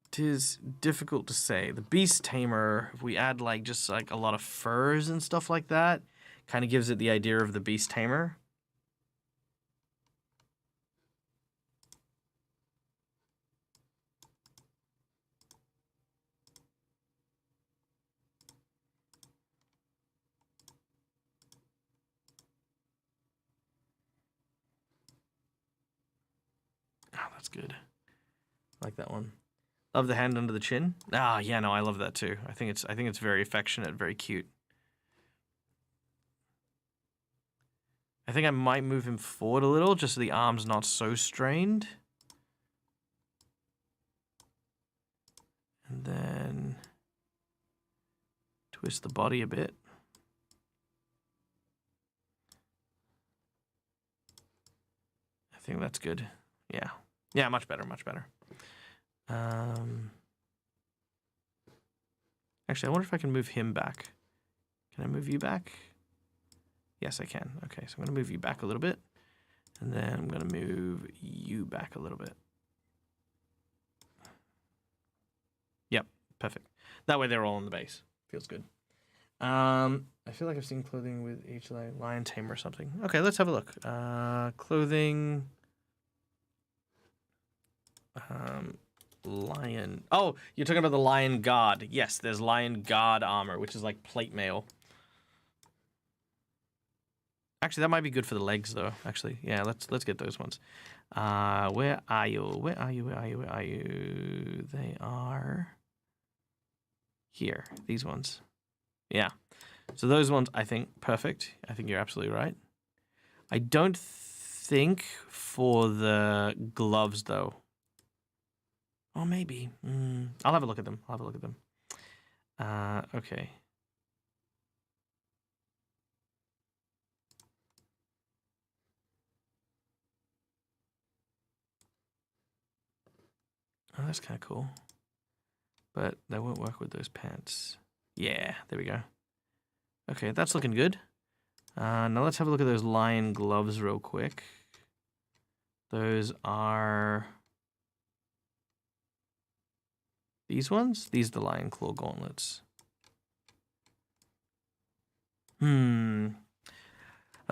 It is difficult to say. The Beast Tamer, if we add like just like a lot of furs and stuff like that, kind of gives it the idea of the Beast Tamer. Oh, that's good. I like that one. Love the hand under the chin. Ah, yeah, no, I love that too. I think it's very affectionate, very cute. I think I might move him forward a little, just so the arm's not so strained. And then twist the body a bit. I think that's good. Yeah. Yeah, much better, much better. Actually, I wonder if I can move him back. Can I move you back? Yes, I can. Okay, so I'm going to move you back a little bit. And then I'm going to move you back a little bit. Yep, perfect. That way they're all on the base. Feels good. I feel like I've seen clothing with each lion tamer or something. Okay, let's have a look. Clothing. Lion. Oh, you're talking about the lion guard. Yes, there's lion guard armor, which is like plate mail. Actually, that might be good for the legs, though. Actually, yeah, let's get those ones. Where are you? Where are you? Where are you? Where are you? They are here. These ones. Yeah. So those ones, I think, perfect. I think you're absolutely right. I don't think for the gloves, though. Oh, maybe. I'll have a look at them. I'll have a look at them. Okay. Oh, that's kind of cool. But that won't work with those pants. Yeah, there we go. Okay, that's looking good. Now let's have a look at those lion gloves real quick. Those are... these ones? These are the lion claw gauntlets.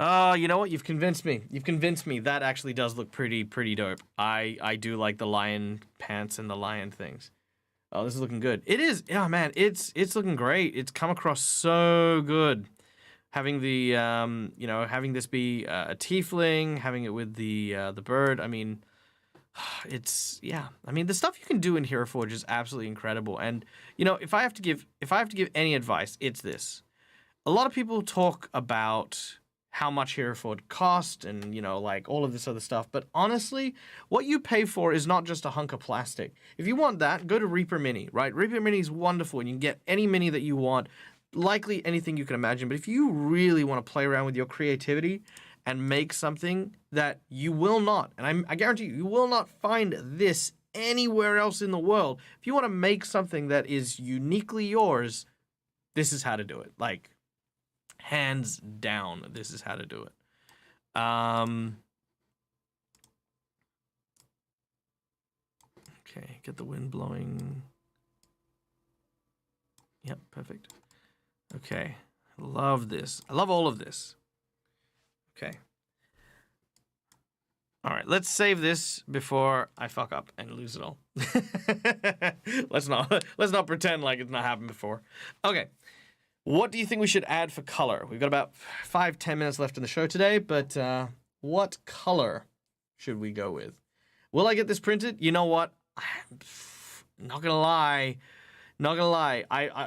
Oh, you know what? You've convinced me. You've convinced me. That actually does look pretty dope. I do like the lion pants and the lion things. Oh, this is looking good. It is. Yeah, man. It's looking great. It's come across so good. Having the you know, having this be a tiefling, having it with the bird. I mean, it's, yeah. I mean, the stuff you can do in Heroforge is absolutely incredible. And you know, if I have to give any advice, it's this. A lot of people talk about how much Heroforge cost and, you know, like all of this other stuff. But honestly, what you pay for is not just a hunk of plastic. If you want that, go to Reaper Mini, right? Reaper Mini is wonderful and you can get any mini that you want, likely anything you can imagine. But if you really want to play around with your creativity and make something that you will not, and I guarantee you will not find this anywhere else in the world. If you want to make something that is uniquely yours, this is how to do it. Like, hands down, this is how to do it. Okay, get the wind blowing. Yep, perfect. Okay, I love this. I love all of this. Okay. All right, let's save this before I fuck up and lose it all. let's not pretend like it's not happened before. Okay. What do you think we should add for color? We've got about 5-10 minutes left in the show today, but what color should we go with? Will I get this printed? You know what? I'm not gonna lie. Not gonna lie,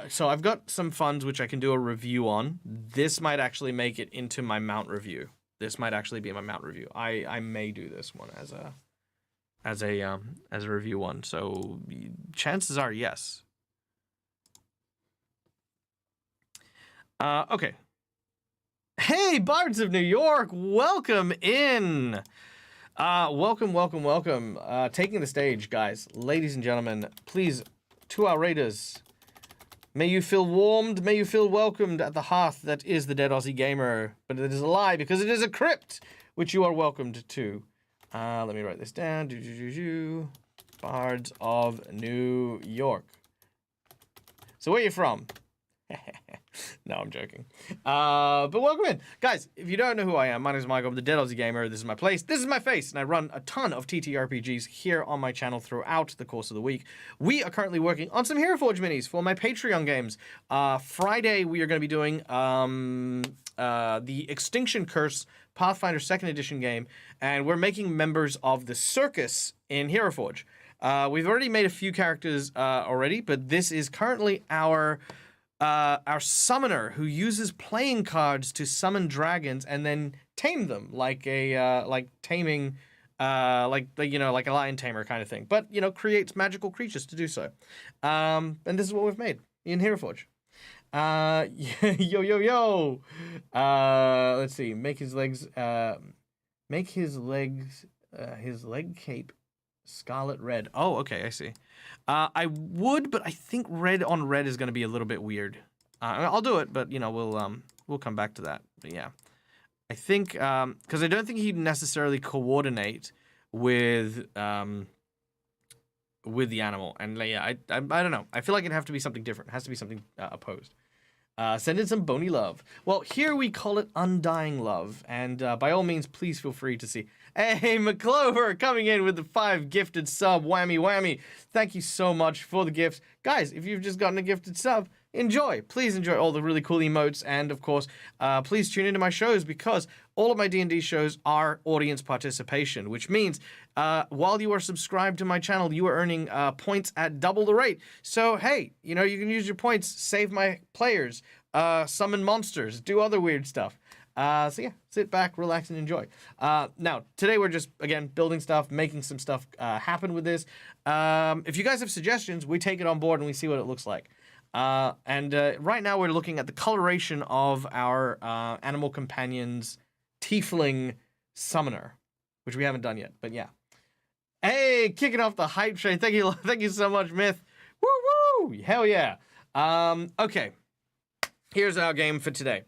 so I've got some funds which I can do a review on. This might actually make it into my mount review. This might actually be my mount review. I may do this one as a review one. So chances are yes. Okay. Hey, Bards of New York, welcome in. Welcome. Taking the stage, guys, ladies and gentlemen, please, to our raiders. May you feel warmed, may you feel welcomed at the hearth that is the Dead Aussie Gamer. But it is a lie, because it is a crypt, which you are welcomed to. Let me write this down. Bards of New York. So where are you from? No, I'm joking. But welcome in. Guys, if you don't know who I am, my name is Michael. I'm the Dead Aussie Gamer. This is my place. This is my face. And I run a ton of TTRPGs here on my channel throughout the course of the week. We are currently working on some Heroforge minis for my Patreon games. Friday, we are going to be doing the Extinction Curse Pathfinder 2nd Edition game. And we're making members of the circus in Heroforge. We've already made a few characters already, but this is currently our summoner who uses playing cards to summon dragons and then tame them like taming like a lion tamer kind of thing, but creates magical creatures to do so. And this is what we've made in Heroforge. Yo. Let's see. Make his leg cape scarlet red. Oh, okay, I see. I would, but I think red on red is going to be a little bit weird. I'll do it, but we'll come back to that. But yeah, I think because I don't think he'd necessarily coordinate with the animal, and yeah, I don't know. I feel like it'd have to be something different. It has to be something opposed. Send in some bony love. Well, here we call it undying love, and by all means, please feel free to see. Hey, McClover coming in with the 5 gifted sub. Whammy. Thank you so much for the gifts. Guys, if you've just gotten a gifted sub, enjoy. Please enjoy all the really cool emotes. And, of course, please tune into my shows because all of my D&D shows are audience participation, which means while you are subscribed to my channel, you are earning points at double the rate. So, hey, you can use your points, save my players, summon monsters, do other weird stuff. So yeah, sit back, relax, and enjoy. Now, today we're just, again, building stuff, making some stuff happen with this. If you guys have suggestions, we take it on board and we see what it looks like. And right now we're looking at the coloration of our animal companions tiefling summoner, which we haven't done yet, but yeah. Hey, kicking off the hype train. Thank you so much, Myth. Woo! Hell yeah. Okay. Here's our game for today.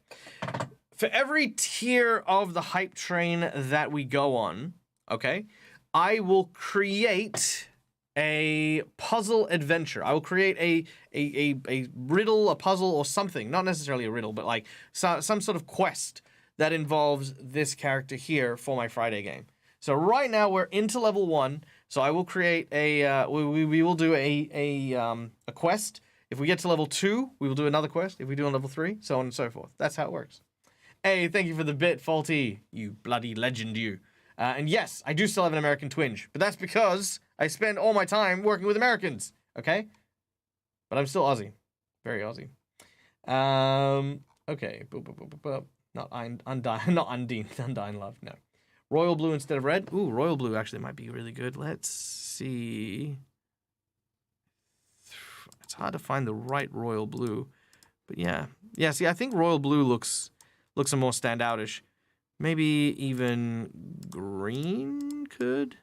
For every tier of the hype train that we go on, okay, I will create a puzzle adventure. I will create a riddle, a puzzle, or something. Not necessarily a riddle, but like some sort of quest that involves this character here for my Friday game. So right now we're into level 1. So I will create a we will do a quest. If we get to level 2, we will do another quest. If we do on level 3, so on and so forth. That's how it works. Hey, thank you for the bit, Faulty. You bloody legend, you. And yes, I do still have an American twinge, but that's because I spend all my time working with Americans, okay? But I'm still Aussie. Very Aussie. Okay. Not undying love, no. Royal blue instead of red. Ooh, royal blue actually might be really good. Let's see. It's hard to find the right royal blue, but yeah. Yeah, see, I think royal blue looks a more standoutish. Maybe even green could?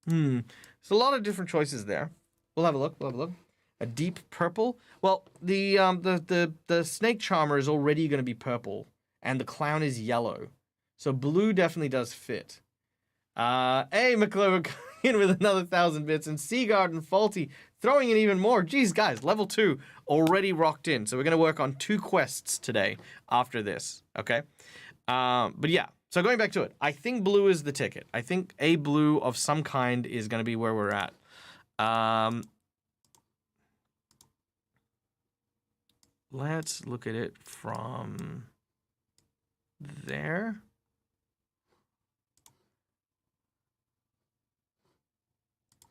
There's a lot of different choices there. We'll have a look. A deep purple. Well, the snake charmer is already going to be purple, and the clown is yellow. So blue definitely does fit. Hey, McClover coming in with another 1,000 bits, and Seagard and Faulty throwing in even more. Geez, guys, level 2 already rocked in. So we're going to work on 2 quests today after this, okay? But yeah, so going back to it, I think blue is the ticket. I think a blue of some kind is going to be where we're at. Let's look at it from there.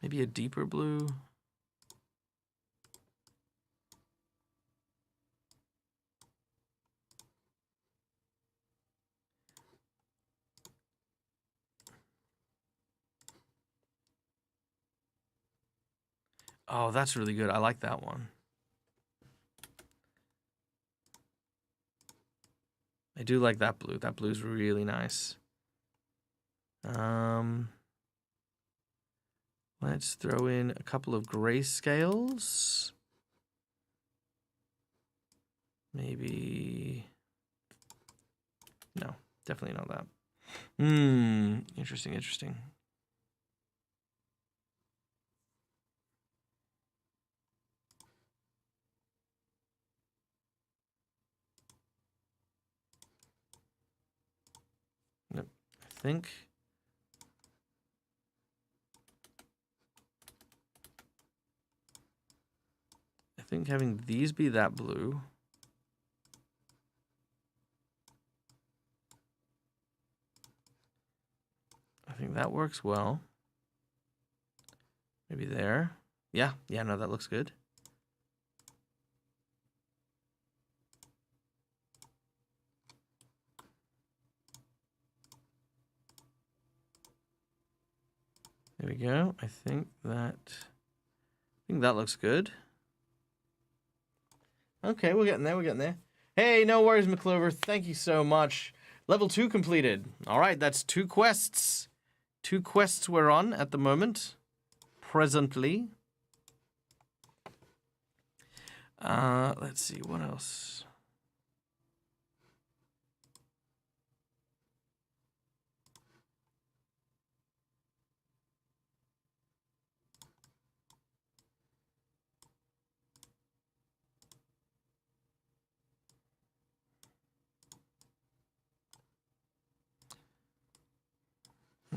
Maybe a deeper blue. Oh, that's really good. I like that one. I do like that blue. That blue's really nice. Let's throw in a couple of grayscales. Maybe... No, definitely not that. Interesting, interesting. Nope, I think having these be that blue. I think that works well. Maybe there. Yeah, no, that looks good. There we go. I think that looks good. Okay, we're getting there. Hey, no worries, McClover. Thank you so much. Level 2 completed. All right, that's 2 quests. 2 quests we're on at the moment. Presently. Let's see, what else?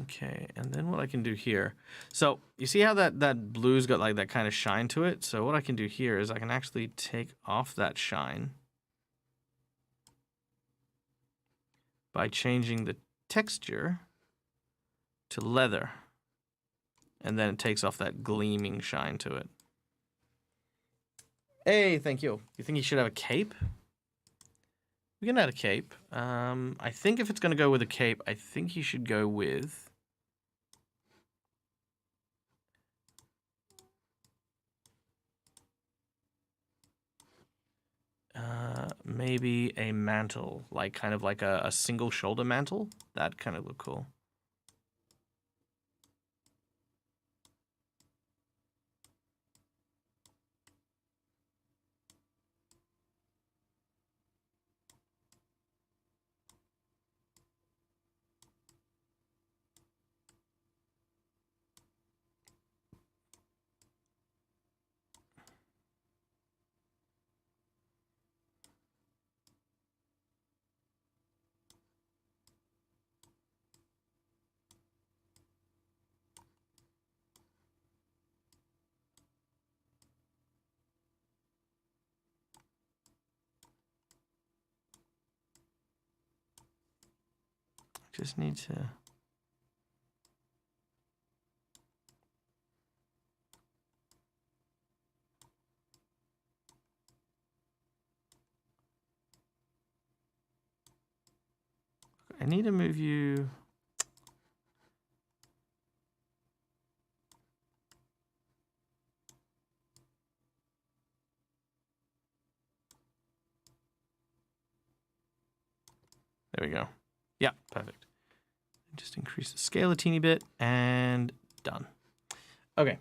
Okay, and then what I can do here. So you see how that blue's got like that kind of shine to it? So what I can do here is I can actually take off that shine by changing the texture to leather. And then it takes off that gleaming shine to it. Hey, thank you. You think he should have a cape? We can add a cape. I think if it's going to go with a cape, I think he should go with... maybe a mantle, like kind of like a single shoulder mantle. That kind of look cool. Just need to... I need to move you... There we go. Yeah, perfect. Just increase the scale a teeny bit, and done. Okay.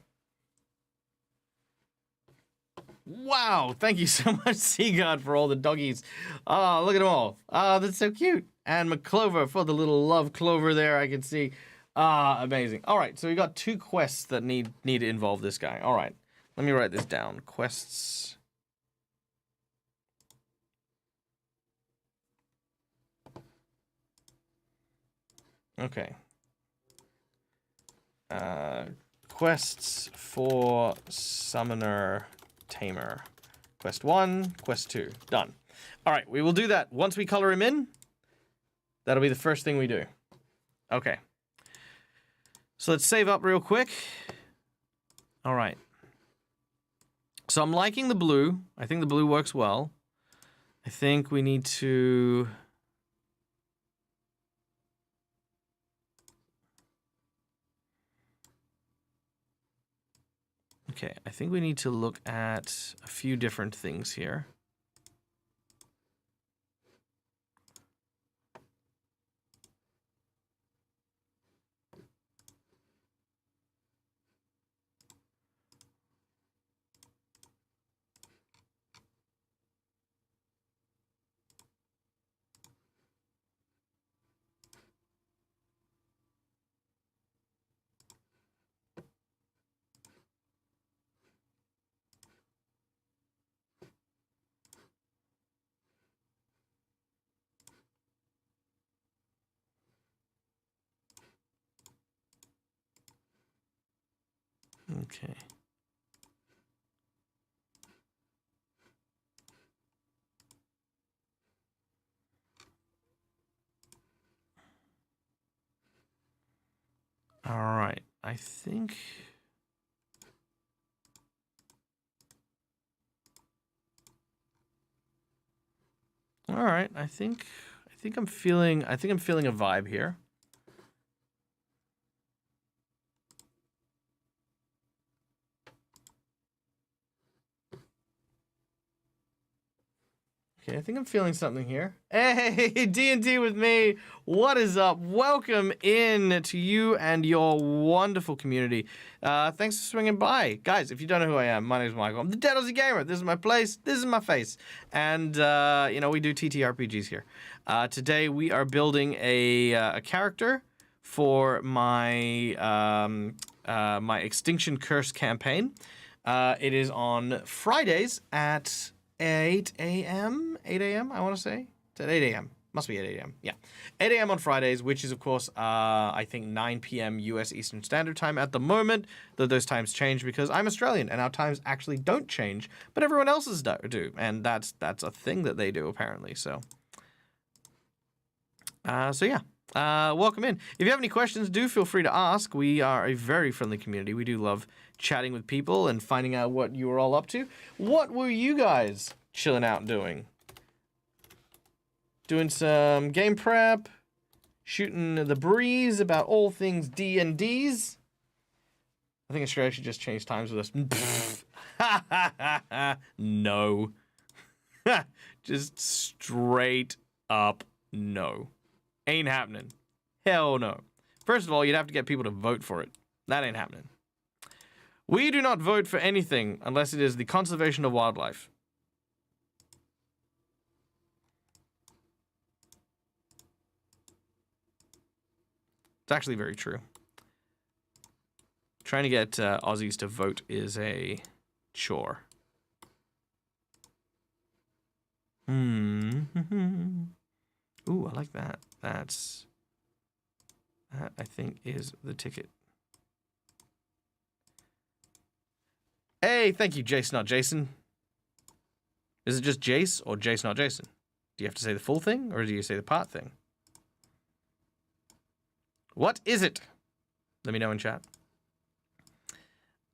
Wow, thank you so much, Seagod, for all the doggies. Oh, look at them all. Oh, that's so cute. And McClover for the little love clover there, I can see. Ah, amazing. All right, so we got 2 quests that need to involve this guy. All right, let me write this down. Quests. Okay. Quests for Summoner Tamer. Quest 1, Quest 2. Done. All right, we will do that. Once we color him in, that'll be the first thing we do. Okay. So let's save up real quick. All right. So I'm liking the blue. I think the blue works well. I think we need to... Okay, I think we need to look at a few different things here. Okay. All right. I think. All right. I think I'm feeling a vibe here. Okay, I think I'm feeling something here. Hey, D&D with me. What is up? Welcome in to you and your wonderful community. Thanks for swinging by. Guys, if you don't know who I am, my name is Michael. I'm the Dead Aussie Gamer. This is my place. This is my face. And, you know, we do TTRPGs here. Today we are building a character for my, my Extinction Curse campaign. It is on Fridays at 8 a.m. 8 a.m. I want to say. It's at 8 a.m. Must be at 8 a.m. Yeah. 8 a.m. on Fridays, which is, of course, I think 9 p.m. U.S. Eastern Standard Time at the moment, though those times change because I'm Australian and our times actually don't change, but everyone else's do. And that's a thing that they do, apparently. So yeah. Welcome in. If you have any questions, do feel free to ask. We are a very friendly community. We do love chatting with people and finding out what you were all up to. What were you guys chilling out doing? Doing some game prep, shooting the breeze about all things D&Ds. I think Australia should just change times with us. No. Just straight up no. Ain't happening. Hell no. First of all, you'd have to get people to vote for it. That ain't happening. We do not vote for anything unless it is the conservation of wildlife. It's actually very true. Trying to get Aussies to vote is a chore. Ooh, I like that. That, I think, is the ticket. Hey, thank you, Jace, not Jason. Is it just Jace or Jace, not Jason? Do you have to say the full thing, or do you say the part thing? What is it? Let me know in chat.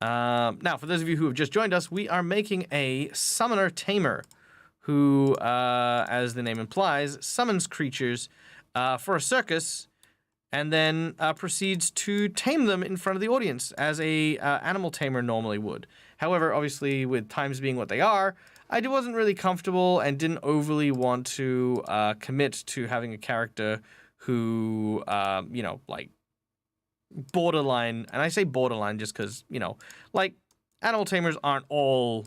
Now, for those of you who have just joined us, we are making a Summoner Tamer, who, as the name implies, summons creatures for a circus, and then proceeds to tame them in front of the audience, as a animal tamer normally would. However, obviously, with times being what they are, I wasn't really comfortable and didn't overly want to commit to having a character who, you know, like, borderline, and I say borderline just because, you know, like, animal tamers aren't all,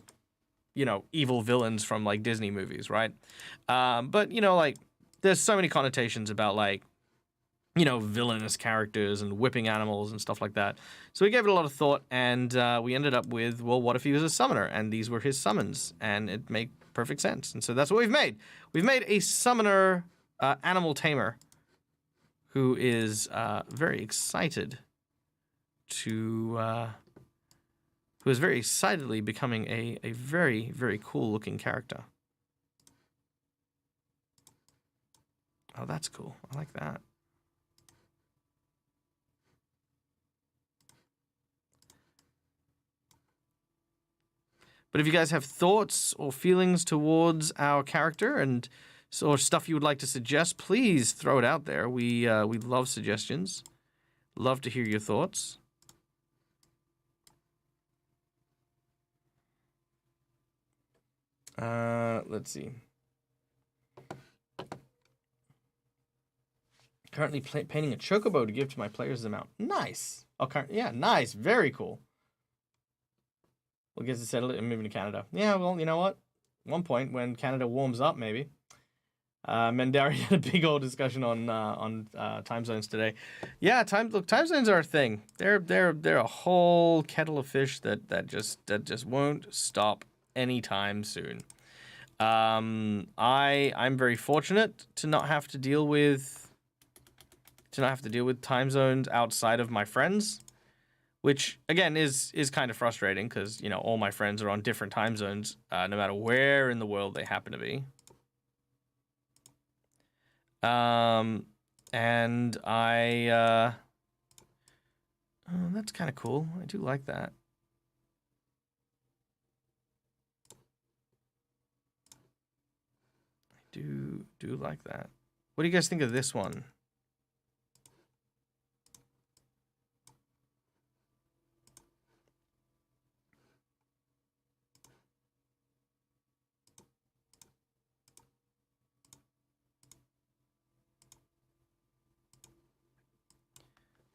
you know, evil villains from, like, Disney movies, right? But, you know, like, there's so many connotations about, like, you know, villainous characters and whipping animals and stuff like that. So we gave it a lot of thought, and we ended up with, well, what if he was a summoner? And these were his summons, and it made perfect sense. And so that's what we've made. We've made a summoner animal tamer who is very excited to... who is very excitedly becoming a very, very cool-looking character. Oh, that's cool. I like that. But if you guys have thoughts or feelings towards our character and or stuff you would like to suggest, please throw it out there. We love suggestions. Love to hear your thoughts. Let's see. Currently painting a chocobo to give to my players as a mount. Nice. Oh, yeah, nice. Very cool. We'll get to settle it and moving to Canada. Yeah, well, you know what? One point when Canada warms up, maybe. Mendari had a big old discussion on time zones today. Yeah, time zones are a thing. They're a whole kettle of fish that just won't stop anytime soon. I'm very fortunate to not have to deal with time zones outside of my friends, which again is kind of frustrating because, you know, all my friends are on different time zones, no matter where in the world they happen to be. And oh, that's kind of cool. I do like that. I do like that. What do you guys think of this one?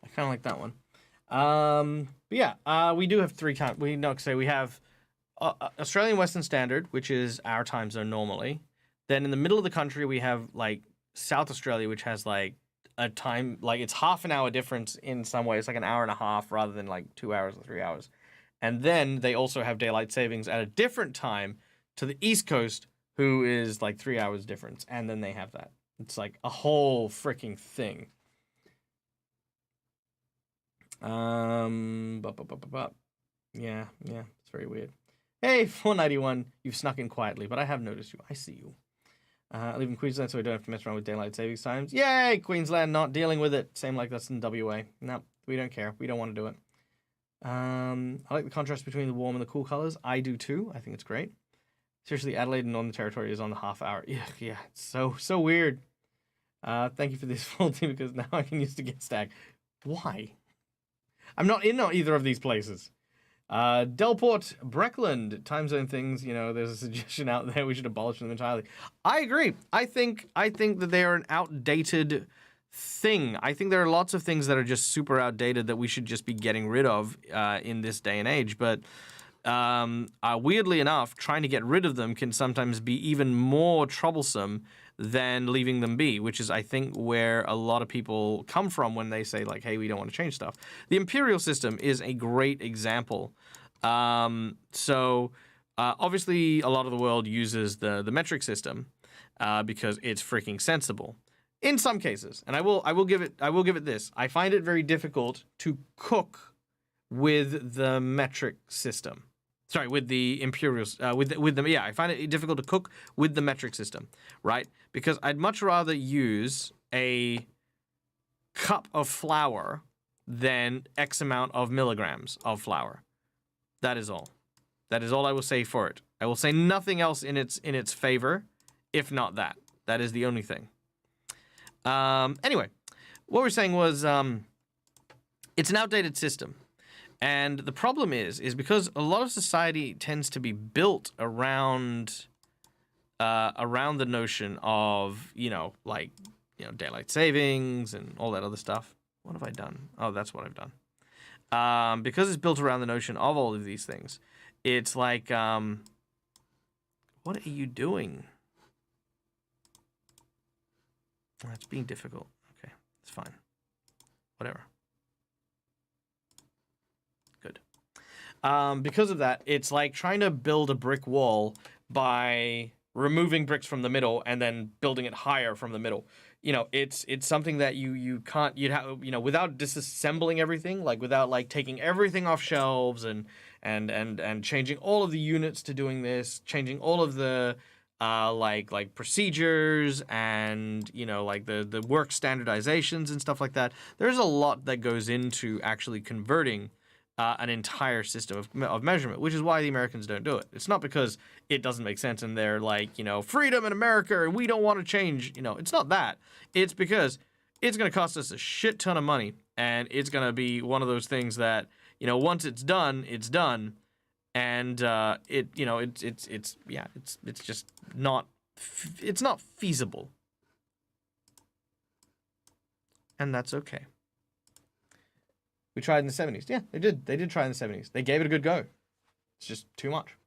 I kind of like that one. But yeah, we do have three times. We have Australian Western Standard, which is our time zone normally. Then in the middle of the country, we have like South Australia, which has like a time, like it's half an hour difference in some ways, like an hour and a half rather than like 2 hours or 3 hours. And then they also have daylight savings at a different time to the East Coast, who is like 3 hours difference. And then they have that. It's like a whole freaking thing. Yeah, it's very weird. Hey, 491, you've snuck in quietly, but I have noticed you. I see you. I live in Queensland, so I don't have to mess around with daylight savings times. Yay, Queensland not dealing with it. Same like that's in WA. No, we don't care. We don't want to do it. I like the contrast between the warm and the cool colors. I do too. I think it's great. Seriously, Adelaide and Northern Territory is on the half hour. Yeah, it's so weird. Thank you for this full team because now I can use to get stacked. Why? I'm not in either of these places. Delport, Breckland, time zone things, you know, there's a suggestion out there we should abolish them entirely. I agree. I think that they are an outdated thing. I think there are lots of things that are just super outdated that we should just be getting rid of in this day and age. But weirdly enough, trying to get rid of them can sometimes be even more troublesome than leaving them be, which is, I think, where a lot of people come from when they say, like, hey, we don't want to change stuff. The imperial system is a great example. Obviously, a lot of the world uses the metric system because it's freaking sensible. In some cases, and I will give it this. I find it very difficult to cook with the metric system. Sorry, with the imperial, I find it difficult to cook with the metric system, right? Because I'd much rather use a cup of flour than X amount of milligrams of flour. That is all. That is all I will say for it. I will say nothing else in its favor, if not that. That is the only thing. Anyway, what we're saying was, it's an outdated system. And the problem is because a lot of society tends to be built around the notion of, daylight savings and all that other stuff. What have I done? Oh, that's what I've done. Because it's built around the notion of all of these things, it's like, what are you doing? Oh, it's being difficult. Okay, it's fine. Whatever. Because of that, it's like trying to build a brick wall by removing bricks from the middle and then building it higher from the middle. You know, it's something that you can't, you'd have, without disassembling everything, like without like taking everything off shelves and changing all of the units to doing this, changing all of the like procedures and like the work standardizations and stuff like that. There's a lot that goes into actually converting an entire system of measurement, which is why the Americans don't do it. It's not because it doesn't make sense and they're like, freedom in America and we don't want to change. It's not that. It's because it's going to cost us a shit ton of money and it's going to be one of those things that, once it's done, and it's just not it's not feasible, and that's okay. We tried in the 70s. Yeah, they did try in the 70s. They gave it a good go. It's just too much.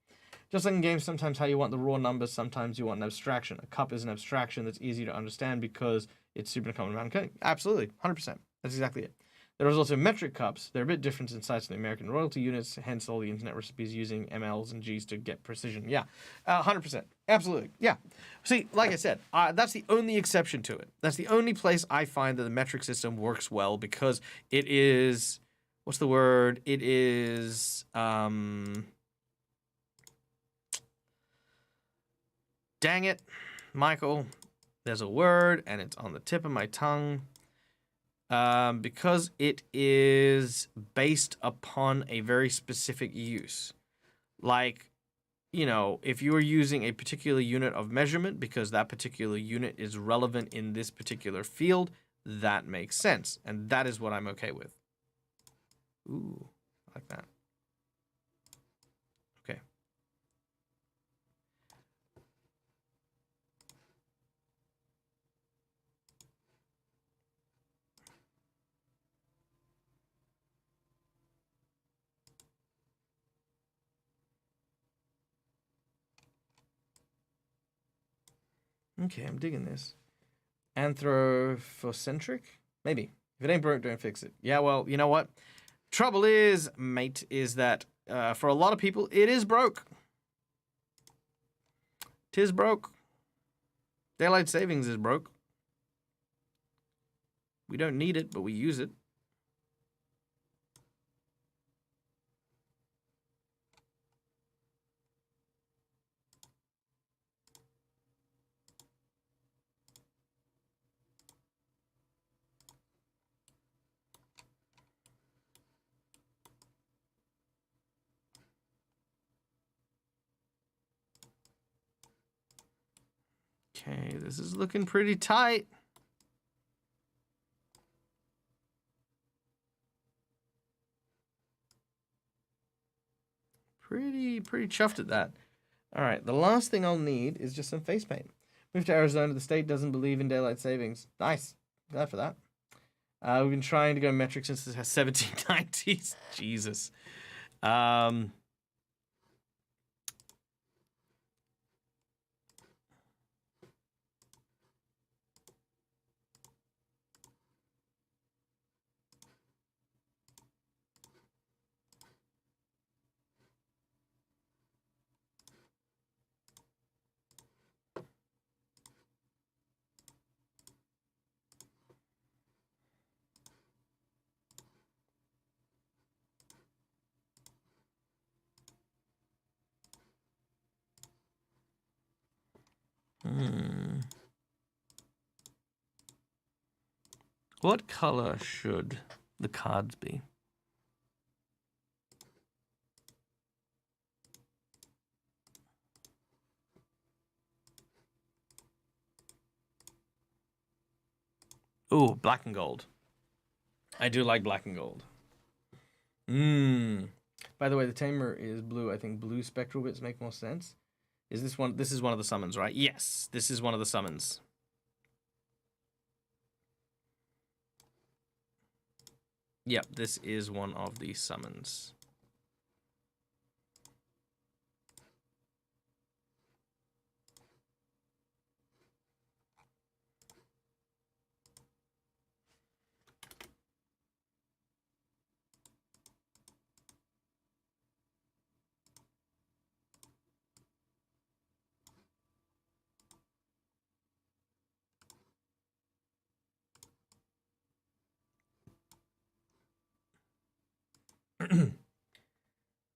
Just like in games, sometimes how you want the raw numbers, sometimes you want an abstraction. A cup is an abstraction that's easy to understand because it's super common around coding. Absolutely, 100%. That's exactly it. There is also metric cups. They're a bit different in size than the American royalty units, hence all the internet recipes using MLs and Gs to get precision. Yeah, 100%. Absolutely. Yeah. See, like I said, that's the only exception to it. That's the only place I find that the metric system works well because it is, what's the word? It is, dang it, Michael. There's a word and it's on the tip of my tongue. Because it is based upon a very specific use. Like, if you are using a particular unit of measurement because that particular unit is relevant in this particular field, that makes sense. And that is what I'm okay with. Ooh, I like that. Okay. Okay, I'm digging this. Anthropocentric? Maybe. If it ain't broke, don't fix it. Yeah, well, you know what? Trouble is, mate, is that for a lot of people, it is broke. 'Tis broke. Daylight savings is broke. We don't need it, but we use it. Okay, this is looking pretty tight. Pretty chuffed at that. All right, the last thing I'll need is just some face paint. Moved to Arizona. The state doesn't believe in daylight savings. Nice. Glad for that. We've been trying to go metric since it has 1790s. Jesus. What color should the cards be? Ooh, black and gold. I do like black and gold. By the way, the tamer is blue. I think blue spectral bits make more sense. Is this one? This is one of the summons, right? Yes, this is one of the summons. Yep, this is one of the summons.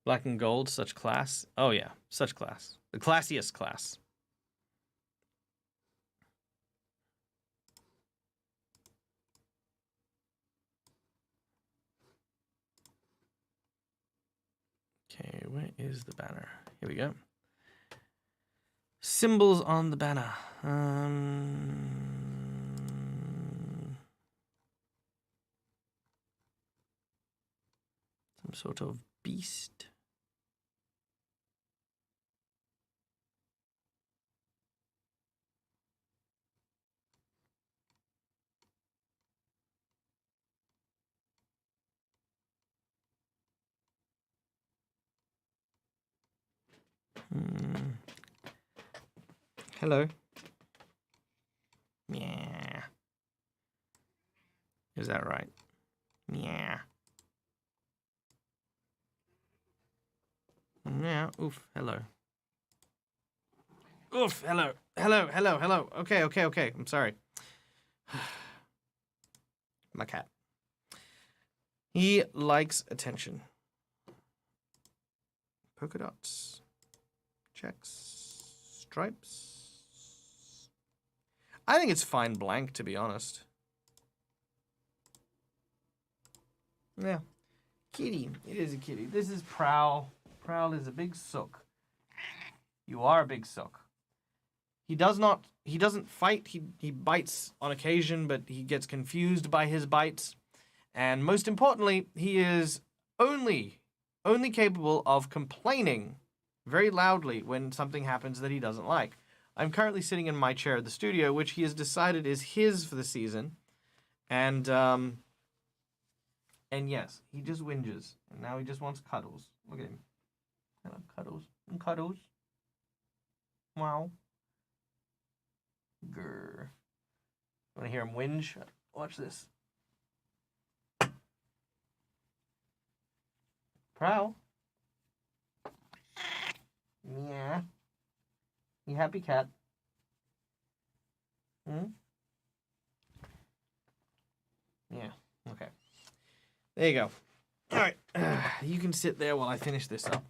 Black and gold, such class. Oh yeah, such class. The classiest class. Okay, where is the banner? Here we go. Symbols on the banner. Some sort of beast. Hello. Yeah. Is that right? Yeah. Yeah. Oof. Hello. Oof. Hello. Hello. Hello. Hello. Okay. Okay. Okay. I'm sorry. My cat. He likes attention. Polka dots. Checks. Stripes. I think it's fine blank, to be honest. Yeah. Kitty. It is a kitty. This is Prowl. Prowl is a big sook. You are a big sook. He doesn't fight. He bites on occasion, but he gets confused by his bites. And most importantly, he is only capable of complaining very loudly when something happens that he doesn't like. I'm currently sitting in my chair at the studio, which he has decided is his for the season. And yes, he just whinges. And now he just wants cuddles. Look at him. Hello, cuddles. Cuddles. Wow. Grr. Want to hear him whinge? Watch this. Prowl. Yeah. You happy, cat? Hmm? Yeah. Okay. There you go. All right. You can sit there while I finish this up.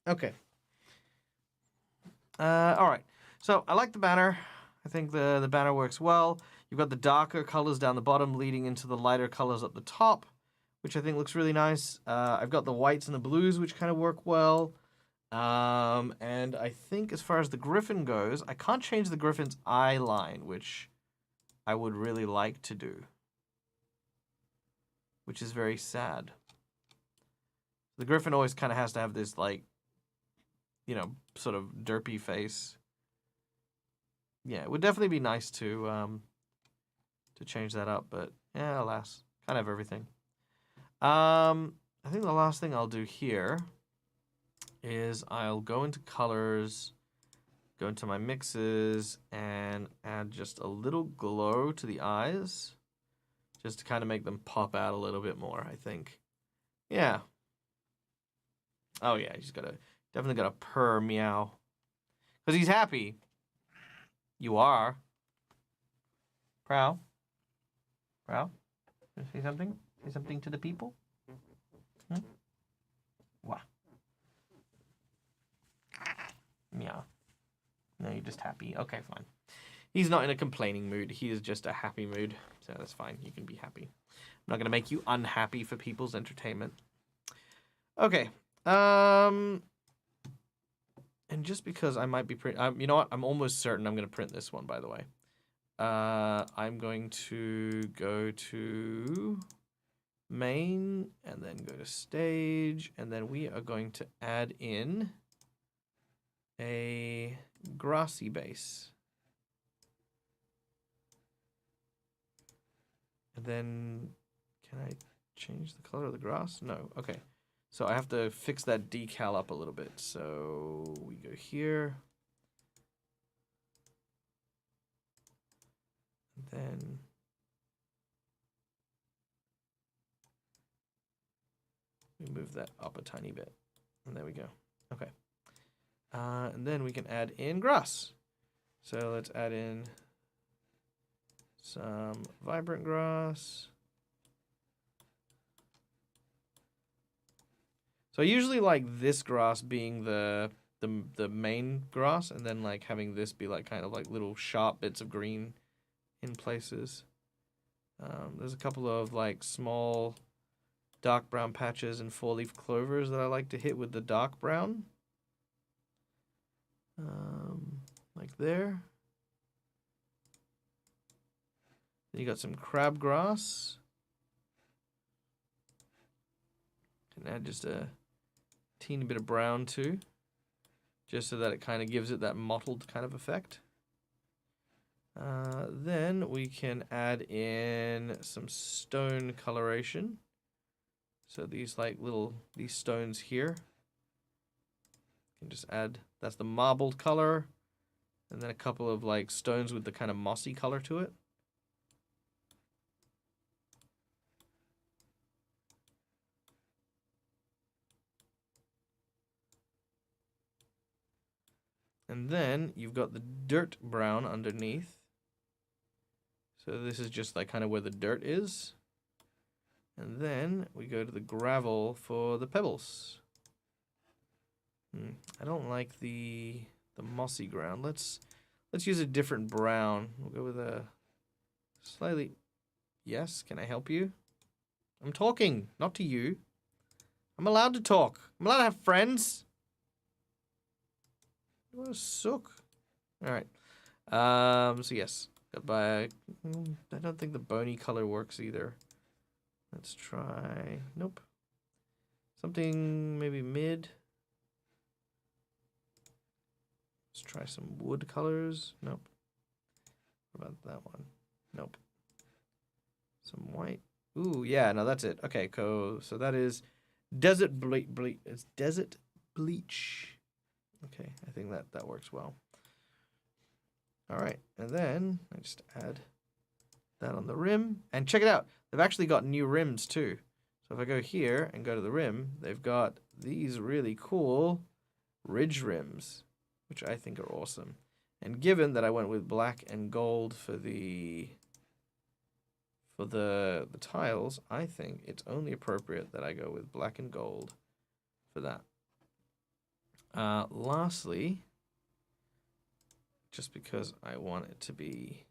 Okay. All right. So I like the banner. I think the banner works well. You've got the darker colors down the bottom leading into the lighter colors up the top, which I think looks really nice. I've got the whites and the blues, which kind of work well. And I think as far as the griffin goes, I can't change the griffin's eye line, which I would really like to do, which is very sad. The griffin always kind of has to have this, like, you know, sort of derpy face. Yeah, it would definitely be nice to change that up, but yeah, alas, kind of everything. I think the last thing I'll do here is I'll go into colors, go into my mixes, and add just a little glow to the eyes, just to kind of make them pop out a little bit more, I think. Yeah. Oh yeah, he's definitely got a purr meow. Because he's happy. You are. Prowl. Prowl. Say something? Say something to the people? Hmm? What? Meow. No, you're just happy. Okay, fine. He's not in a complaining mood. He is just a happy mood. So that's fine. You can be happy. I'm not going to make you unhappy for people's entertainment. Okay. And just because I might be you know what? I'm almost certain I'm going to print this one, by the way. I'm going to go to main and then go to stage, and then we are going to add in a grassy base. And then can I change the color of the grass? No. Okay. So I have to fix that decal up a little bit. So we go here. And then we move that up a tiny bit. And there we go. Okay. And then we can add in grass. So let's add in some vibrant grass. So I usually like this grass being the main grass, and then like having this be like kind of like little sharp bits of green in places. There's a couple of like small dark brown patches and 4-leaf clovers that I like to hit with the dark brown. Like there. Then you got some crabgrass. Can add just a teeny bit of brown too, just so that it kind of gives it that mottled kind of effect. Then we can add in some stone coloration. So these stones here can just add, that's the marbled color. And then a couple of like stones with the kind of mossy color to it. And then you've got the dirt brown underneath. So this is just like kind of where the dirt is. And then we go to the gravel for the pebbles. I don't like the mossy ground. Let's use a different brown. We'll go with a slightly... Yes, can I help you? I'm talking, not to you. I'm allowed to talk. I'm allowed to have friends. What a sook. Alright. So yes. I don't think the bony color works either. Let's try... Nope. Something maybe mid. Let's try some wood colors. Nope. What about that one? Nope. Some white. Ooh, yeah, no, that's it. Okay, cool. So that is desert bleach. It's desert bleach. Okay, I think that works well. All right, and then I just add that on the rim. And check it out. They've actually got new rims too. So if I go here and go to the rim, they've got these really cool ridge rims, which I think are awesome. And given that I went with black and gold for the tiles, I think it's only appropriate that I go with black and gold for that. Lastly, just because I want it to be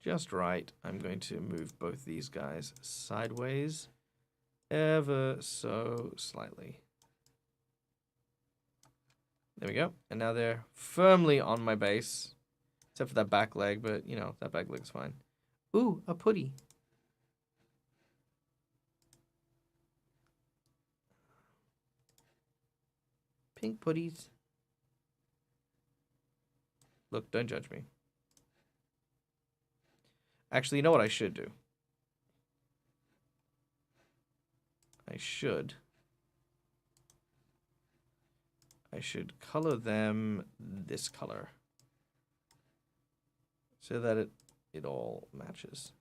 just right, I'm going to move both these guys sideways ever so slightly. There we go. And now they're firmly on my base, except for that back leg, but you know, that back leg's fine. Ooh, a putty. Pink putties. Look, don't judge me. Actually, you know what I should do? I should color them this color so that it all matches.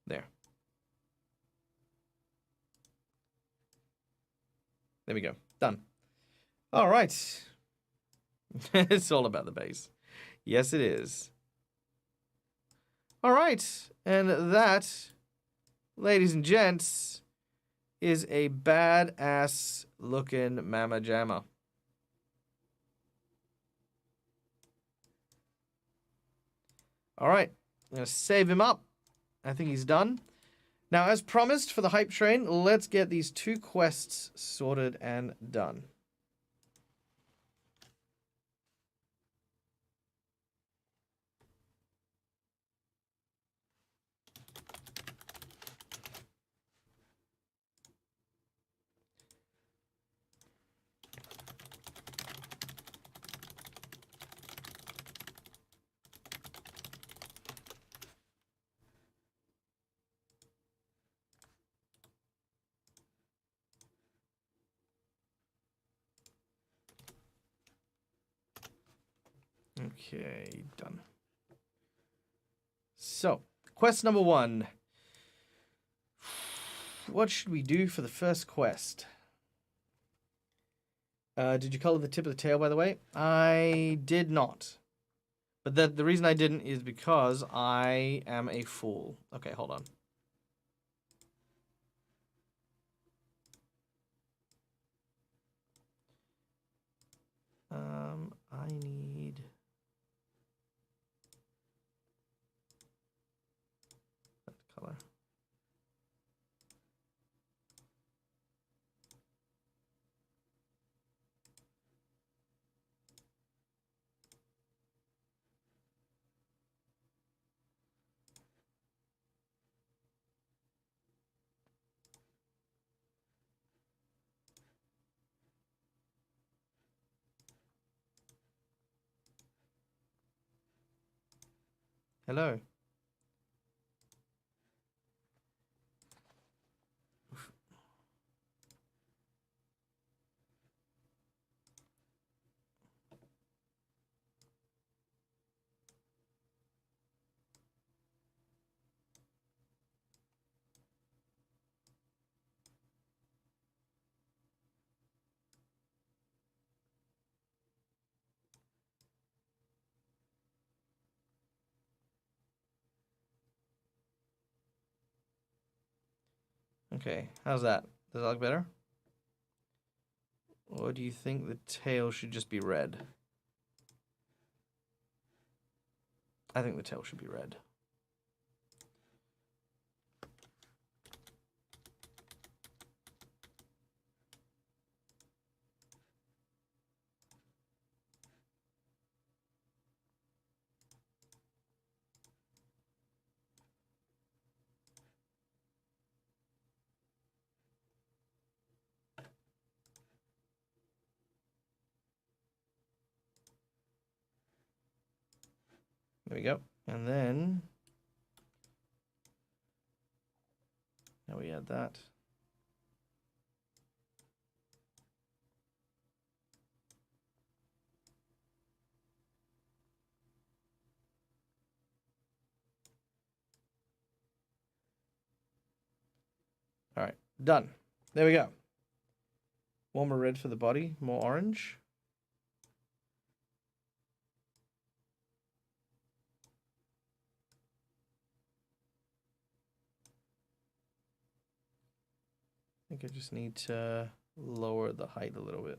There. There we go. Done. All right. It's all about the base. Yes, it is. All right. And that, ladies and gents, is a badass looking Mama Jamma. All right. I'm going to save him up. I think he's done. Now, as promised for the hype train, let's get these 2 quests sorted and done. Okay, done. So, quest number 1. What should we do for the first quest? Did you color the tip of the tail, by the way? I did not. But the reason I didn't is because I am a fool. Okay, hold on. I need... that color. Hello. Okay, how's that? Does that look better? Or do you think the tail should just be red? I think the tail should be red. There we go. And then now we add that. All right, done. There we go. Warmer red for the body, more orange. I think I just need to lower the height a little bit.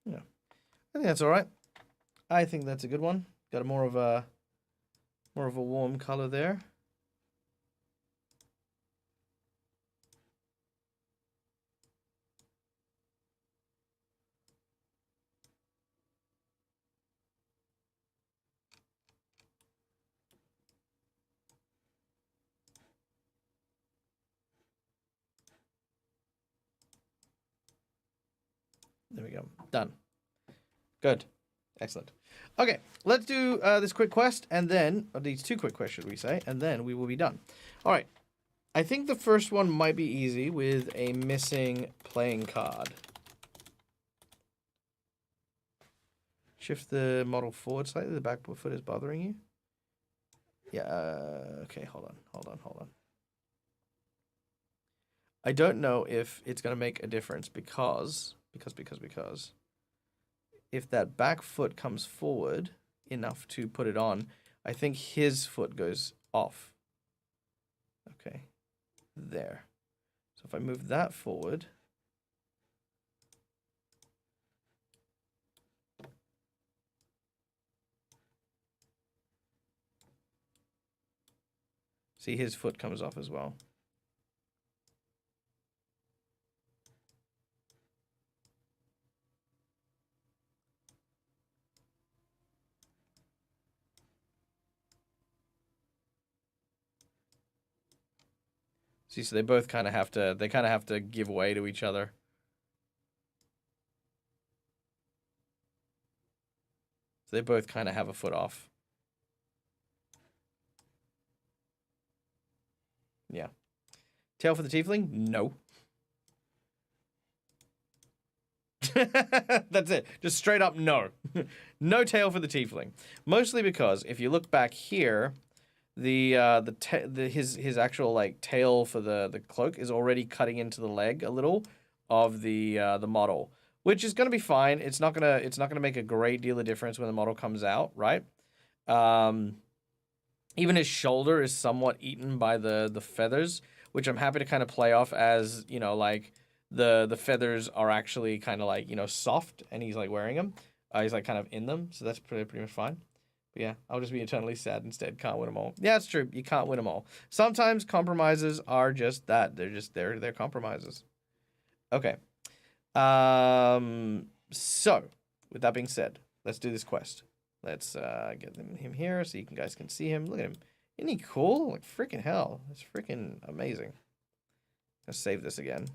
Yeah, I think that's all right. I think that's a good one. Got a more of a warm color there. There we go. Done. Good. Excellent. Okay, let's do this quick quest, and then these two quick quests, should we say, and then we will be done. All right. I think the first one might be easy with a missing playing card. Shift the model forward slightly. The back foot is bothering you. Yeah. Okay. Hold on. I don't know if it's gonna make a difference because if that back foot comes forward enough to put it on, I think his foot goes off. Okay, there. So if I move that forward, see his foot comes off as well. See, so they both kind of have to give way to each other. So they both kind of have a foot off. Yeah. Tail for the tiefling? No. That's it. Just straight up no. No tail for the tiefling. Mostly because if you look back here, his actual like tail for the cloak is already cutting into the leg a little of the model, which is gonna be fine. It's not gonna make a great deal of difference when the model comes out, right? Even his shoulder is somewhat eaten by the feathers, which I'm happy to kind of play off as, you know, like the feathers are actually kind of like, you know, soft, and he's like wearing them. He's like kind of in them, so that's pretty much fine. But yeah, I'll just be eternally sad instead. Can't win them all. Yeah, it's true. You can't win them all. Sometimes compromises are just that. They're compromises. Okay. So, with that being said, let's do this quest. Let's get him here so you guys can see him. Look at him. Isn't he cool? Like, freaking hell. That's freaking amazing. Let's save this again.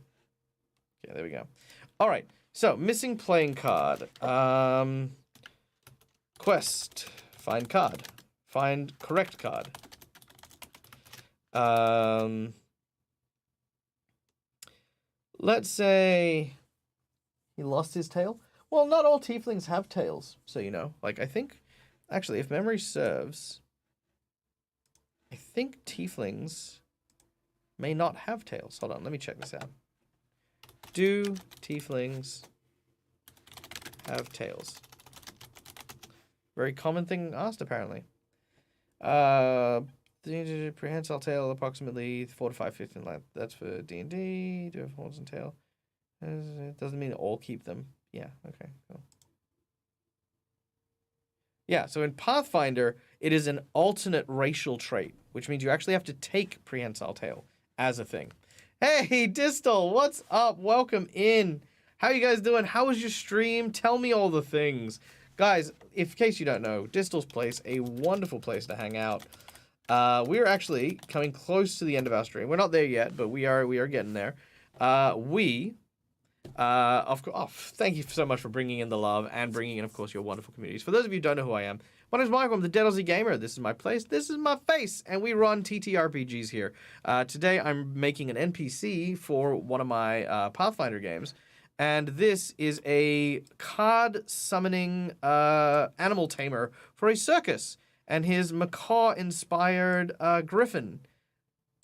Okay, there we go. All right. So, missing playing card. Quest. Find card. Find correct card. Let's say he lost his tail. Well, not all tieflings have tails, so you know. Like, I think, actually, if memory serves, I think tieflings may not have tails. Hold on, let me check this out. Do tieflings have tails? Very common thing asked, apparently. The prehensile tail, approximately 4 to 5 feet in length. That's for D&D. Do have horns and tail. It doesn't mean all keep them. Yeah, okay, cool. Yeah, so in Pathfinder, it is an alternate racial trait, which means you actually have to take prehensile tail as a thing. Hey, Distal, what's up? Welcome in. How you guys doing? How was your stream? Tell me all the things. Guys, in case you don't know, Distal's place, a wonderful place to hang out. We're actually coming close to the end of our stream. We're not there yet, but we are getting there. Of course, thank you so much for bringing in the love and bringing in, of course, your wonderful communities. For those of you who don't know who I am, my name is Michael. I'm the Dead Aussie Gamer. This is my place. This is my face, and we run TTRPGs here. Today, I'm making an NPC for one of my Pathfinder games, and this is a card summoning animal tamer for a circus, and his macaw-inspired griffin.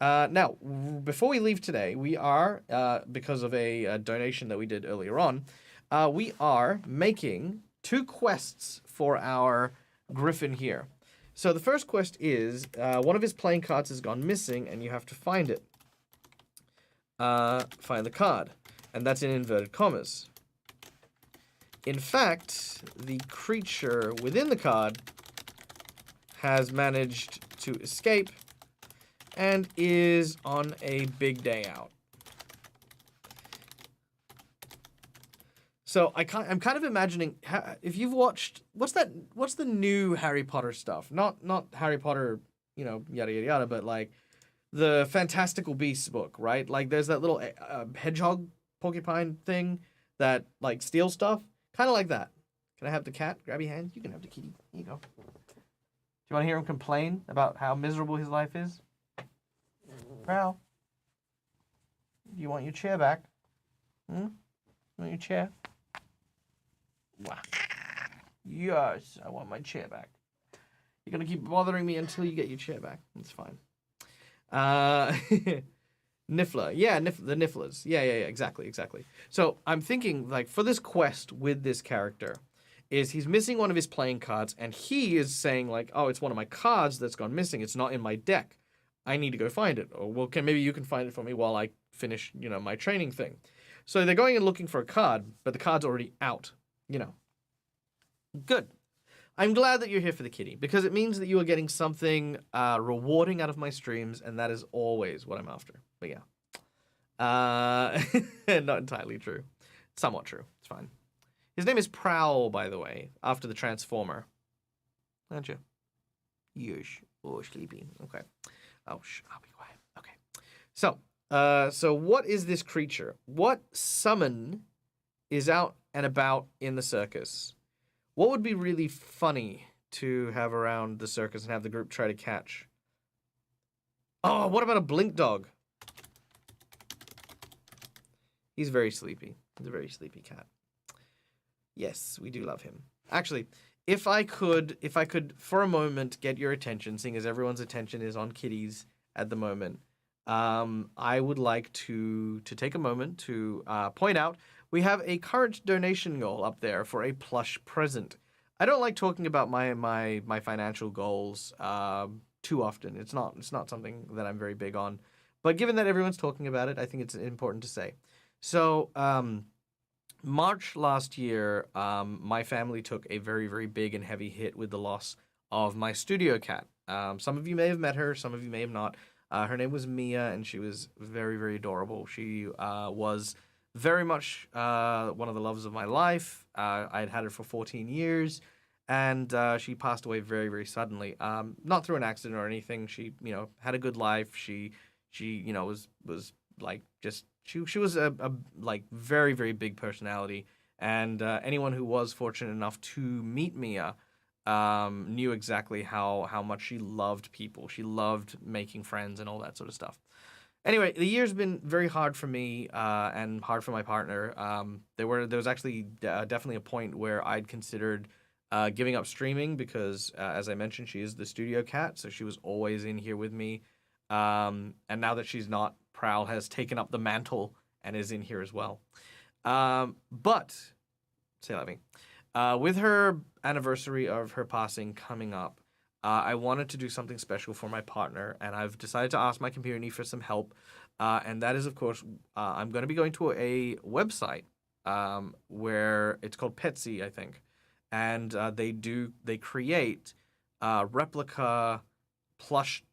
Now, before we leave today, we are, because of a donation that we did earlier on, we are making 2 quests for our griffin here. So the first quest is, one of his playing cards has gone missing, and you have to find it. Find the card. And that's in inverted commas. In fact, the creature within the card has managed to escape and is on a big day out. So I'm kind of imagining, if you've watched, what's the new Harry Potter stuff? Not Harry Potter, you know, yada yada yada, but like the Fantastical Beasts book, right? Like there's that little hedgehog porcupine thing that like steals stuff, kind of like that. Can I have the cat? Grab your hand. You can have the kitty. Here you go. Do you want to hear him complain about how miserable his life is? Prowl, you want your chair back? You want your chair? Wow. Yes, I want my chair back. You're gonna keep bothering me until you get your chair back. That's fine. Niffler. Yeah, the Nifflers. Yeah, exactly. So I'm thinking, like, for this quest with this character, is he's missing one of his playing cards, and he is saying, like, oh, it's one of my cards that's gone missing. It's not in my deck. I need to go find it. Or, well, maybe you can find it for me while I finish, you know, my training thing. So they're going and looking for a card, but the card's already out, you know. Good. I'm glad that you're here for the kitty, because it means that you are getting something rewarding out of my streams, and that is always what I'm after. But yeah. Not entirely true. Somewhat true. It's fine. His name is Prowl, by the way, after the Transformer. Aren't you? Yes. Oh, sleepy. Okay. Oh, I'll be quiet. Okay. So what is this creature? What summon is out and about in the circus? What would be really funny to have around the circus and have the group try to catch? Oh, what about a blink dog? He's very sleepy. He's a very sleepy cat. Yes, we do love him. Actually, if I could for a moment get your attention, seeing as everyone's attention is on kitties at the moment, I would like to take a moment to point out we have a current donation goal up there for a plush present. I don't like talking about my financial goals too often. It's not something that I'm very big on, but given that everyone's talking about it, I think it's important to say. So, March last year, my family took a very, very big and heavy hit with the loss of my studio cat. Some of you may have met her, some of you may have not. Her name was Mia, and she was very, very adorable. She was very much one of the loves of my life. I had her for 14 years, and she passed away very, very suddenly. Not through an accident or anything. She, had a good life. She was like just she was a like very, very big personality. And anyone who was fortunate enough to meet Mia knew exactly how much she loved people. She loved making friends and all that sort of stuff. Anyway, the year's been very hard for me and hard for my partner. There was actually definitely a point where I'd considered giving up streaming because, as I mentioned, she is the studio cat, so she was always in here with me. And now that she's not, Prowl has taken up the mantle and is in here as well. But say that me. With her anniversary of her passing coming up, I wanted to do something special for my partner, and I've decided to ask my community for some help. And that is, of course, I'm going to be going to a website where it's called Petsy, I think, and they create replica plush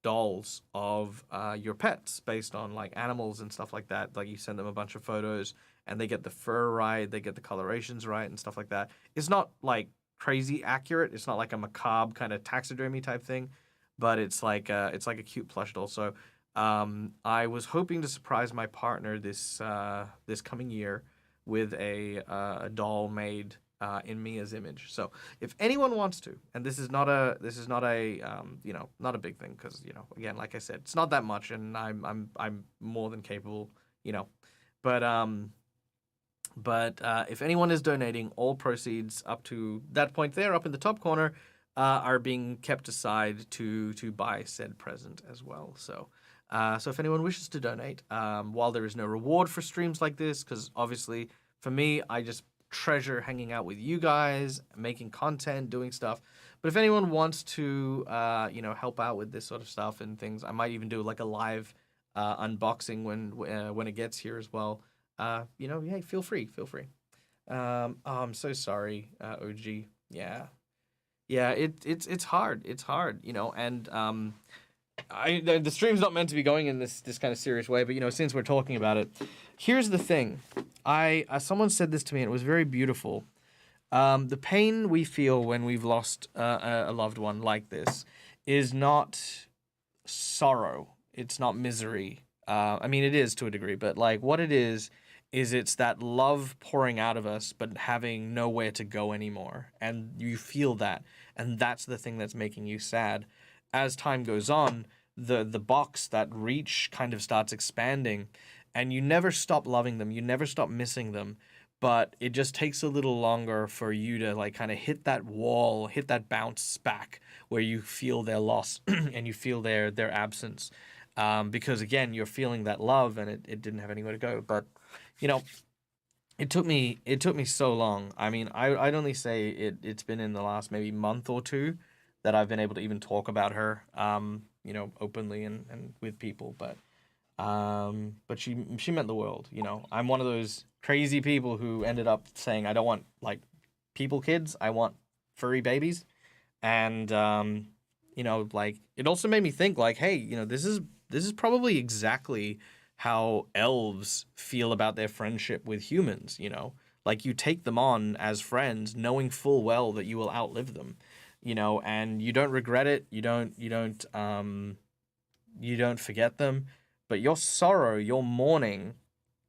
dolls of your pets based on like animals and stuff like that. Like you send them a bunch of photos and they get the fur right, they get the colorations right and stuff like that. It's not like crazy accurate. It's not like a macabre kind of taxidermy type thing, but it's like a cute plush doll. So I was hoping to surprise my partner this coming year with a doll made in Mia's image. So if anyone wants to, and this is not a not a big thing because again, like I said, it's not that much, and I'm more than capable, but if anyone is donating, all proceeds up to that point there, up in the top corner, are being kept aside to buy said present as well. So if anyone wishes to donate, while there is no reward for streams like this, because obviously for me, I just treasure hanging out with you guys, making content, doing stuff. But if anyone wants to, help out with this sort of stuff and things, I might even do like a live unboxing when it gets here as well. Hey, feel free. I'm so sorry, OG. Yeah, it's hard. It's hard, and the stream's not meant to be going in this kind of serious way, but since we're talking about it, here's the thing. Someone said this to me and it was very beautiful. The pain we feel when we've lost a loved one like this is not sorrow. It's not misery. I mean, it is to a degree, but like what it is it's that love pouring out of us, but having nowhere to go anymore. And you feel that. And that's the thing that's making you sad. As time goes on, the box, that reach kind of starts expanding, and you never stop loving them. You never stop missing them. But it just takes a little longer for you to like kind of hit that wall, hit that bounce back where you feel their loss and you feel their absence. Because again, you're feeling that love and it didn't have anywhere to go. But it took me so long. I mean, I'd only say it's been in the last maybe month or two that I've been able to even talk about her, openly and with people. But she meant the world. I'm one of those crazy people who ended up saying I don't want like people kids. I want furry babies, and like it also made me think like, hey, this is probably exactly how elves feel about their friendship with humans, like you take them on as friends knowing full well that you will outlive them, and you don't regret it, you don't forget them, but your sorrow, your mourning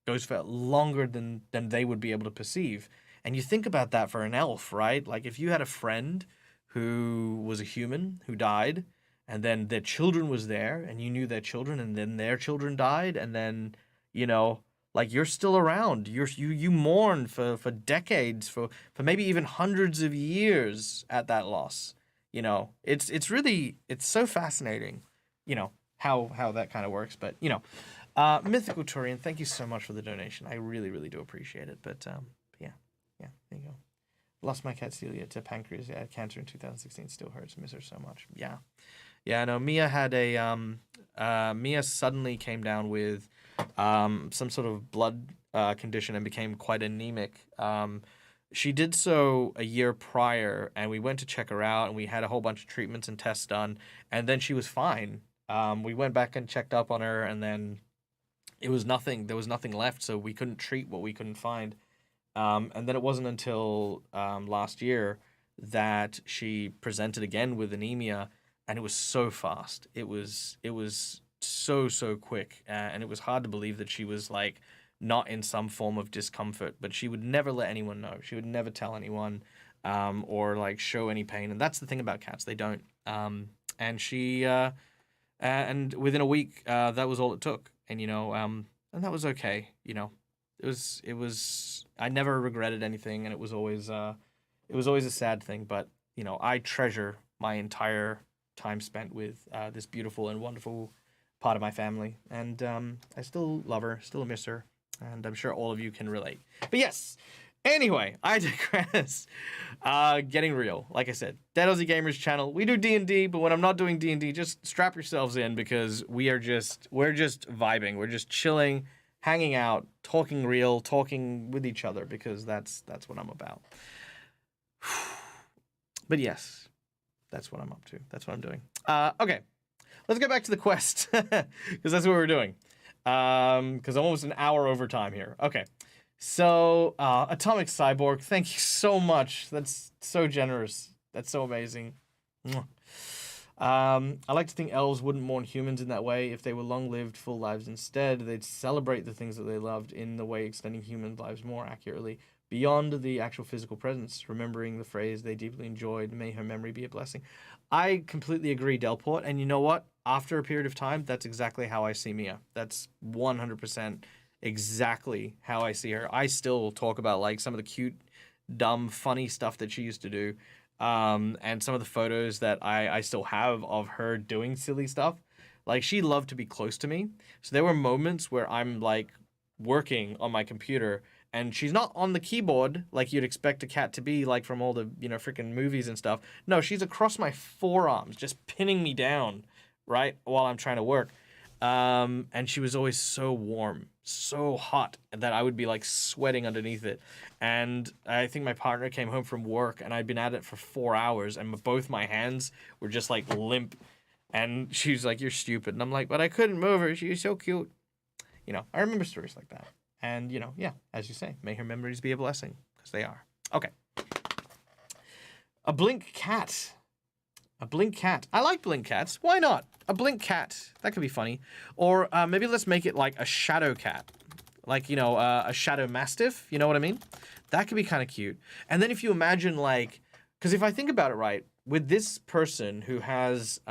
goes for longer than they would be able to perceive. And you think about that for an elf, right? Like if you had a friend who was a human who died, and then their children was there, and you knew their children, and then their children died, and then, like you're still around. You mourn for decades, for maybe even hundreds of years at that loss. It's really, it's so fascinating, how that kind of works. But, Mythical Turian, thank you so much for the donation. I really, really do appreciate it. But, yeah, there you go. Lost my cat Celia to pancreatic cancer in 2016. Still hurts. Miss her so much. Yeah. Yeah, no, Mia had Mia suddenly came down with some sort of blood condition and became quite anemic. She did so a year prior, and we went to check her out, and we had a whole bunch of treatments and tests done, and then she was fine. We went back and checked up on her, and then it was nothing. There was nothing left, so we couldn't treat what we couldn't find. And then it wasn't until last year that she presented again with anemia. And it was so fast. It was so quick, and it was hard to believe that she was like not in some form of discomfort. But she would never let anyone know. She would never tell anyone. or like show any pain. And that's the thing about cats; they don't. And she, and within a week, that was all it took. And and that was okay. It was. I never regretted anything, and it was always a sad thing. But I treasure my entire time spent with this beautiful and wonderful part of my family, and I still love her, still miss her, and I'm sure all of you can relate. But yes, anyway, I digress. Getting real, like I said, Dead Aussie Gamers channel. We do D&D, but when I'm not doing D&D, just strap yourselves in because we're just vibing, we're just chilling, hanging out, talking real, talking with each other because that's what I'm about. But yes, that's what I'm up to. That's what I'm doing. Okay. Let's get back to the quest, because that's what we're doing. Because I'm almost an hour over time here. Okay, so Atomic Cyborg, thank you so much. That's so generous. That's so amazing. I like to think elves wouldn't mourn humans in that way. If they were long-lived, full lives instead, they'd celebrate the things that they loved in the way extending human lives more accurately, beyond the actual physical presence, remembering the phrase they deeply enjoyed, may her memory be a blessing. I completely agree, Delport, and you know what? After a period of time, that's exactly how I see Mia. That's 100% exactly how I see her. I still talk about like some of the cute, dumb, funny stuff that she used to do, and some of the photos that I still have of her doing silly stuff. Like, she loved to be close to me. So there were moments where I'm like working on my computer and she's not on the keyboard like you'd expect a cat to be, like from all the, freaking movies and stuff. No, she's across my forearms, just pinning me down, right, while I'm trying to work. And she was always so warm, so hot, that I would be like sweating underneath it. And I think my partner came home from work and I'd been at it for 4 hours and both my hands were just like limp. And she was like, "You're stupid." And I'm like, "But I couldn't move her. She was so cute." I remember stories like that. And, yeah, as you say, may her memories be a blessing, because they are. Okay. A blink cat. A blink cat. I like blink cats. Why not? A blink cat. That could be funny. Or maybe let's make it like a shadow cat. Like, a shadow mastiff. You know what I mean? That could be kind of cute. And then if you imagine, like, because if I think about it right, with this person who has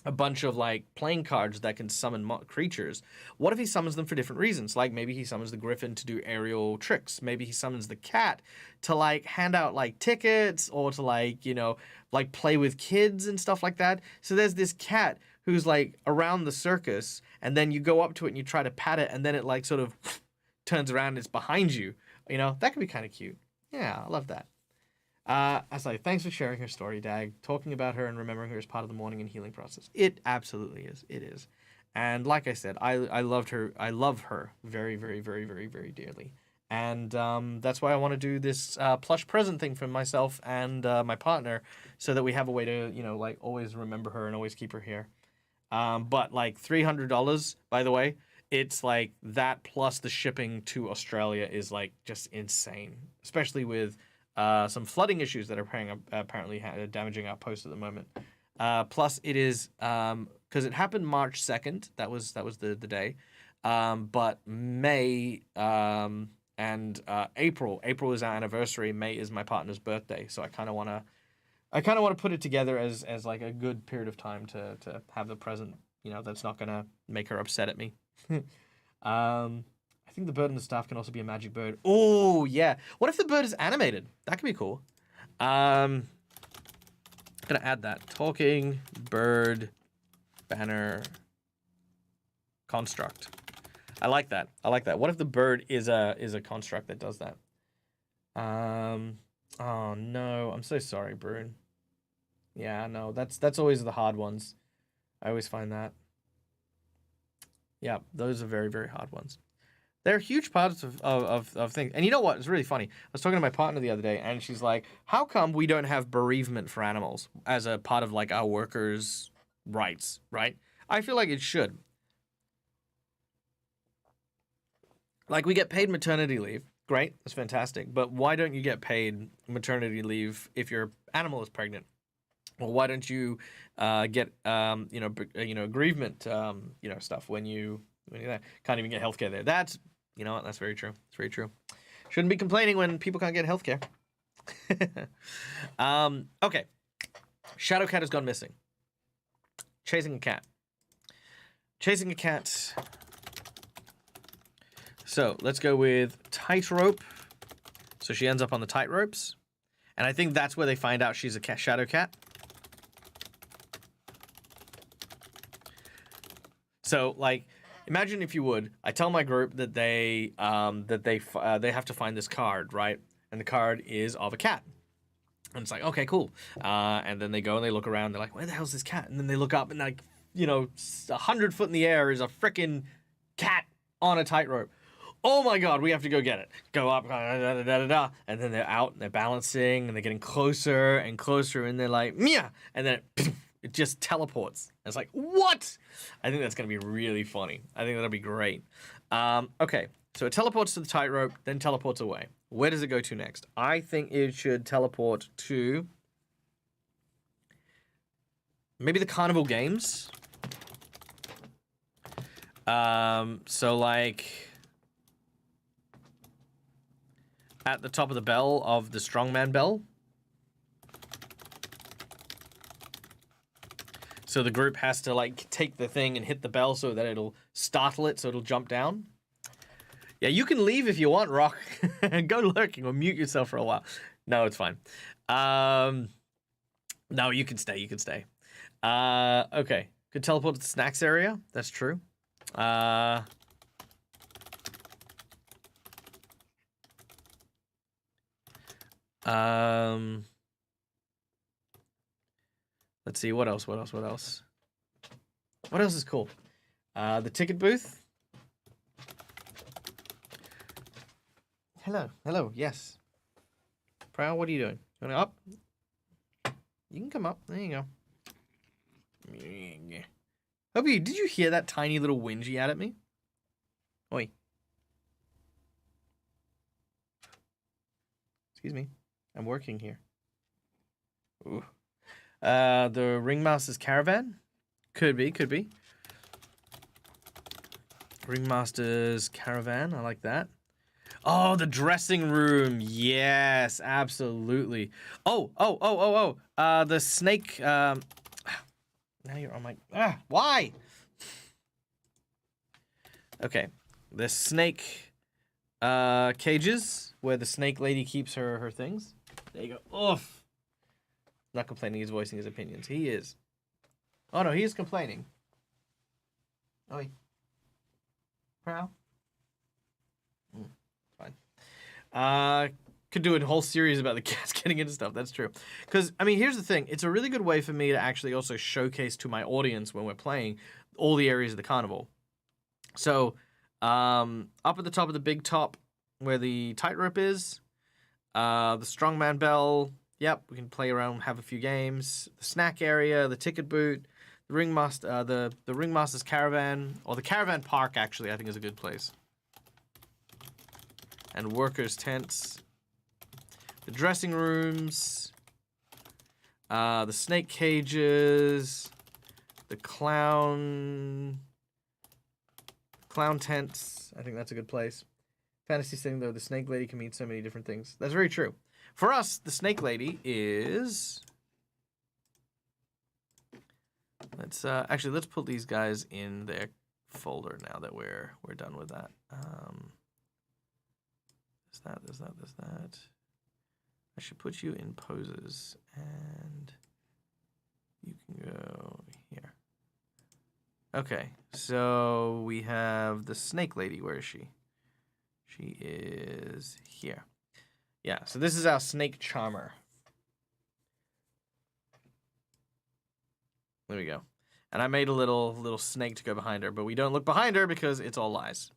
a bunch of like playing cards that can summon creatures, what if he summons them for different reasons? Like maybe he summons the griffin to do aerial tricks. Maybe he summons the cat to like hand out like tickets, or to like, like play with kids and stuff like that. So there's this cat who's like around the circus, and then you go up to it and you try to pat it, and then it like sort of turns around and it's behind you. That could be kind of cute. Yeah, I love that. I say, thanks for sharing her story, Dag. Talking about her and remembering her is part of the mourning and healing process. It absolutely is. It is. And like I said, I loved her. I love her very, very, very, very, very dearly. And that's why I want to do this plush present thing for myself and my partner, so that we have a way to, like always remember her and always keep her here. But like $300, by the way, it's like that plus the shipping to Australia is like just insane, especially with some flooding issues that are apparently damaging our post at the moment. Plus, it is because it happened March 2nd. That was the day. But May and April is our anniversary. May is my partner's birthday. So I kind of want to put it together as like a good period of time to have the present. That's not gonna make her upset at me. I think the bird and the staff can also be a magic bird. Oh, yeah. What if the bird is animated? That could be cool. Gonna add that. Talking bird banner construct. I like that. What if the bird is a construct that does that? Oh no, I'm so sorry, Brune. Yeah, no, that's always the hard ones. I always find that. Yeah, those are very, very hard ones. They're huge parts of things. And you know what? It's really funny. I was talking to my partner the other day, and she's like, how come we don't have bereavement for animals as a part of, like, our workers' rights, right? I feel like it should. Like, we get paid maternity leave. Great. That's fantastic. But why don't you get paid maternity leave if your animal is pregnant? Well, why don't you get, bereavement, stuff when you can't even get healthcare there? That's, that's very true. It's very true. Shouldn't be complaining when people can't get healthcare. Okay. Shadow Cat has gone missing. Chasing a cat. Chasing a cat. So let's go with tightrope. So she ends up on the tight ropes. And I think that's where they find out she's a shadow cat. So, like, imagine if you would, I tell my group that they have to find this card, right? And the card is of a cat. And it's like, okay, cool. And then they go and they look around. They're like, where the hell's this cat? And then they look up and, like, 100 foot in the air is a freaking cat on a tightrope. Oh my God, we have to go get it. Go up, and then they're out and they're balancing and they're getting closer and closer and they're like, Mia! And then it just teleports. And it's like, what? I think that's going to be really funny. I think that'll be great. Okay, so it teleports to the tightrope, then teleports away. Where does it go to next? I think it should teleport to maybe the carnival games. So like at the top of the bell of the strongman bell. So the group has to like take the thing and hit the bell so that it'll startle it, so it'll jump down. Yeah, you can leave if you want, RUOK. Go lurking or mute yourself for a while. No, it's fine. No, you can stay. You can stay. Okay. Could teleport to the snacks area. That's true. Let's see. What else? What else? What else? What else is cool? The ticket booth. Hello. Hello. Yes. Prowl, what are you doing? You want to up? You can come up. There you go. Hobie, did you hear that tiny little whinge he had at me? Oi. Excuse me. I'm working here. Ooh. The Ringmaster's Caravan? Could be, could be. Ringmaster's Caravan, I like that. Oh, the dressing room. Yes, absolutely. Oh. The snake. Now you're on my. Why? Okay, the snake cages where the snake lady keeps her things. There you go. Oof. Not complaining. He's voicing his opinions. He is. Oh no, he is complaining. Oi. Prowl. Could do a whole series about the cats getting into stuff. That's true. Because, I mean, here's the thing. It's a really good way for me to actually also showcase to my audience when we're playing all the areas of the carnival. So, up at the top of the big top where the tightrope is, the strongman bell. Yep, we can play around, have a few games. The snack area, the ticket booth, the ringmaster, the ringmaster's caravan, or the caravan park. Actually, I think is a good place. And workers' tents, the dressing rooms, the snake cages, the clown tents. I think that's a good place. Fantasy setting, though, the snake lady can mean so many different things. That's very true. For us, the snake lady is... Let's put these guys in their folder now that we're done with that. There's that. I should put you in poses, and you can go here. Okay, so we have the snake lady. Where is she? She is here. Yeah, so this is our snake charmer. There we go. And I made a little snake to go behind her, but we don't look behind her because it's all lies.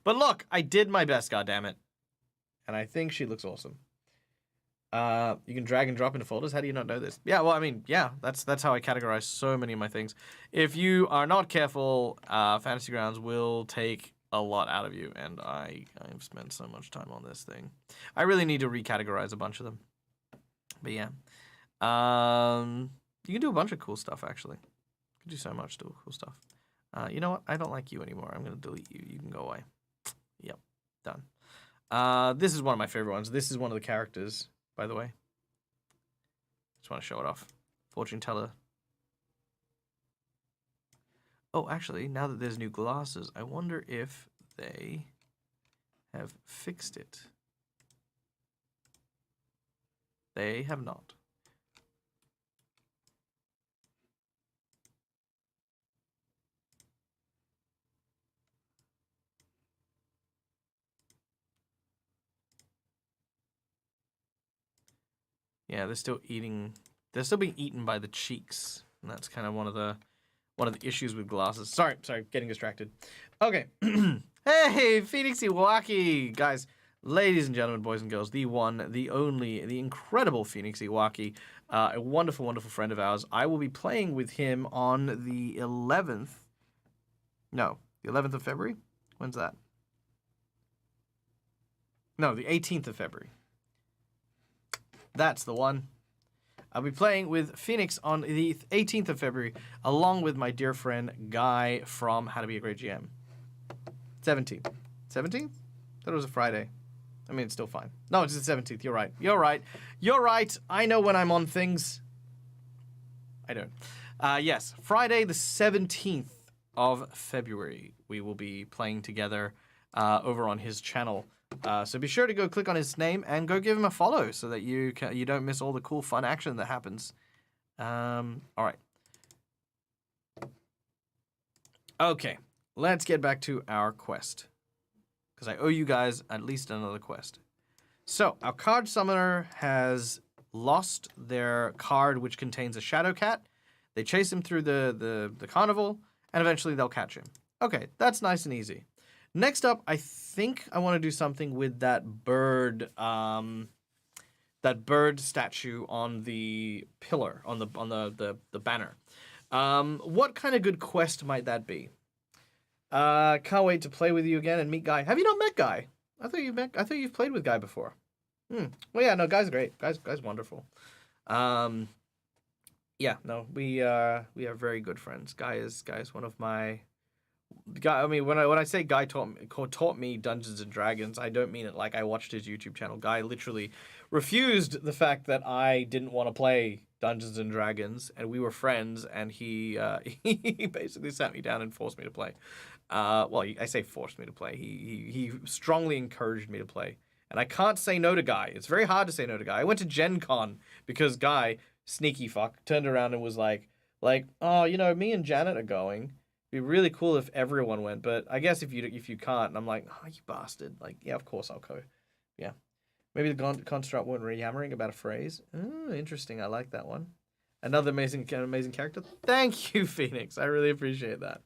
But look, I did my best, goddammit. And I think she looks awesome. You can drag and drop into folders. How do you not know this? Yeah, well, I mean, yeah, that's how I categorize so many of my things. If you are not careful, Fantasy Grounds will take a lot out of you, and I've spent so much time on this thing. I really need to recategorize a bunch of them. But yeah. You can do a bunch of cool stuff, actually. You can do so much cool stuff. You know what? I don't like you anymore. I'm going to delete you. You can go away. Yep. Done. This is one of my favorite ones. This is one of the characters, by the way. Just want to show it off. Fortune teller. Oh, actually, now that there's new glasses, I wonder if they have fixed it. They have not. Yeah, they're still eating. They're still being eaten by the cheeks, and that's kind of one of the issues with glasses. Sorry, getting distracted. Okay. Hey, Phoenix Iwaki, guys, ladies and gentlemen, boys and girls, the one, the only, the incredible Phoenix Iwaki, a wonderful, wonderful friend of ours. I will be playing with him on the 11th. No, the 11th of February. When's that? No, the 18th of February. That's the one. I'll be playing with Phoenix on the 18th of February, along with my dear friend Guy from How to Be a Great GM. 17th. 17th? Thought it was a Friday. I mean, it's still fine. No, it's the 17th. You're right. You're right. You're right. I know when I'm on things. I don't. Yes, Friday the 17th of February, we will be playing together over on his channel. So be sure to go click on his name and go give him a follow so that you don't miss all the cool, fun action that happens. All right. Okay, let's get back to our quest, because I owe you guys at least another quest. So our card summoner has lost their card, which contains a shadow cat. They chase him through the carnival, and eventually they'll catch him. Okay, that's nice and easy. Next up, I think I want to do something with that bird statue on the pillar, on the banner. What kind of good quest might that be? Can't wait to play with you again and meet Guy. Have you not met Guy? I thought you've played with Guy before. Well, yeah, no, Guy's great. Guy's wonderful. Yeah, no, we are very good friends. Guy is one of my. Guy, I mean, when I say Guy taught me Dungeons and Dragons, I don't mean it like I watched his YouTube channel. Guy literally refused the fact that I didn't want to play Dungeons and Dragons, and we were friends, and he he basically sat me down and forced me to play. Well, I say forced me to play. He strongly encouraged me to play, and I can't say no to Guy. It's very hard to say no to Guy. I went to Gen Con because Guy, sneaky fuck, turned around and was like, oh, you know, me and Janet are going. It'd be really cool if everyone went, but I guess if you can't, and I'm like, oh, you bastard. Like, yeah, of course I'll go. Yeah. Maybe the construct weren't really yammering about a phrase. Oh, interesting. I like that one. Another amazing character. Thank you, Phoenix. I really appreciate that.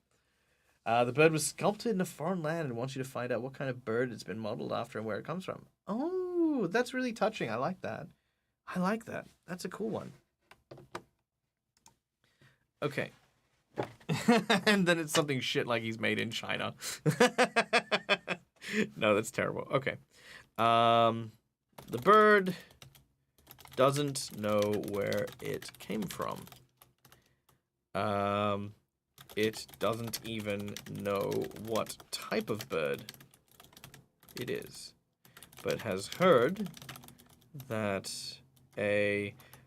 The bird was sculpted in a foreign land and wants you to find out what kind of bird it's been modeled after and where it comes from. Oh, that's really touching. I like that. I like that. That's a cool one. Okay. And then it's something shit like he's made in China. No, that's terrible. Okay. The bird doesn't know where it came from. It doesn't even know what type of bird it is, but has heard that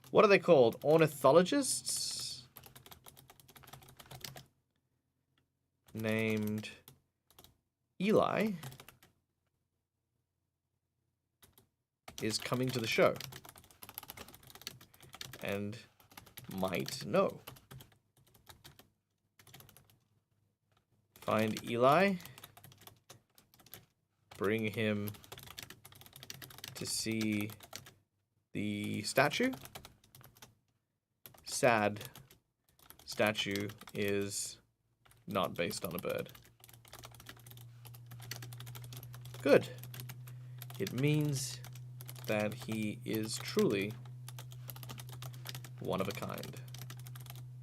what are they called? Ornithologists? Named Eli is coming to the show and might know. Find Eli, bring him to see the statue. Sad statue is not based on a bird. Good. It means that he is truly one of a kind.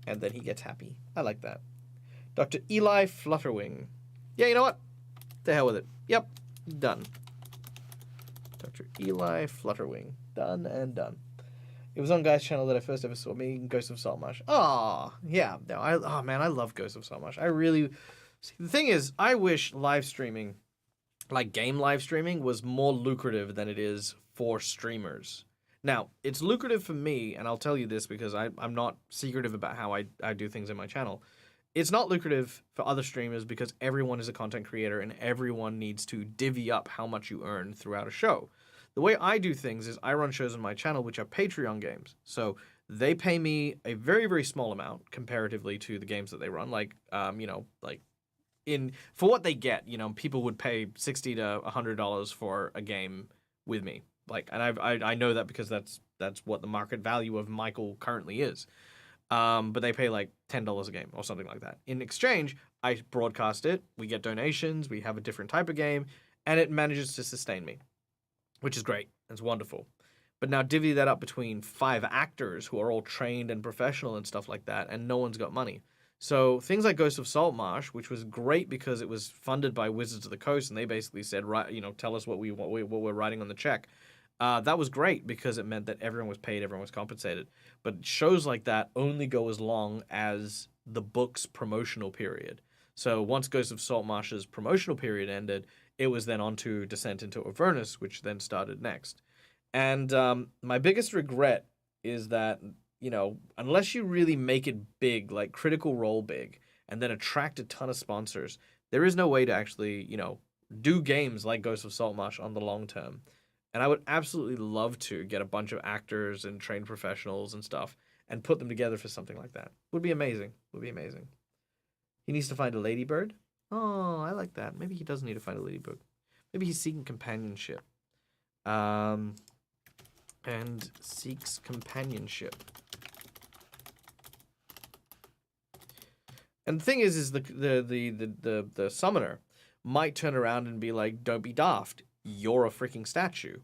And then he gets happy. I like that. Dr. Eli Flutterwing. Yeah, you know what? The hell with it. Yep. Done. Dr. Eli Flutterwing. Done and done. It was on Guy's channel that I first ever saw me in Ghost of Saltmarsh. Oh, yeah. No, oh man, I love Ghost of Saltmarsh. I really. See, the thing is, I wish live streaming like game live streaming was more lucrative than it is for streamers. Now, it's lucrative for me, and I'll tell you this because I'm not secretive about how I do things in my channel. It's not lucrative for other streamers because everyone is a content creator and everyone needs to divvy up how much you earn throughout a show. The way I do things is I run shows on my channel which are Patreon games. So they pay me a very, very small amount comparatively to the games that they run. Like, like in for what they get, people would pay $60 to $100 for a game with me. Like, and I know that because that's what the market value of Michael currently is. But they pay like $10 a game or something like that. In exchange, I broadcast it. We get donations. We have a different type of game, and it manages to sustain me, which is great. It's wonderful. But now divvy that up between 5 actors who are all trained and professional and stuff like that, and no one's got money. So things like Ghost of Saltmarsh, which was great because it was funded by Wizards of the Coast, and they basically said, right, tell us what we're writing on the check. That was great because it meant that everyone was paid, everyone was compensated. But shows like that only go as long as the book's promotional period. So once Ghost of Saltmarsh's promotional period ended, it was then on to Descent into Avernus, which then started next. And my biggest regret is that, unless you really make it big, like Critical Role big, and then attract a ton of sponsors, there is no way to actually, do games like Ghost of Saltmarsh on the long term. And I would absolutely love to get a bunch of actors and trained professionals and stuff and put them together for something like that. Would be amazing. Would be amazing. He needs to find a ladybird. Oh, I like that. Maybe he does need to find a ladybird. Maybe he's seeking companionship. And seeks companionship. And the thing is the summoner might turn around and be like, "Don't be daft. You're a freaking statue."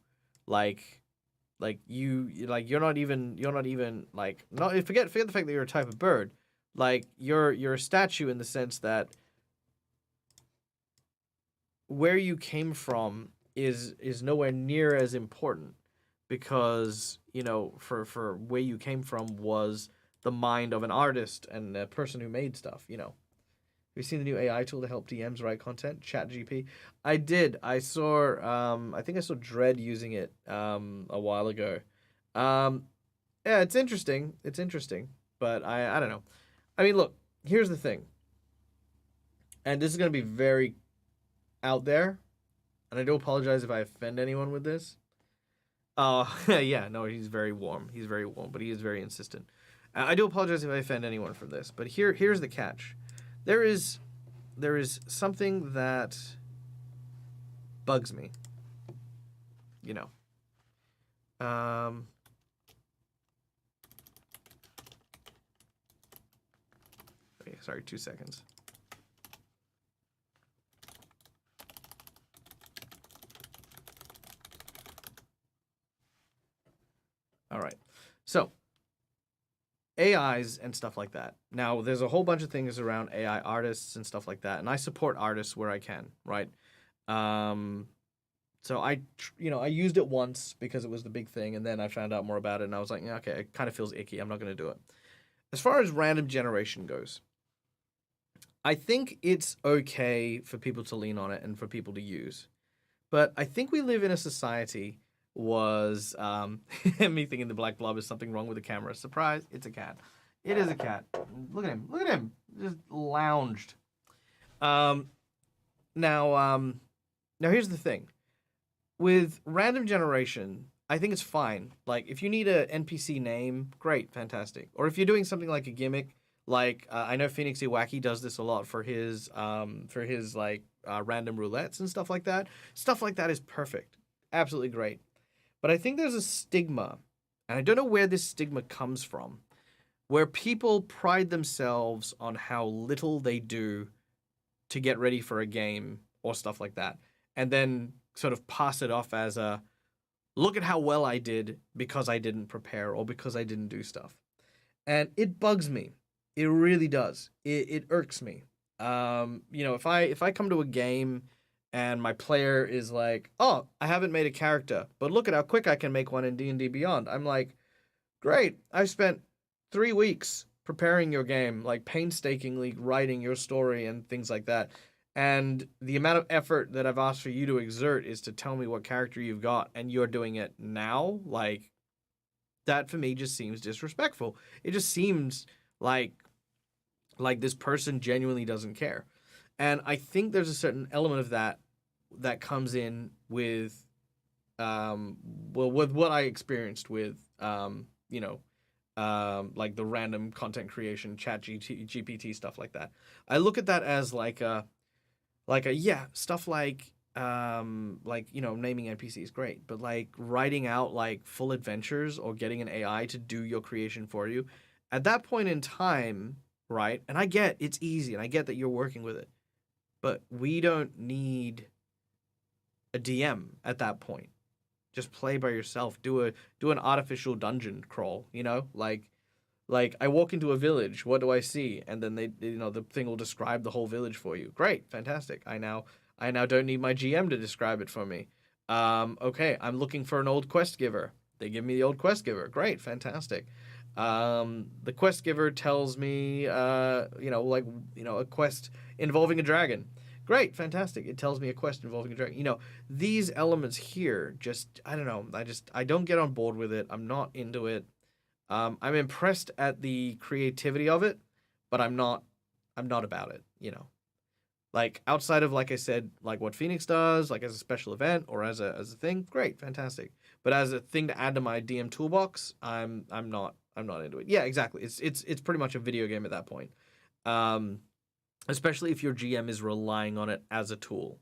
You're not even like, not forget the fact that you're a type of bird. Like you're a statue in the sense that where you came from is nowhere near as important because for where you came from was the mind of an artist and a person who made stuff. Have you seen the new AI tool to help DMs write content? ChatGPT. I did. I saw. I think I saw Dread using it a while ago. Yeah, it's interesting. It's interesting, but I don't know. I mean, look. Here's the thing, and this is gonna be very out there, and I do apologize if I offend anyone with this. Yeah, no, he's very warm. He's very warm, but he is very insistent. I do apologize if I offend anyone for this, but here's the catch. There is something that bugs me. Sorry, 2 seconds. All right. So, AIs and stuff like that. Now, there's a whole bunch of things around AI artists and stuff like that, and I support artists where I can, right? So I used it once because it was the big thing, and then I found out more about it, and I was like, yeah, okay, it kind of feels icky. I'm not going to do it. As far as random generation goes, I think it's okay for people to lean on it and for people to use. But I think we live in a society me thinking the black blob is something wrong with the camera. Surprise, it's a cat. It is a cat. Look at him. Look at him. Just lounged. Now here's the thing. With random generation, I think it's fine. Like, if you need a NPC name, great, fantastic. Or if you're doing something like a gimmick, like I know Phoenix Iwaki does this a lot for his random roulettes and stuff like that. Stuff like that is perfect, absolutely great. But I think there's a stigma, and I don't know where this stigma comes from, where people pride themselves on how little they do to get ready for a game or stuff like that, and then sort of pass it off as a, look at how well I did because I didn't prepare or because I didn't do stuff. And it bugs me. It really does. It irks me. If I come to a game and my player is like, "Oh, I haven't made a character, but look at how quick I can make one in D&D Beyond." I'm like, "Great. I spent 3 weeks preparing your game, like painstakingly writing your story and things like that. And the amount of effort that I've asked for you to exert is to tell me what character you've got, and you're doing it now. Like, that for me just seems disrespectful. It just seems like this person genuinely doesn't care. And I think there's a certain element of that comes in with with what I experienced with like the random content creation, chat GPT stuff like that. I look at that as stuff like naming NPCs, great, but like writing out like full adventures or getting an AI to do your creation for you at that point in time, right? And I get it's easy and I get that you're working with it, but we don't need a DM at that point. Just play by yourself. Do an artificial dungeon crawl, like I walk into a village, what do I see? And then the thing will describe the whole village for you. Great, fantastic. I now don't need my GM to describe it for me. Okay, I'm looking for an old quest giver. They give me the old quest giver. Great, fantastic. The quest giver tells me a quest involving a dragon. Great, fantastic. It tells me a quest involving a dragon. These elements here just, I don't know. I don't get on board with it. I'm not into it. I'm impressed at the creativity of it, but I'm not about it, Like outside of, like I said, like what Phoenix does, like as a special event or as a thing, great, fantastic. But as a thing to add to my DM toolbox, I'm not into it. Yeah, exactly. It's pretty much a video game at that point. Especially if your GM is relying on it as a tool,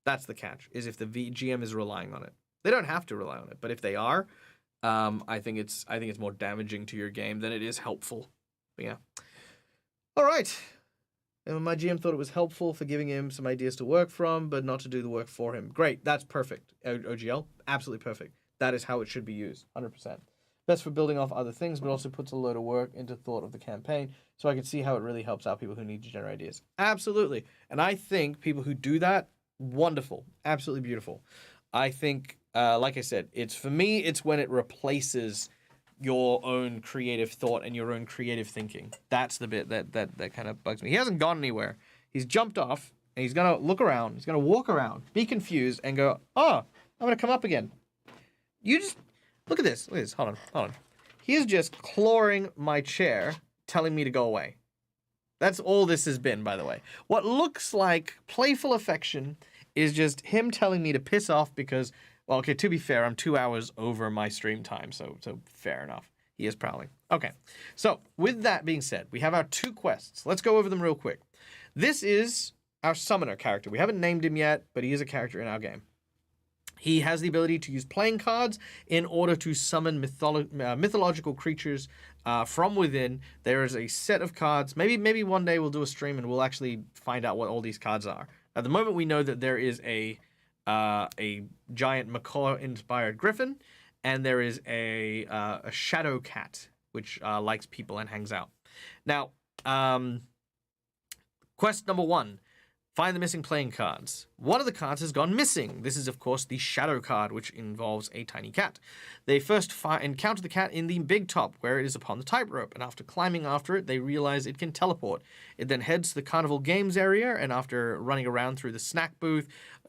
That's the catch, is if the GM is relying on it. They don't have to rely on it, but if they are, I think it's more damaging to your game than it is helpful. But yeah. All right. And my GM thought it was helpful for giving him some ideas to work from, but not to do the work for him. Great. That's perfect. OGL. Absolutely perfect. That is how it should be used. 100%. Best for building off other things, but also puts a load of work into thought of the campaign, so I can see how it really helps out people who need to generate ideas. Absolutely. And I think people who do that, wonderful. Absolutely beautiful. I think, like I said, it's when it replaces your own creative thought and your own creative thinking. That's the bit that kind of bugs me. He hasn't gone anywhere. He's jumped off, and he's going to look around. He's going to walk around, be confused, and go, oh, I'm going to come up again. You just... Look at this. Hold on. He is just clawing my chair, telling me to go away. That's all this has been, by the way. What looks like playful affection is just him telling me to piss off because, well, okay, to be fair, I'm 2 hours over my stream time, so fair enough. He is prowling. Okay, so with that being said, we have our 2 quests. Let's go over them real quick. This is our summoner character. We haven't named him yet, but he is a character in our game. He has the ability to use playing cards in order to summon mythological creatures from within. There is a set of cards. Maybe one day we'll do a stream and we'll actually find out what all these cards are. At the moment, we know that there is a giant macaw-inspired griffin, and there is a shadow cat, which likes people and hangs out. Now, quest number 1. Find the missing playing cards. One of the cards has gone missing. This is, of course, the shadow card, which involves a tiny cat. They first encounter the cat in the big top, where it is upon the tightrope, and after climbing after it, they realize it can teleport. It then heads to the carnival games area, and after running around through the snack booth,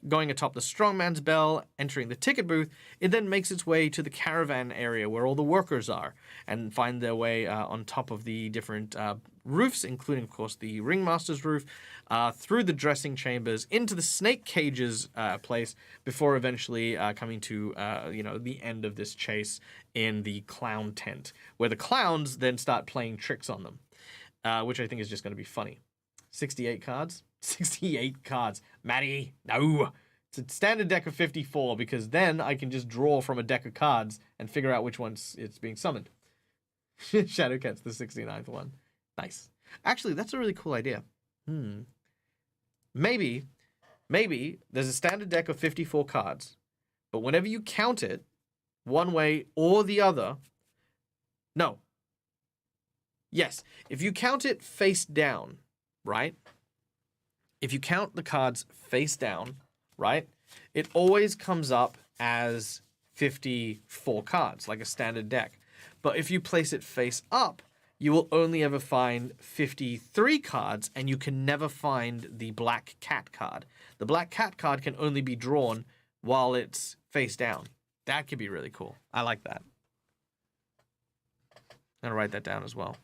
going atop the strongman's bell, entering the ticket booth, it then makes its way to the caravan area where all the workers are, and find their way on top of the different roofs, including, of course, the ringmaster's roof, through the dressing chambers, into the snake cages place, before eventually coming to, the end of this chase in the clown tent, where the clowns then start playing tricks on them, which I think is just going to be funny. 68 cards? 68 cards. Maddie, no. It's a standard deck of 54, because then I can just draw from a deck of cards and figure out which ones it's being summoned. Shadowcat's the 69th one. Nice. Actually, that's a really cool idea. Maybe there's a standard deck of 54 cards, but whenever you count it, one way or the other... No. Yes, if you count it face down, right? If you count the cards face down, right, it always comes up as 54 cards, like a standard deck. But if you place it face up, you will only ever find 53 cards, and you can never find the black cat card. The black cat card can only be drawn while it's face down. That could be really cool. I like that. I'm going to write that down as well.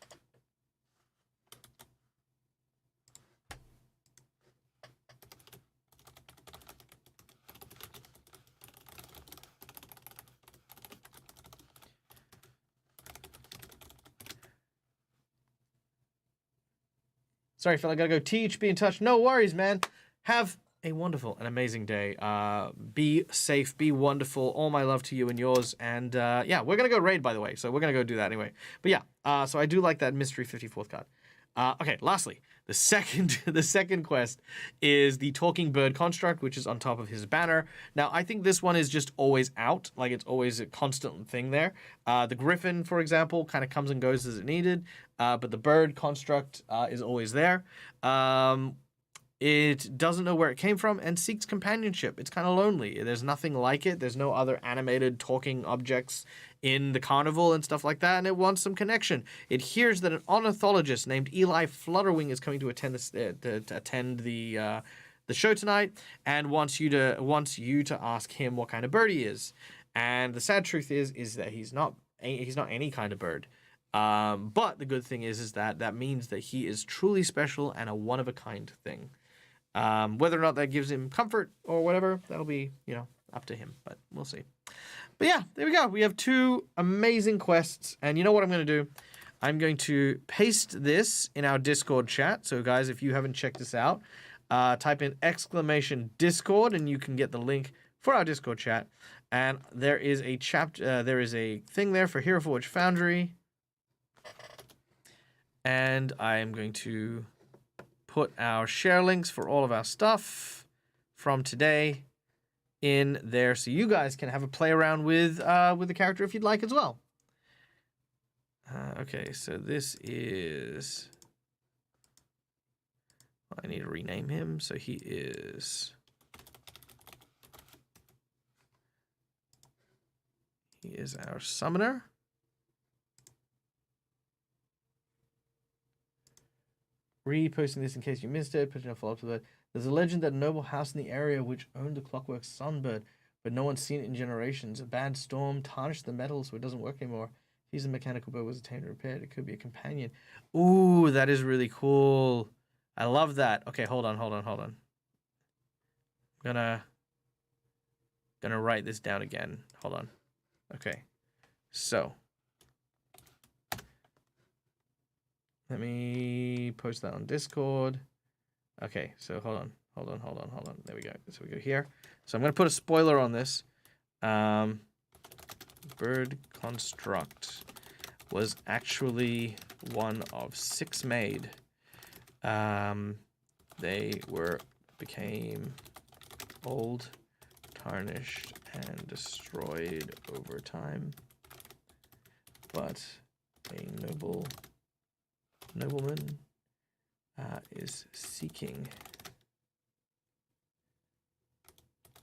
Sorry, Phil, I gotta go teach. Be in touch. No worries, man. Have a wonderful and amazing day. Be safe. Be wonderful. All my love to you and yours. And yeah, we're gonna go raid, by the way. So we're gonna go do that anyway. But yeah, so I do like that mystery 54th card. Okay, lastly, the second quest is the talking bird construct, which is on top of his banner. Now, I think this one is just always out, like it's always a constant thing there. The griffin, for example, kind of comes and goes as it needed, but the bird construct is always there. It doesn't know where it came from and seeks companionship. It's kind of lonely. There's nothing like it. There's no other animated talking objects in the carnival and stuff like that, and it wants some connection. It hears that an ornithologist named Eli Flutterwing is coming to attend the show tonight, and wants you to ask him what kind of bird he is. And the sad truth is that he's not any kind of bird. But the good thing is that means that he is truly special and a one of a kind thing. Whether or not that gives him comfort or whatever, that'll be, up to him, but we'll see. But yeah, there we go. We have 2 amazing quests, and you know what I'm going to do? I'm going to paste this in our Discord chat. So guys, if you haven't checked this out, type in !Discord and you can get the link for our Discord chat. And there is a there is a thing there for Heroforge Foundry. And I am going to put our share links for all of our stuff from today in there, so you guys can have a play around with the character if you'd like as well. Okay, so this is... I need to rename him, so he is... He is our summoner. Reposting this in case you missed it. Putting a follow-up to that. There's a legend that a noble house in the area which owned a clockwork sunbird, but no one's seen it in generations. A bad storm tarnished the metal so it doesn't work anymore. If a mechanical bird was tamed and repaired, it could be a companion. Ooh, that is really cool. I love that. Okay, hold on. I'm gonna write this down again. Hold on. Okay, so let me post that on Discord. Okay, so hold on. There we go. So we go here. So I'm going to put a spoiler on this. Bird construct was actually one of 6 made. They became old, tarnished, and destroyed over time. But a nobleman is seeking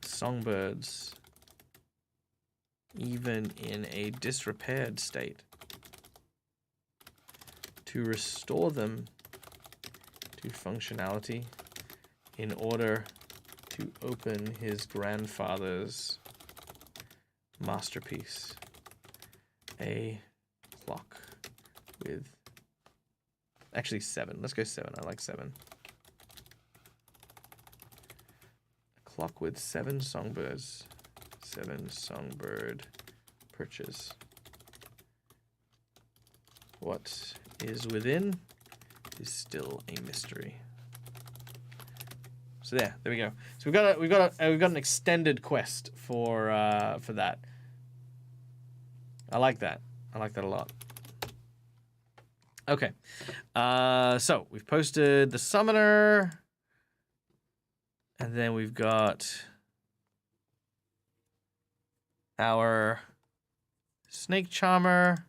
songbirds even in a disrepaired state to restore them to functionality in order to open his grandfather's masterpiece, a clock with... Actually, 7. Let's go 7. I like 7. A clock with 7 songbirds. 7 songbird perches. What is within is still a mystery. So there we go. So we've got an extended quest for that. I like that. I like that a lot. Okay, so we've posted the summoner, and then we've got our snake charmer.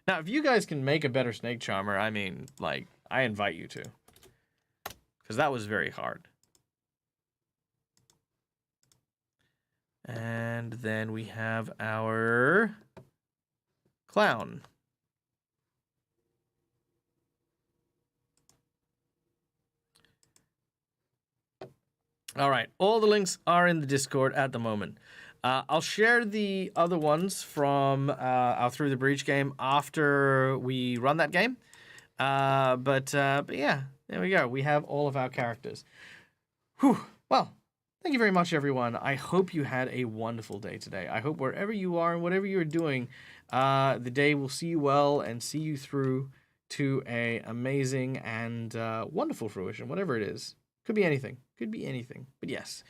Now, if you guys can make a better snake charmer, I mean, like, I invite you to, because that was very hard. And then we have our Clown. All right, all the links are in the Discord at the moment. I'll share the other ones from our Through the Breach game after we run that game. But yeah, there we go. We have all of our characters. Whew. Well, thank you very much, everyone. I hope you had a wonderful day today. I hope wherever you are and whatever you're doing, the day will see you well and see you through to a amazing and wonderful fruition, whatever it is. Could be anything. Could be anything. But yes.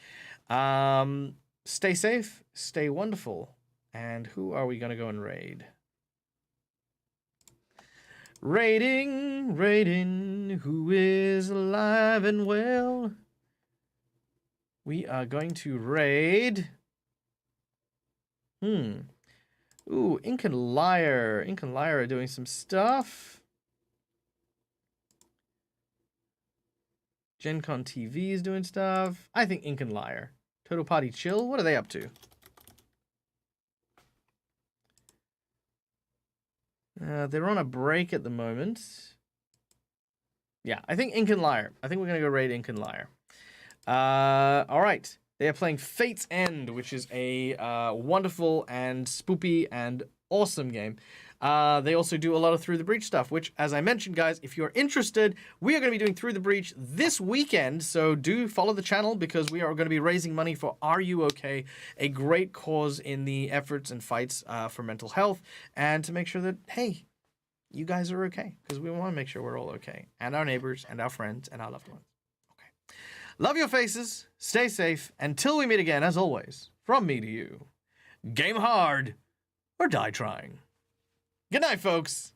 Stay safe, stay wonderful. And who are we going to go and raid? Raiding, who is alive and well? We are going to raid. Ooh, Ink and Liar. Ink and Liar are doing some stuff. Gen Con TV is doing stuff. I think Ink and Liar. Total Party Chill, what are they up to? They're on a break at the moment. Yeah, I think Ink and Liar. I think we're going to go raid Ink and Liar. All right. They are playing Fate's End, which is a wonderful and spoopy and awesome game. They also do a lot of Through the Breach stuff, which, as I mentioned, guys, if you're interested, we are going to be doing Through the Breach this weekend, so do follow the channel because we are going to be raising money for RUOK, a great cause in the efforts and fights for mental health, and to make sure that, hey, you guys are okay, because we want to make sure we're all okay, and our neighbors, and our friends, and our loved ones. Okay. Love your faces, stay safe, until we meet again, as always, from me to you, game hard, or die trying. Good night, folks.